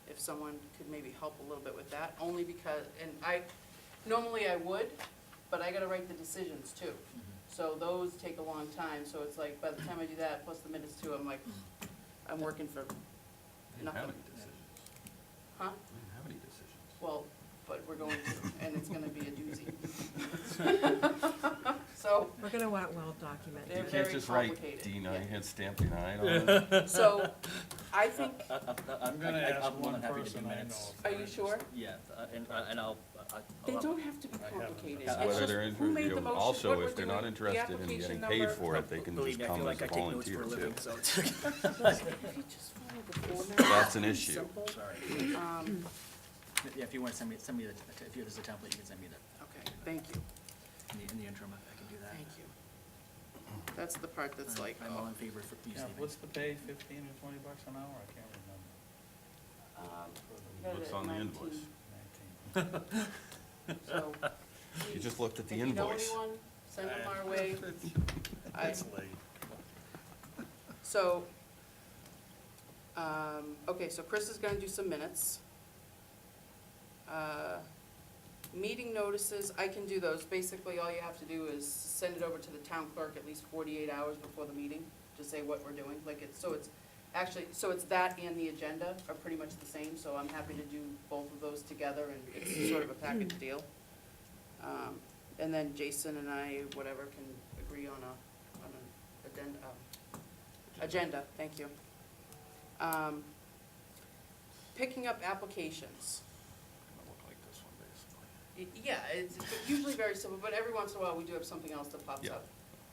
if someone could maybe help a little bit with that, only because, normally I would, but I gotta write the decisions too. So those take a long time, so it's like, by the time I do that, plus the minutes too, I'm like, I'm working for We didn't have nothing. any decisions. Huh? We didn't have any decisions. Well, but we're going to, and it's gonna be a doozy. So, We're gonna want well documented. they're You can't very just write complicated. D9 yeah. and stamp D9 on it. So, I think, I'm gonna ask I'm more one than happy to do person I know. minutes. if are they're you sure? interested. Yeah, and I'll. They don't have to be I haven't. complicated. It's It's Whether just they're who made the interested, motion, also, what we're if they're not doing, the interested in application getting paid number. for it, they can Believe just me, I come feel as like a I take notes for a volunteer living, too. so. If you just follow the format. That's an it's issue. simple. Sorry. Um, Yeah, if you want to send me the, if there's a template, you can send me that. okay, thank you, In the interim, I can do that. thank you. That's the part that's like, I'm all oh, in favor for these Yeah, things. what's the pay, 15 or 20 bucks an hour? I can't remember. you got it What's at on the 19. invoice? 19. So. You just looked at the If you know invoice. anyone, send them our way. I- It's late. So, okay, so Chris is gonna do some minutes. Meeting notices, I can do those. Basically, all you have to do is send it over to the town clerk at least 48 hours before the meeting to say what we're doing. Like it's, so it's actually, so it's that and the agenda are pretty much the same, so I'm happy to do both of those together and it's sort of a package deal. And then Jason and I, whatever, can agree on an agenda, thank you. Picking up applications. Gonna look like this one, basically. Yeah, it's usually very simple, but every once in a while, we do have something else that pops Yeah.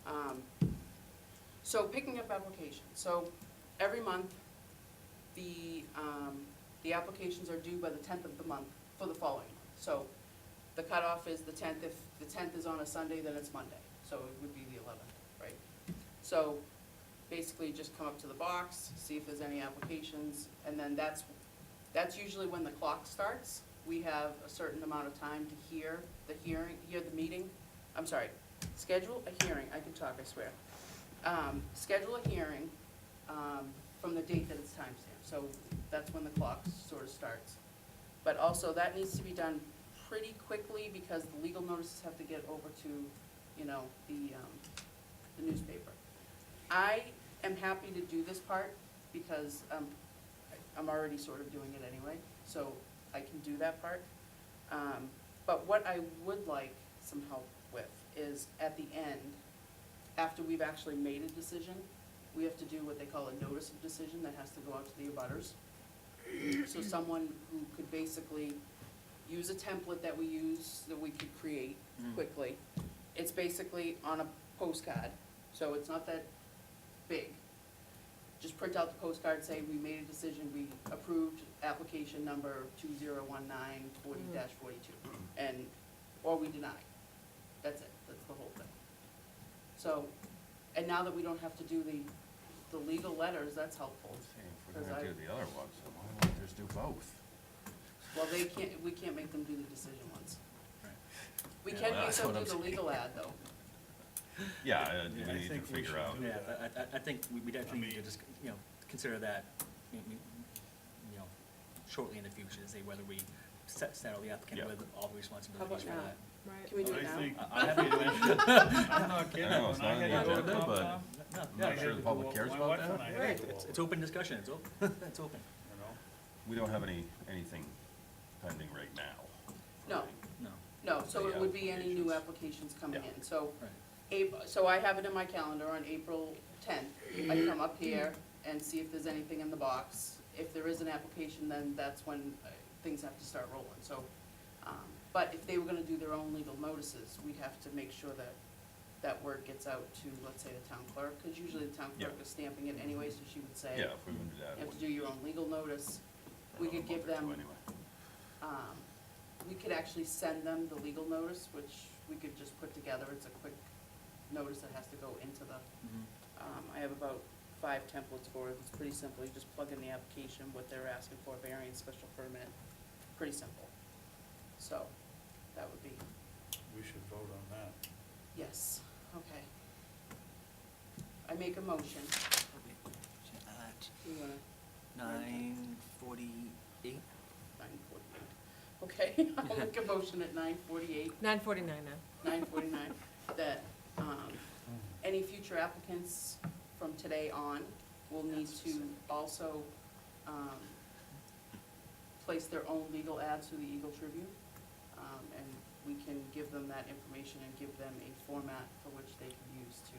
up. So picking up applications, so every month, the applications are due by the 10th of the month for the following month. So the cutoff is the 10th, if the 10th is on a Sunday, then it's Monday, so it would be the 11th, right? So basically, just come up to the box, see if there's any applications, and then that's usually when the clock starts. We have a certain amount of time to hear the meeting, I'm sorry, schedule a hearing, I can talk, I swear. Schedule a hearing, from the date that it's timestamped, so that's when the clock sort of starts. But also, that needs to be done pretty quickly, because the legal notices have to get over to, the newspaper. I am happy to do this part, because, I'm already sort of doing it anyway, so I can do that part. But what I would like some help with is at the end, after we've actually made a decision, we have to do what they call a notice of decision that has to go out to the abutters. So someone who could basically use a template that we use, that we could create quickly. It's basically on a postcard, so it's not that big. Just print out the postcard, say, we made a decision, we approved application number 2019-40-42, and, or we deny. That's it, that's the whole thing. So, and now that we don't have to do the legal letters, that's helpful. See, if we're Because gonna I- do the other ones, then why don't we just do both? Well, we can't make them do the decision ones. Right. We Yeah, can well, make that's them what do I'm the saying. legal ad, though. Yeah, Yeah, we I need to think we figure should out. do Yeah, that. I think we definitely need to just, consider that, shortly in the future, to say whether we saddle the applicant Yeah. with all the responsibilities for now? that. Right. Can we do it I now? think, I'm happy to do it. I'm not kidding, I know, it's when I not had on to the go to agenda, but Concom, No, I'm I not had sure to the go public all- cares my about wife and that. I had to Right. go It's all- open discussion, it's open, it's open. you know? We don't have anything pending right now. No, No, no, so The it would be any new applications. applications coming Yeah. in, so. right. So I have it in my calendar on April 10th. I come up here and see if there's anything in the box. If there is an application, then that's when things have to start rolling, so. But if they were gonna do their own legal notices, we'd have to make sure that that word gets out to, let's say, the town clerk, because usually the town clerk Yeah. is stamping it anyway, so she would say, Yeah, if we're gonna do that. you have to do your own legal notice. We could give them, Anyway. we could actually send them the legal notice, which we could just put together. It's a quick notice that has to go into the, Mhm. I have about 5 templates for it. It's pretty simple. You just plug in the application, what they're asking for, variance, special permit, pretty simple. So, that would be, We should vote on that. yes, okay. I make a motion. At You wanna, 9:48. 9:48. Okay, I'll make a motion at 9:48, 9:49 now. 9:49, that, any future applicants from today on will need to also, place their own legal ads through the Eagle Tribune. And we can give them that information and give them a format for which they can use to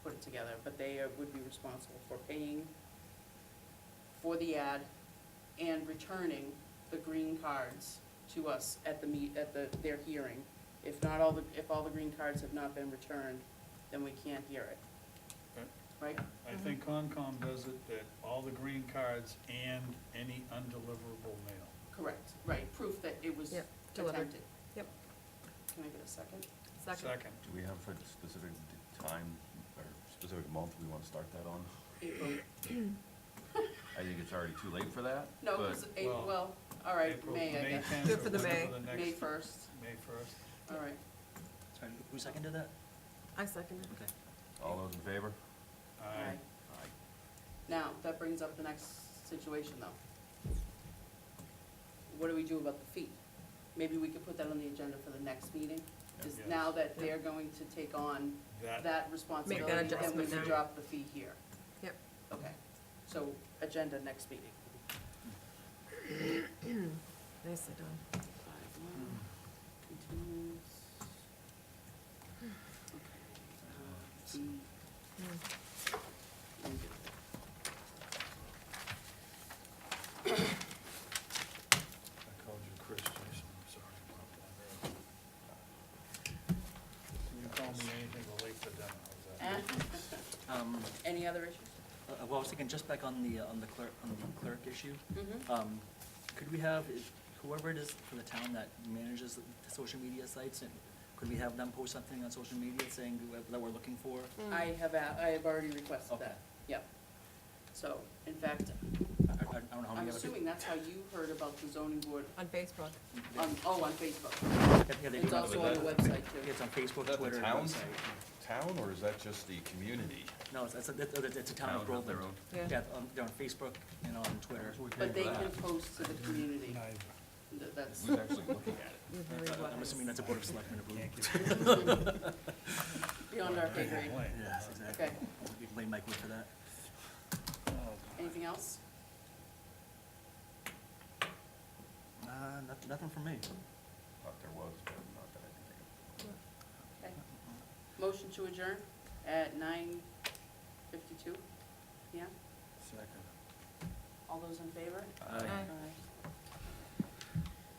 put it together. But they would be responsible for paying for the ad and returning the green cards to us at their hearing. If all the green cards have not been returned, then we can't hear it, Okay. right? I think Concom does it, that all the green cards and any undeliverable mail. Correct, right, proof that it was Yep, delivered. attempted. Yep. Can I get a second? Second. Do we have a specific time or specific month we want to start that on? April. I think it's already too late for that, No, but because, Well, well, all right, April- May, I guess. 10th Good or for the whenever May. the next- May 1st, May 1st. all right. Sorry, who seconded that? I seconded. Okay. all those in favor? Aye. Now, that brings up the next situation, though. What do we do about the fee? Maybe we could put that on the agenda for the next meeting? Is Yes. now that they're going to take on that responsibility, then we adjustment would now. drop the fee here? Yep. Okay, so agenda next meeting. Nicely done. 5-1, continues. Okay, I called you Chris, Jason, I'm sorry about that. You call me anything but late for dinner, how's that? Any other issues? Well, I was thinking, just back on the clerk issue, Mm-hmm. could we have, whoever it is for the town that manages the social media sites, and could we have them post something on social media saying that we're looking for? I have already requested Okay. that, yep. So, in fact, I don't know how many I'm other assuming that's how you heard about the zoning board, On Facebook. people. on Facebook. Yeah, they It's do. also on the website too. It's on Facebook, Is that the Twitter, and town's website. town, or is that just the community? No, it's a town of Towns have their Groveland. own? Yeah. Yeah, they're on Facebook and on Twitter. But they can post to the community, that's, Who's actually looking at it? You're very wise. I'm assuming that's a Board of Selectmen approval. beyond our pay grade. Yes, exactly. Okay, We can blame Mike Wood for that. anything else? Nothing from me. Thought there was, but not that I can think of. Okay. Motion to adjourn at 9:52 PM. Second. All those in favor? Aye.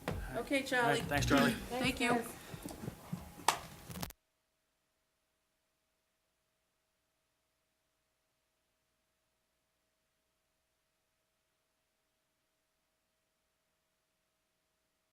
Aye. Okay, Charlie. Thanks, Charlie. Thank you. Thanks.